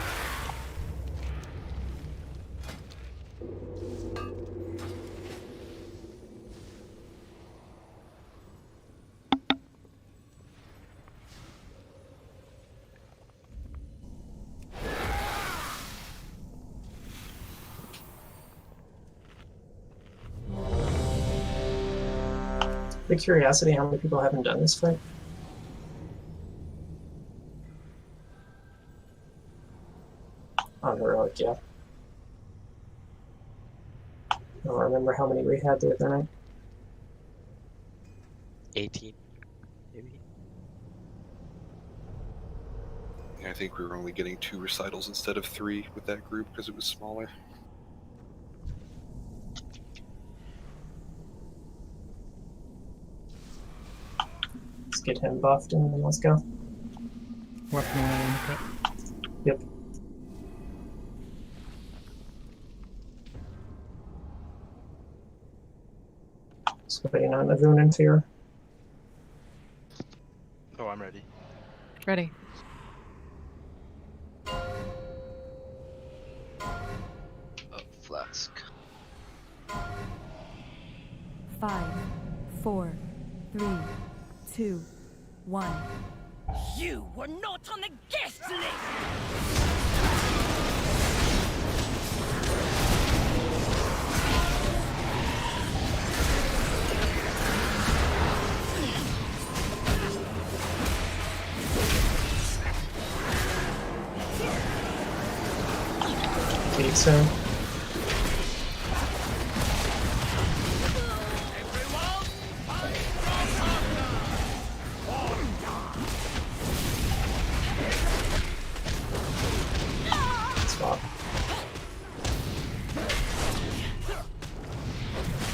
For curiosity, how many people haven't done this fight? On heroic, yeah. I don't remember how many we had the other night. 18, maybe. Yeah, I think we were only getting 2 recitals instead of 3 with that group because it was smaller. Let's get him buffed and then let's go. Weapon one. Yep. Just waiting on the Rune and Fear. Oh, I'm ready. Ready. Oh, flask. 5, 4, 3, 2, 1. You were not on the guest list! Beat soon. Swap.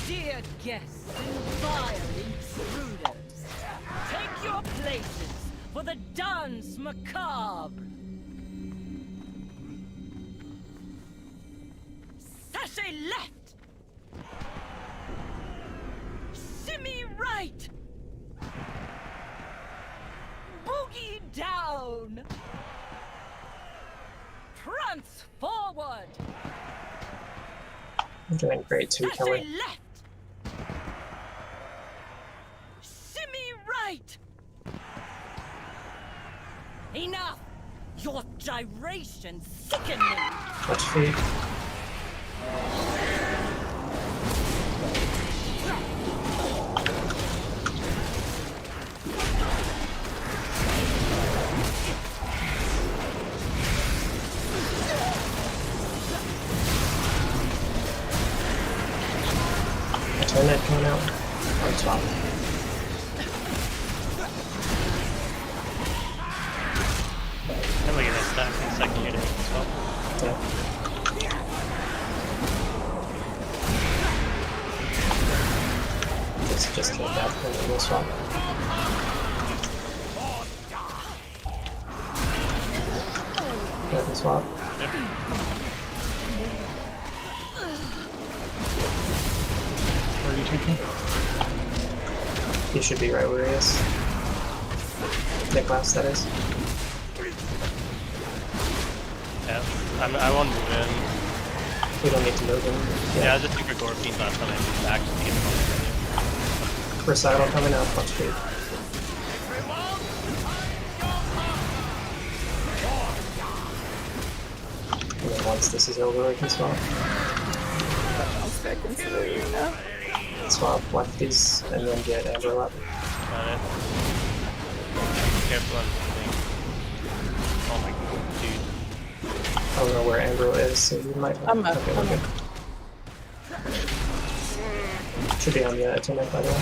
Dear guests and vile intruders, take your places for the dance macabre. Sashay left! Shimmy right! Boogie down! Prance forward! I'm doing great too, Kelly. Sashay left! Shimmy right! Enough! Your gyrations sicken me! Touch feet. Attendant coming out. On top. And look at that stack in the second unit as well. Yeah. This just came back from the real swap. Weapon swap. Where are you taking? He should be right where he is. Nicholas, that is. Yeah, I won't move in. We don't need to move him. Yeah, I just took a Gorpine last time I moved back just to get him. Recital coming out, punch feet. And then once this is over, we can swap. Swap lefties and then get Amber up. Got it. Careful on the thing. Oh my god, dude. I don't know where Amber is, so you might. I'm up. Okay, I'm we're up. good. Should be on the attendant, by the way.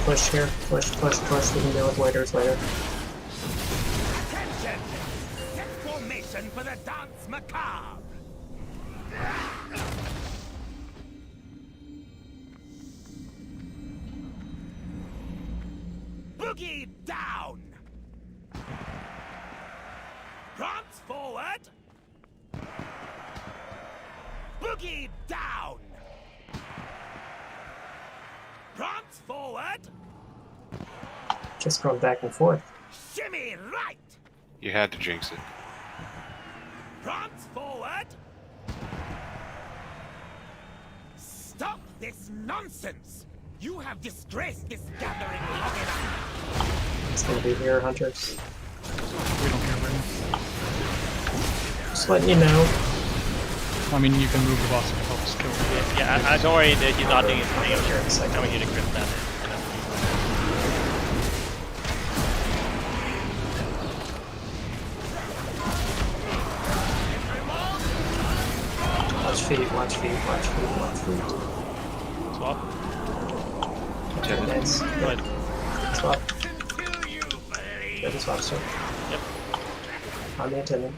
push here. Push. We can deal with waiters later. Attention! Set formation for the dance macabre! Boogie down! Prance forward! Boogie down! Prance forward! Just going back and forth. Shimmy right! You had to jinx it. Prance forward! Stop this nonsense! You have disgraced this gathering long enough! It's gonna be here, hunters. We don't care, Britain. Just letting you know. I mean, you can move the boss to help us kill him. Yeah, don't worry, he's not doing anything. Coming here to crit that. Watch feet. Swap. Nice. Good. Swap. Good to swap, sir. Yep. On the attendant.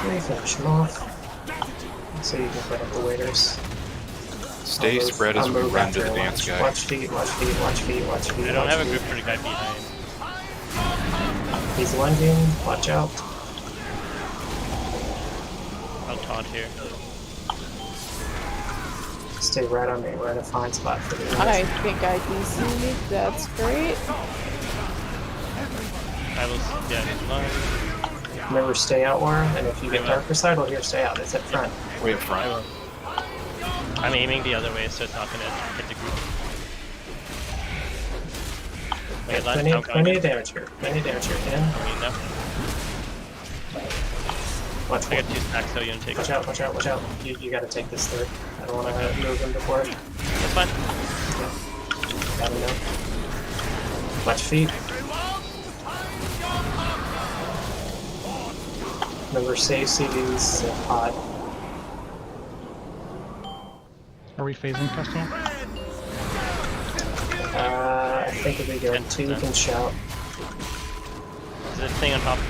Okay, finish him off. So you can put up the waiters. Stay spread as we run to the dance guy. Watch feet. I don't have a grip for the guy behind. He's lunging. Watch out. I'll taunt here. Stay right on me. We're in a fine spot for the I think I DC'd. That's great. I will. Yeah, he's fine. Remember, stay out, Warren. And if you get dark recital here, stay out. It's at front. Way up front. I'm aiming the other way, so it's not gonna hit the group. Wait, Plenty of damage here. In. Watch I got 2 stacks, so you don't take it. Watch out. You gotta take this third. I don't want to move him before. That's fine. Okay. Got him now. Watch feet. Remember, save CDs and pod. Are we phasing festival? I think if we go 2, we can shout. Is this thing on top of you?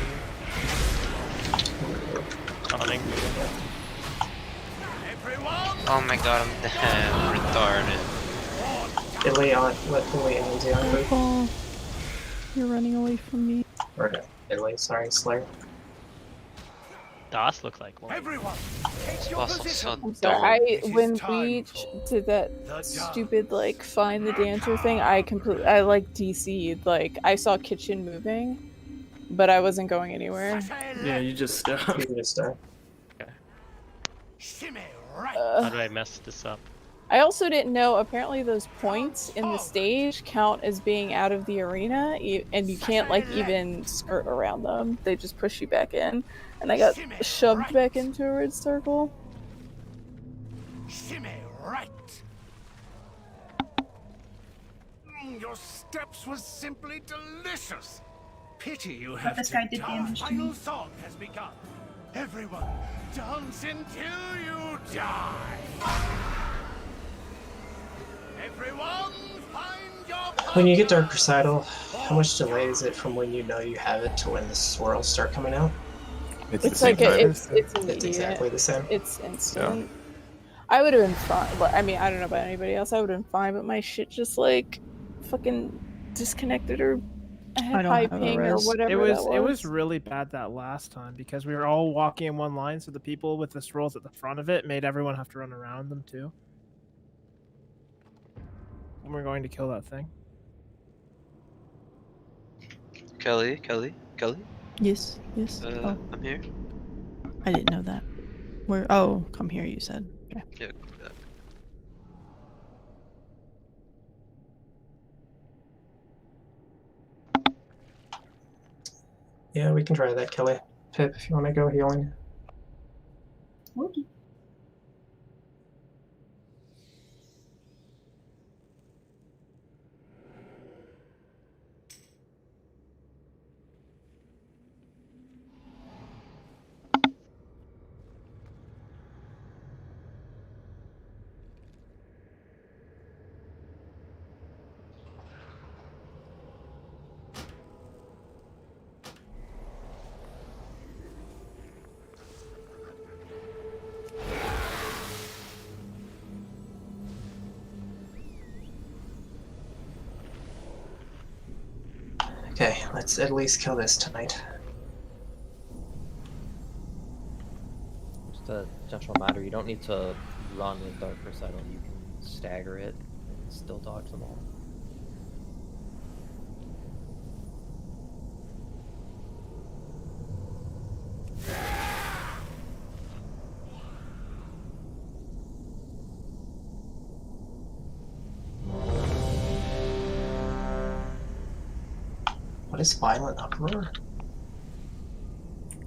Hunting. Oh my god, I'm damn retarded. Italy on, let Italy and Lindsay on move. Oh, you're running away from me. Or no, Italy, sorry, Slayer. Das looks like one. Everyone, take your Also, position. so I'm sorry. This is When time we for did that stupid like find the dancer thing, I like DC'd. Like I saw kitchen moving, but I wasn't going anywhere. Yeah, you just stopped. You can just start. Okay. Shimmy right. How do I mess this up? I also didn't know, apparently those points in the stage count as being out of the arena, and you can't like even skirt around them. They just push you back in. And I got shoved back into a red circle. Shimmy right. Your steps was simply delicious. Pity you have this to guy did die. damage to Final me. song has begun. Everyone, dance until you die. Everyone, find your When you get Dark Recital, how much delay is it from when you know you have it to when the swirls start coming out? It's like it's immediate. It's exactly the same. It's instant. I would have been fine. I mean, I don't know about anybody else. I would have been fine, but my shit just like fucking disconnected or I had high ping or whatever. It was really bad that last time because we were all walking in one line, so the people with the scrolls at the front of it made everyone have to run around them too. When we're going to kill that thing. Kelly? Yes. I'm here. I didn't know that. Where? Oh, come here, you said. Okay. Yeah. Yeah, we can try that, Kelly. Pip, if you want to go healing. Okay. Okay, let's at least kill this tonight. Just a gentle matter, you don't need to run with Dark Recital, you can stagger it and still dodge them all. What is Violent Uproar?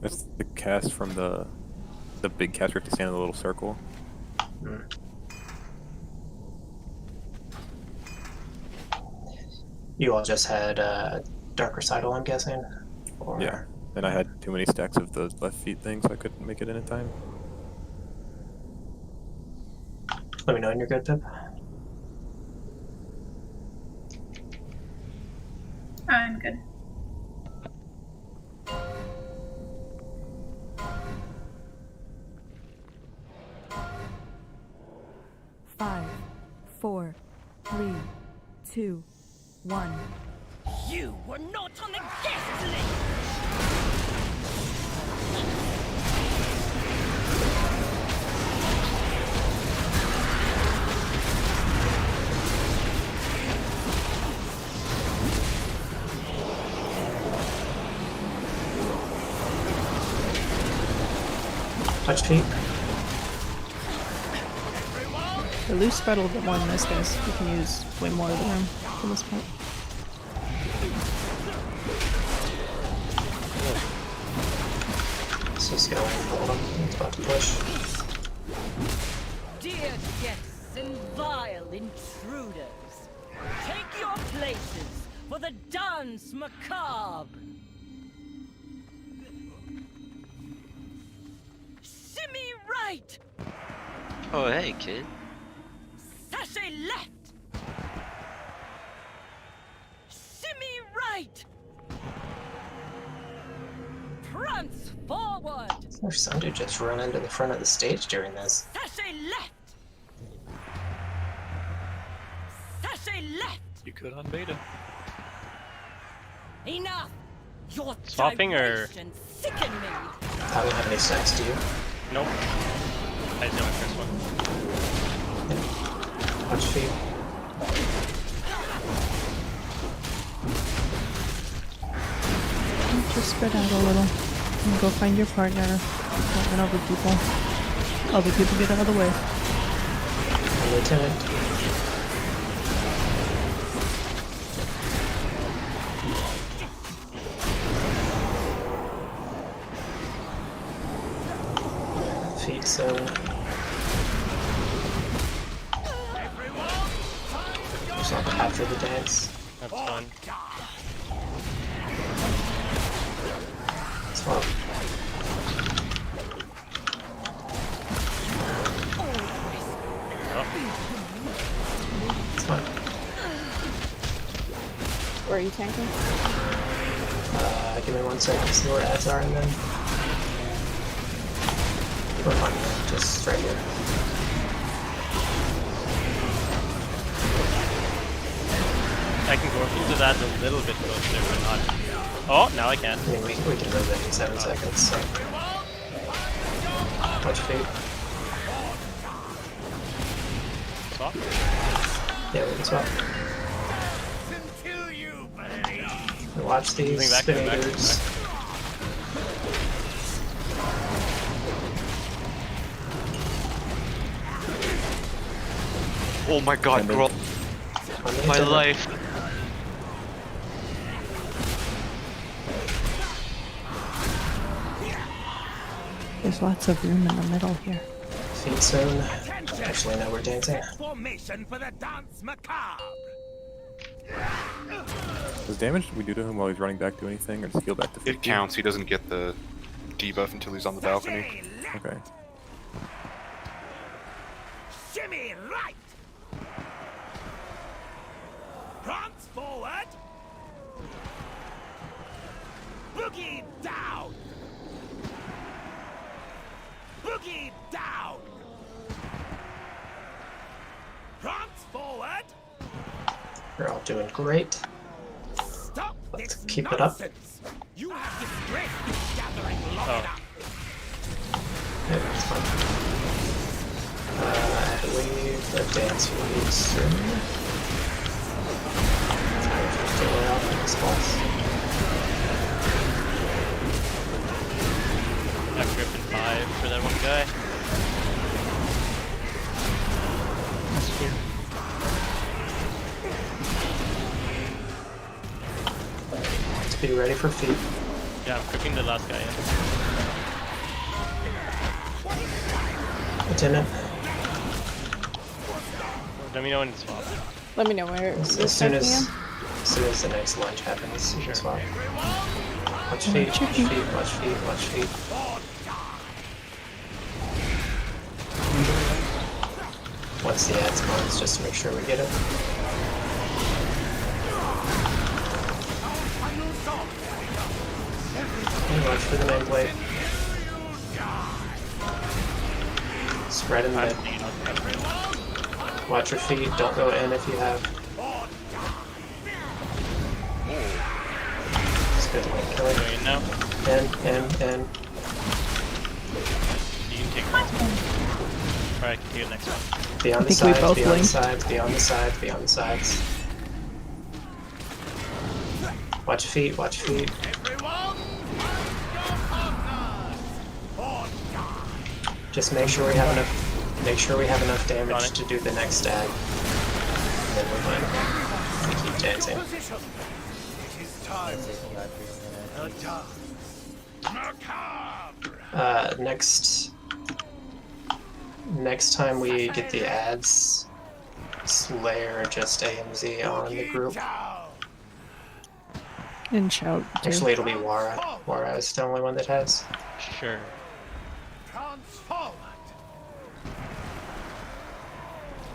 That's the cast from the big cast where you have to stand in a little circle. You all just had Dark Recital, I'm guessing? Or... Yeah, and I had too many stacks of the left feet thing, so I couldn't make it in time. Let me know when you're good, Pip. I'm good. Five, 4, 3, 2, 1. You were not on the guest list! Touch feet. The loose spread a little bit more than this does. You can use way more of the room for this part. This is going. Hold on. It's about to push. Dear guests and vile intruders, take your places for the dance macabre. Shimmy right, Oh, hey, kid. sashay left. Shimmy right. Prance forward. There's some dude just run into the front of the stage during this. Sashay left. Sashay left. You could on beta. Enough. Your Swapping or gyration sicken me. I don't have any stacks, do you? nope? I didn't know my first one. Touch feet. Just spread out a little. And go find your partner. Don't run over people. Other people get out of the way. Lieutenant. Feet zone. Just like after the dance. That's fun. Swap. It's fine. Where are you tanking? Give me 1 second to see where ads are and then we're fine. Just right here. I can go into that a little bit closer, but not. Oh, now I can. I mean, we can move it in 7 seconds. So. Touch feet. Swap? Yeah, we can swap. We watch these spinners. Oh my god, bro. My life. There's lots of room in the middle here. Feet zone. Actually, no, we're dancing. Formation for the dance macabre. Does damage we do to him while he's running back do anything, or does he heal back to 50? It counts. He doesn't get the debuff until he's on the balcony. Okay. Shimmy right. Prance forward. Boogie down. Boogie down. Prance forward. You're all doing great. Stop this keep it up. You have disgraced this gathering long enough. Yeah, it's fine. I believe the dance will be soon. Time to delay out the response. Got Griffin 5 for that one guy. That's fair. To be ready for feet. Yeah, I'm cooking the last guy in. Lieutenant. Let me know when it's swapped. Let me know where As soon as the next lunge happens, you can swap. Watch feet, watch feet, watch feet, watch feet. Once the ad spawns, just to make sure we get it. And watch for the nameplate. Spread in the mid. Watch your feet, don't go in if you have. It's good to make killing. Going in now. In. You can take the next one. Or I can take the next one. Be on the sides, be on the sides, be on the sides, be on the sides. Watch feet, watch feet. Just make sure we have enough. Make sure we have enough damage to do the next stab. And then we're fine. We keep dancing. Next time we get the ads, Slayer just AMZ on the group. And shout. Too. Actually, it'll be Wara. Wara is the only one that has. Sure.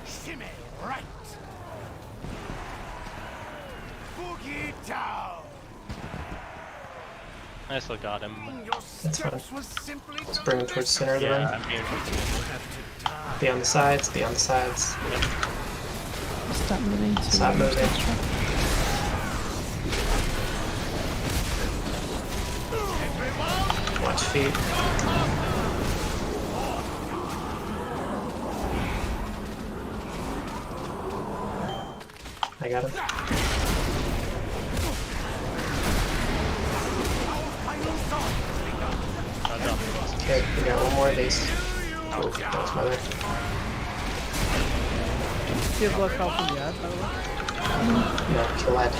Shimmy right. Boogie down. I still got him. That's fine. Let's bring him towards the center of the ring. I'm here towards the center. Be on the sides, be on the sides. Yep. Stop moving. Stop moving. Watch feet. I got him. Okay, we got one more of these. Oh, that was my bad. Do you have blood call from the ad, by the way? No, kill that.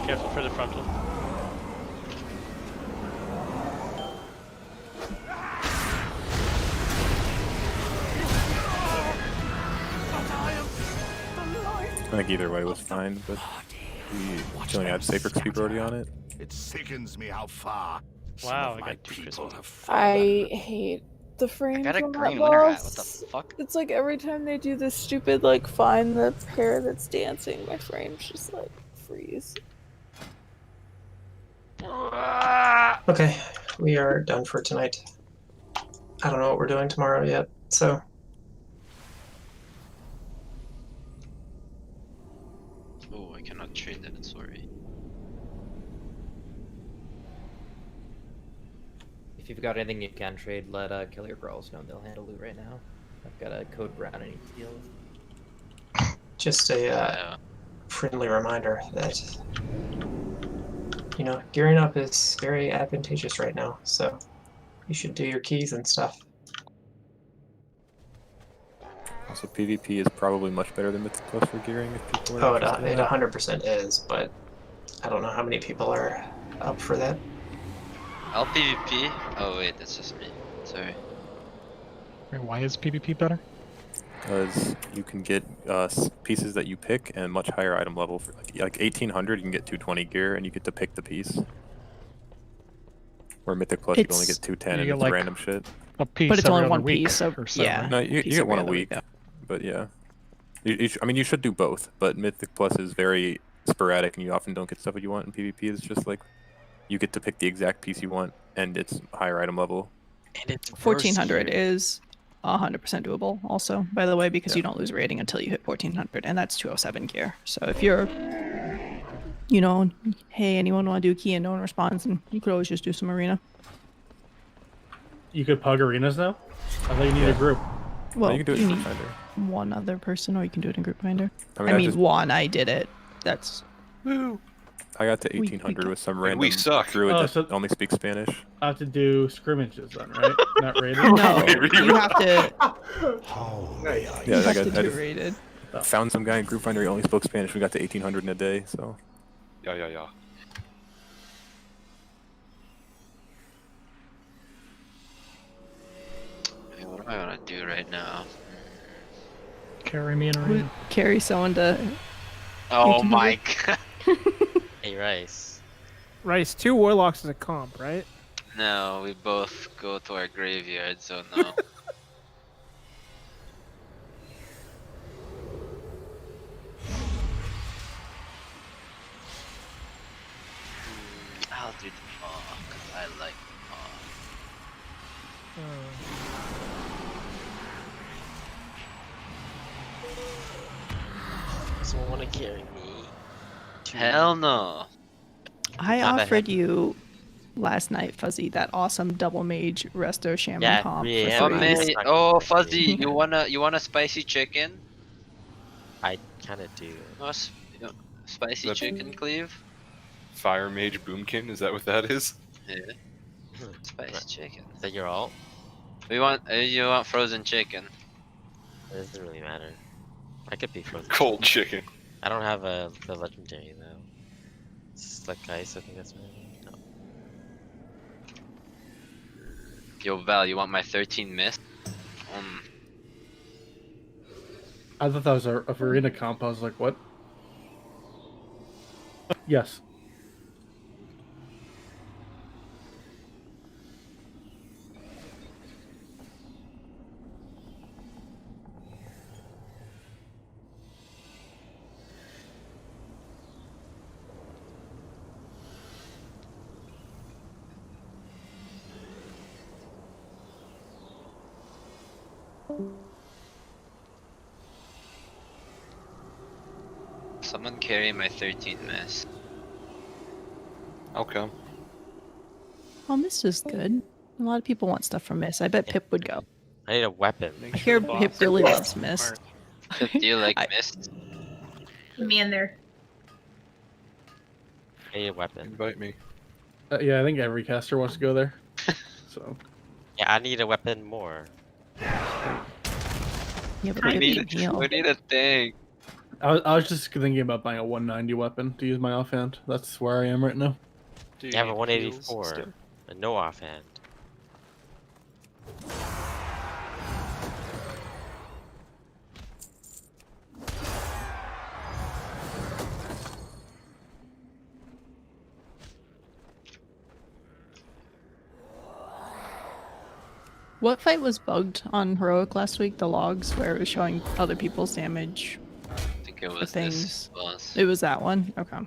Careful for the frontal. I think either way was fine, but we only had Sacred Keep already on it. It sickens me how far. Wow, I got 2 crystals. I hate the frames got a on green that winter boss. hat, what the fuck? It's like every time they do this stupid, like, find the pair that's dancing, my frames just, like, freeze. Okay, we are done for tonight. I don't know what we're doing tomorrow yet, so. Oh, I cannot trade that, sorry. If you've got anything you can trade, let Killer Girls know. They'll handle loot right now. I've got a code brown I need to deal with. Just a friendly reminder that, you know, gearing up is very advantageous right now, so you should do your keys and stuff. Also, PvP is probably much better than Mythic Plus for gearing if people are Oh, it interested in that. 100% is, but I don't know how many people are up for that. I'll PvP. Oh wait, that's just me. Sorry. Wait, why is PvP better? Because you can get pieces that you pick and much higher item level. For like 1800, you can get 220 gear, and you get to pick the piece. Where Mythic Plus, you can only get 210 and get, it's like, random shit. A piece But it's only every one other week piece, so or so, yeah. right? No, you Piece get every one a other week, yeah. but yeah. I mean, you should do both, but Mythic Plus is very sporadic, and you often don't get stuff that you want. And PvP is just like you get to pick the exact piece you want, and it's higher item level. And it's 1400 is 100% doable. Also, by the way, because Yeah. you don't lose rating until you hit 1400, and that's 207 gear. So if you're you know, hey, anyone want to do key and no one responds, and you could always just do some arena. You could pug arenas now? I thought you need a group. Well, you can do it you in need Group Finder. one other person, or you can do it in Group Finder. I I mean, mean, I just- one, I did it. That's... Woo! I got to 1800 with some And random we suck. druid Oh, that so- only speaks Spanish. I have to do scrimmages then, right? Not raided? No, you have to... Yeah, You I have got. to I do just rated. found some guy in Group Finder. He only spoke Spanish. We got to 1800 in a day. So. Yeah. What do I want to do right now? Carry me in arena. Carry someone to... Oh can do my it. god. Hey, Rice. Rice, 2 warlocks is a comp, right? No, we both go to our graveyard, so no. I'll do the maw, because I like the Someone want to carry me? maw. Hell no. I Not a offered you last night, Fuzzy, that awesome double mage resto shaman Yeah, comp yeah, for Oh, free. man. man. Oh, Fuzzy, you want a spicy chicken? I kind of do. Oh, spicy That's- chicken, Cleve? Fire Mage Boomkin, is that what that is? Yeah. Spicy chicken. Is that your alt? You want frozen chicken? It doesn't really matter. I could be frozen. Cold chicken. I don't have the legendary though. It's like ice, I think that's what I mean. No. Yo, Val, you want my 13 miss? I thought that was a arena comp. I was like, what? Yes. Someone carry my 13 miss. Okay. Oh, Mist is good. A lot of people want stuff from Mist. I bet Pip would go. I need a weapon. I hear Pip really loves Mist. Do you like mist? Me in there. I need a weapon. Invite me. Yeah, I think every caster wants to go there. So. Yeah, I need a weapon more. Yeah, but We Pip need, can heal. we need a thing. I was just thinking about buying a 190 weapon to use my offhand. That's where I am right now. You have a 184. A no offhand. What fight was bugged on Heroic last week? The logs where it was showing other people's damage I think it for was things. this boss. It was that one? Okay.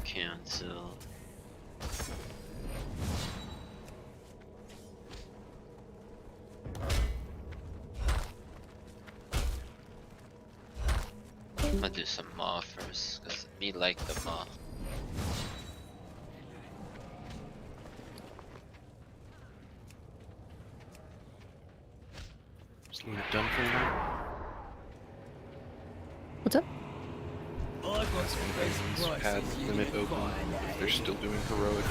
Cancel. I'm gonna do some maw first, cause me like the maw. Is Luna done for now? What's up? Last one had limit open if they're still doing heroic.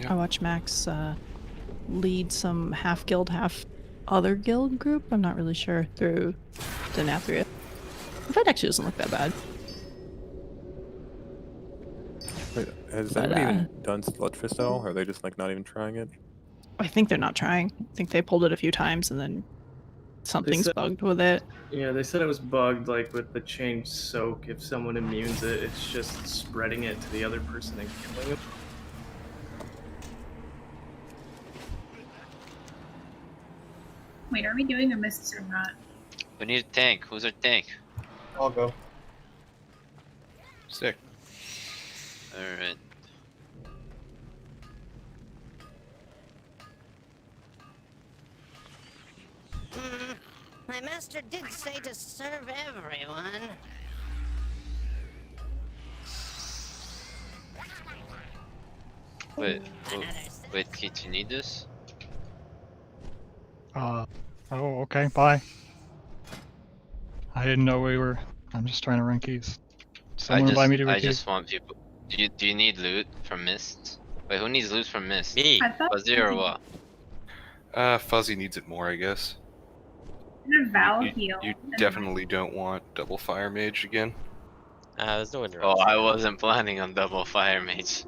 I watched Max lead some half guild, half other guild group. I'm not really sure through the Nathria. The fight actually doesn't look that bad. Wait, has But, anybody even done Sludgefist at all? Or are they just like not even trying it? I think they're not trying. I think they pulled it a few times and then something's said- bugged with it. Yeah, they said it was bugged, like with the changed soak. If someone immunes it, it's just spreading it to the other person and killing it. Wait, are we doing a mists or not? We need a tank. Who's our tank? I'll go. Sick. Alright. I messed master did say to serve everyone. Wait, Keith, you need this? Oh, okay, bye. I didn't know we were... I'm just trying to rank keys. Someone invite me to a I key. just want people. Do you need loot from Mist? Wait, who needs loot from Mist? Me. Fuzzy or what? Fuzzy needs it more, I guess. And a Val heal. You definitely don't want double fire mage again. There's no Oh, I wasn't planning on double fire mage.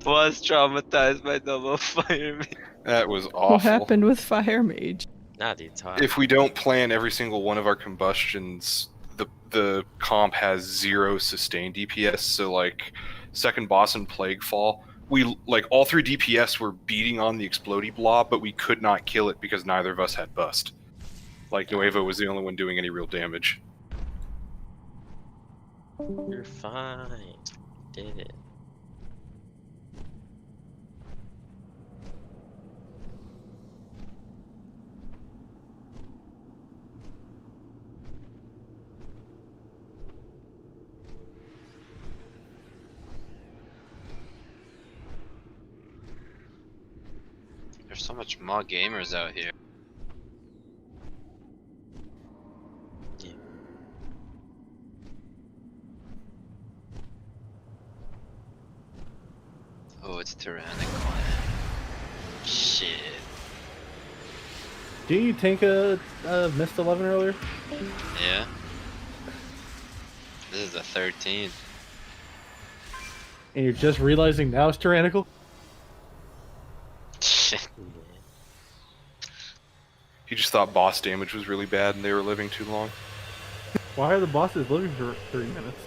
Was traumatized by double fire mage. That was awful. What happened with Fire Mage? Nah, dude, If we don't plan every single one of our combustions, the comp has 0 sustained DPS, so like second boss and Plaguefall, we like all 3 DPS were beating on the explodey blob, but we could not kill it because neither of us had bust. Like Nuevo was the only one doing any real damage. You're fine. Did it. There's so much more gamers out here. Oh, it's tyrannical. Shit. Did you tank a Mist 11 earlier? Yeah. This is the 13th. And you're just realizing now it's tyrannical? Shit. He just thought boss damage was really bad and they were living too long. Why are the bosses living for 30 minutes?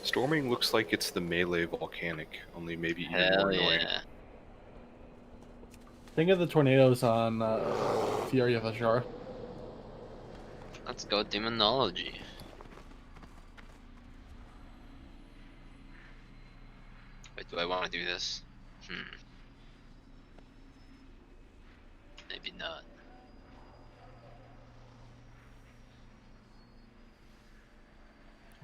Storming looks like it's the melee volcanic, only maybe even Hell more annoying. yeah. Think of the tornadoes on Fury of Ashara. Let's go demonology. Wait, do I want to do this? Maybe not.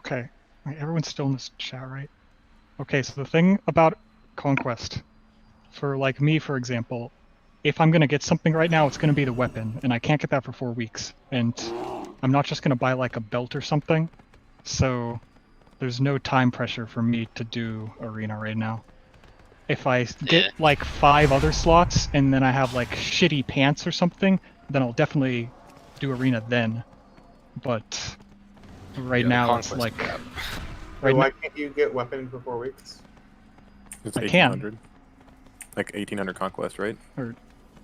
Okay. Right, everyone's still in this chat, right? Okay, so the thing about Conquest, for like me, for example, if I'm gonna get something right now, it's gonna be the weapon, and I can't get that for 4 weeks. And I'm not just gonna buy like a belt or something, so there's no time pressure for me to do Arena right now. If I get like 5 other slots, and then I have like shitty pants or something, then I'll definitely do Arena then. But right now it's like... Why can't you get weapon for 4 weeks? It's I 1800. Like 1800 conquest, right? Or,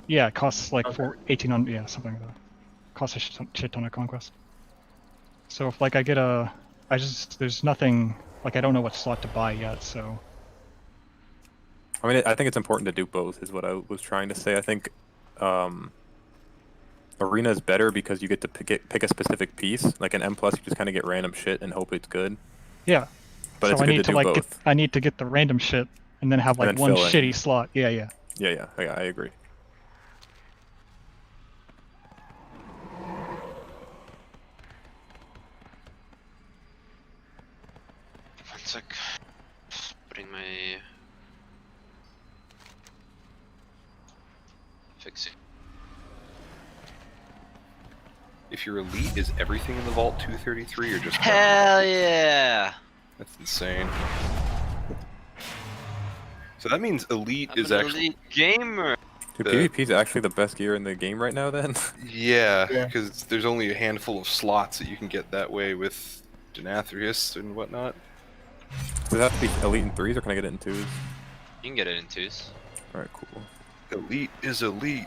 yeah, it costs like 1800, yeah, something like that. Costs a shit ton of conquest. So if like I get there's nothing, like I don't know what slot to buy yet, so. I mean, I think it's important to do both, is what I was trying to say. I think Arena is better because you get to pick a specific piece. Like an M+, you just kind of get random shit and hope it's good. Yeah. But so it's I good need to do like both. I need to get the random shit and then have like one shitty slot. Yeah, yeah. Yeah, I agree. One sec. Just putting my... Fixing. If your elite is everything in the Vault 233 or just... Hell yeah! That's insane. So that means elite I'm is an actually... elite gamer! Dude, PvP is actually the best gear in the game right now, then? Yeah, because there's only a handful of slots that you can get that way with Nathria and whatnot. Does it have to be elite in 3s, or can I get it in 2s? You can get it in 2s. Alright, cool. Elite is elite.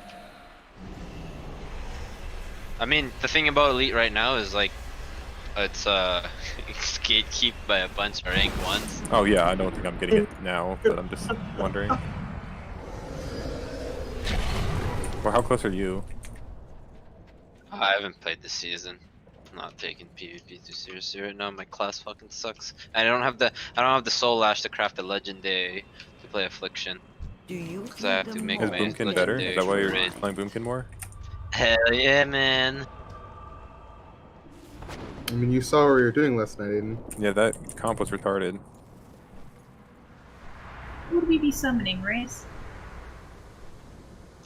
I mean, the thing about elite right now is like, it's it's gatekeeped by a bunch of rank 1s. Oh yeah, I don't think I'm getting it now, but I'm just wondering. Well, how close are you? I haven't played this season. I'm not taking PvP too seriously right now. My class fucking sucks. I don't have the soul ash to craft a legendary to play Affliction. Do you Because I have to make Is my Boomkin better? legendary Is that why you're raid. playing Boomkin more? Hell yeah, man. I mean, you saw what you were doing last night, Aiden. Yeah, that comp was retarded. Who would we be summoning, Race?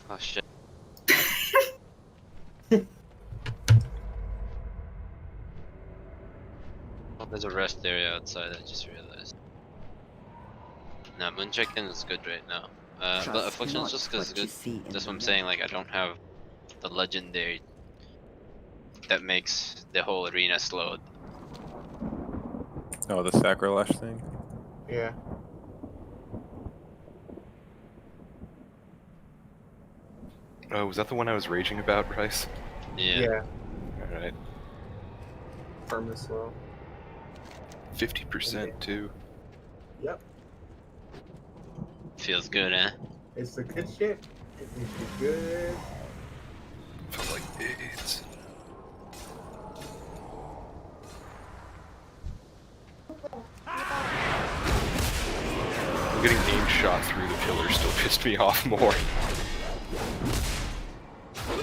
Oh shit. Oh, there's a rest area outside, I just realized. Nah, Moonchicken is good right now. But Affliction's just because good. That's what I'm saying, like I don't have the legendary that makes the whole arena slowed. Oh, the Sacrilege thing? Yeah. Oh, was that the one I was raging about, Bryce? Yeah. Alright. Farm is slow. 50% too. Yep. Feels good, eh? It's the good shit. It makes you good. Felt like AIDS. Getting aim shot through the pillar still pissed me off more.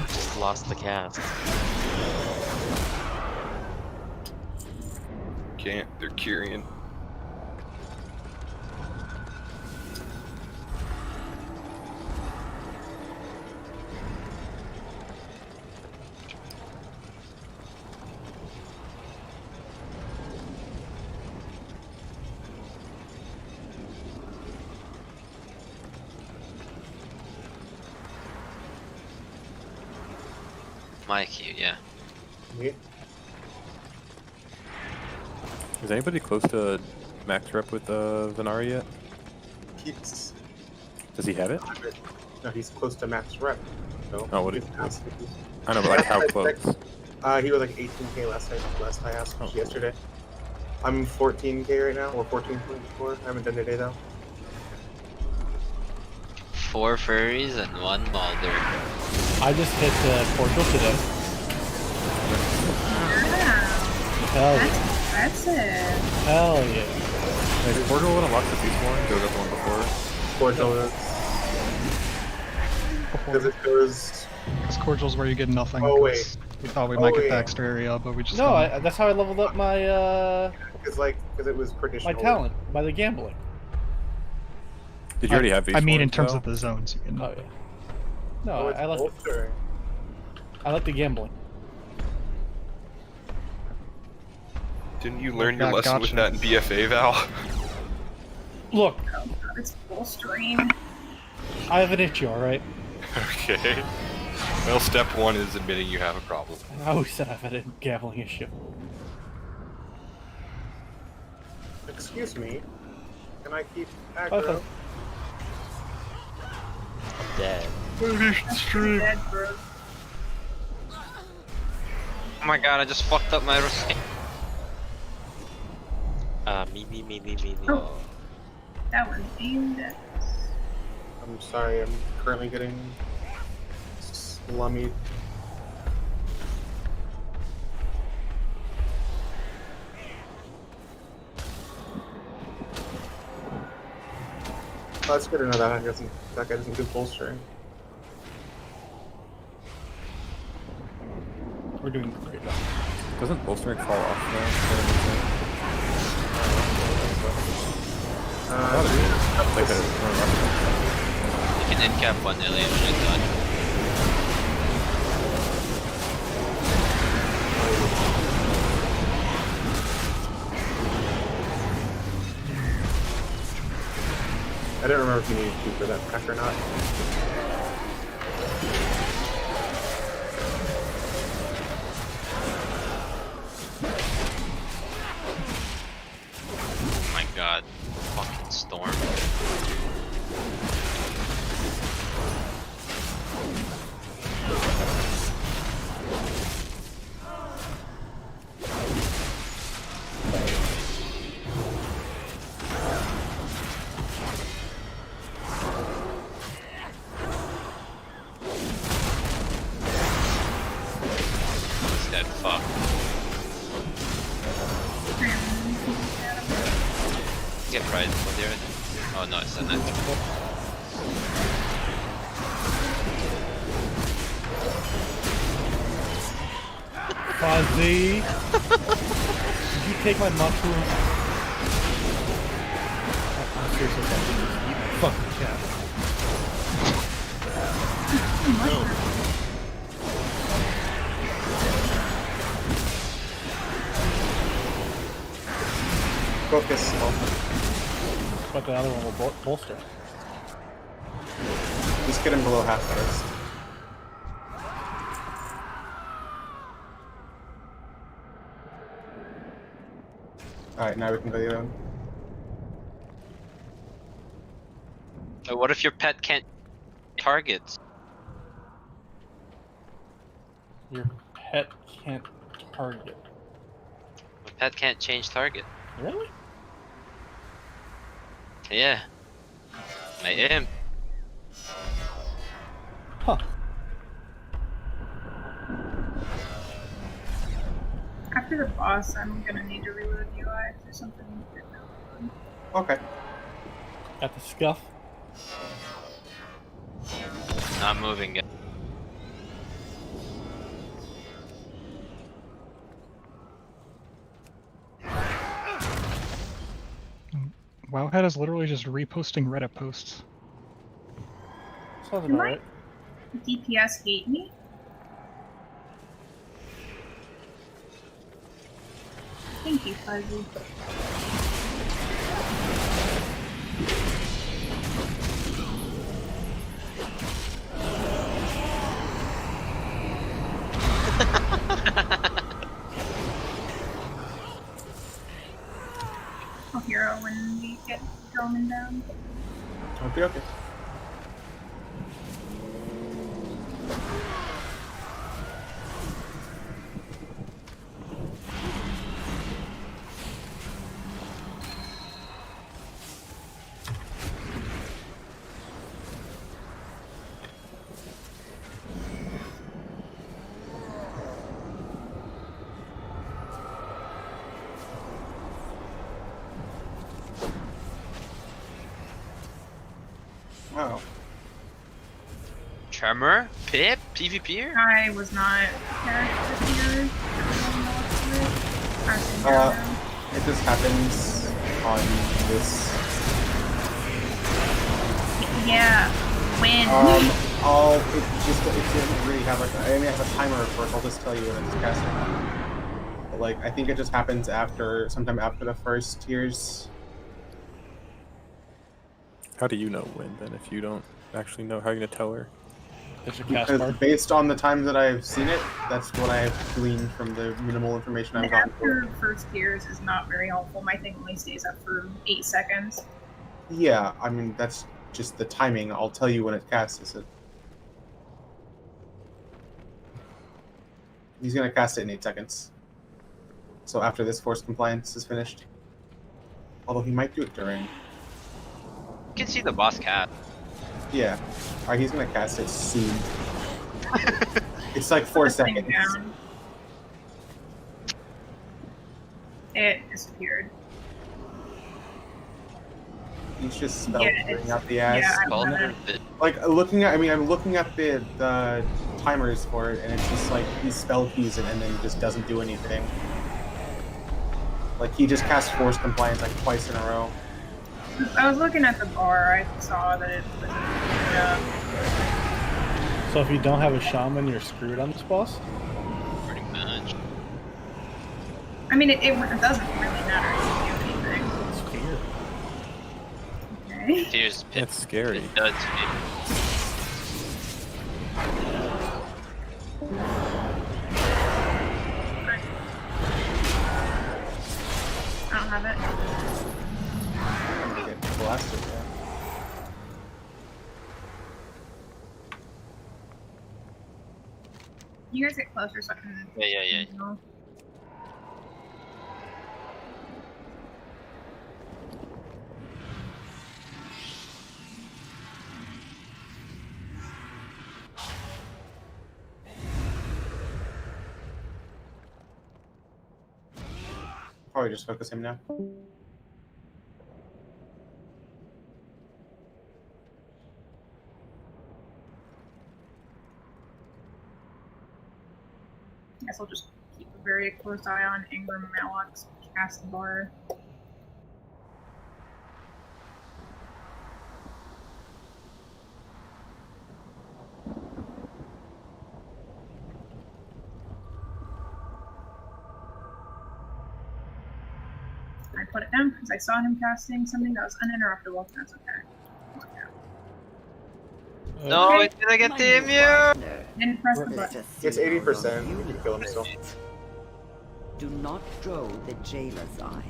Just lost the cast. Can't, they're Kyrian. Mikey, yeah. Yeah. Is anybody close to max rep with Venari yet? He's. Does he have it? No, he's close to max rep. So Oh, what he's is- asked if he's- I know, but like how close? He was like 18k last I asked yesterday. I'm 14k right now, or 14.4. I haven't done it today though. 4 furries and 1 Mulder. I just hit Cordial today. Hell yeah. That's it. Hell yeah. Like, Portal would unlock the beast one, go got the one before. Cordial. Because it goes. Because Cordial's where you get nothing. Oh, 'cause wait. We thought we might get the yeah. extra area, but we just No, couldn't. that's how I leveled up my Because it was my traditional. talent by the gambling. Did you already have beast I mean, one, in terms though? of the zones. You can, Oh yeah. No, Oh, it's I like bolster. I like the gambling. Didn't you learn your Yeah, lesson with gotcha. that in BFA, Val? Look, It's bolstering. I have an itchy, alright? Okay. Well, step 1 is admitting you have a problem. I always said I've had a gambling issue. Excuse me. Can I keep Okay. aggro? I'm dead. Dead, bro. Oh my god, I just fucked up my receipt. Me. Oh. That was aimed at. I'm sorry, I'm currently getting slummied. Oh, that's good to know that that guy doesn't do bolstering. We're doing great. Doesn't bolstering fall off now? Like You can end cap 1 alien when it's done. I don't remember if you needed to for that pack or not. Oh my god. Fucking storm. get pride for there. Oh no, it's a Nathria. Fuzzy! Did you take my mushroom? I'm seriously fucking just eat my fucking cat. Focus. But the other one will bolster. Just get him below half first. Alright, now we can go the other one. What if your pet can't target? Your pet can't target. My pet can't change target. Really? Yeah. I am. Huh. After the boss, I'm gonna need to reload UI for something. Okay. Got the scuff. Not moving it. Wowhead is literally just reposting Reddit posts. Sounds about right. DPS hate me? Thank you, Fuzzy. I'll hero when we get Roman down. Okay, okay. Wow. Tremor? Pip? PvPer? I was not character here. It just happens on this. Yeah. When? It didn't really have I mean, it has a timer, of course. I'll just tell you when it's casting. But like, I think it just happens sometime after the first tiers. How do you know when, then, if you don't actually know? How are you going to tell her? Because based on the time that I've seen it, that's what I have gleaned from the minimal information I've gotten. After first tiers is not very helpful. My thing only stays up for 8 seconds. Yeah, I mean, that's just the timing. I'll tell you when it casts it. He's going to cast it in 8 seconds. So after this force compliance is finished. Although he might do it during. You can see the boss cat. Yeah. Alright, he's gonna cast it soon. It's like 4 seconds. Down. It disappeared. He's just spell clearing out the ass. Yeah, like I'm looking at the timers for it, and it's just like he spell keys it and then just doesn't do anything. Like he just cast force compliance like twice in a row. I was looking at the bar. I saw that it was So if you don't have a shaman, you're screwed on this boss? Pretty much. I mean, it doesn't really matter if you do anything. It's fear. Okay. Fear's pit. It's scary. It does fear. I don't have it. Blasted, yeah. You guys get closer so I can. Yeah. Know. Probably just focus him now. guess I'll just keep a very close eye on Ingram Mallock's cast bar. I put it down because I saw him casting something that was uninterruptible. That's okay. No, Okay. it's gonna get the immune! Didn't press the button. It's 80%. You can kill him still. Do not draw the jailer's eye.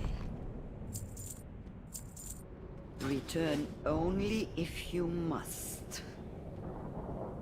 Return only if you must.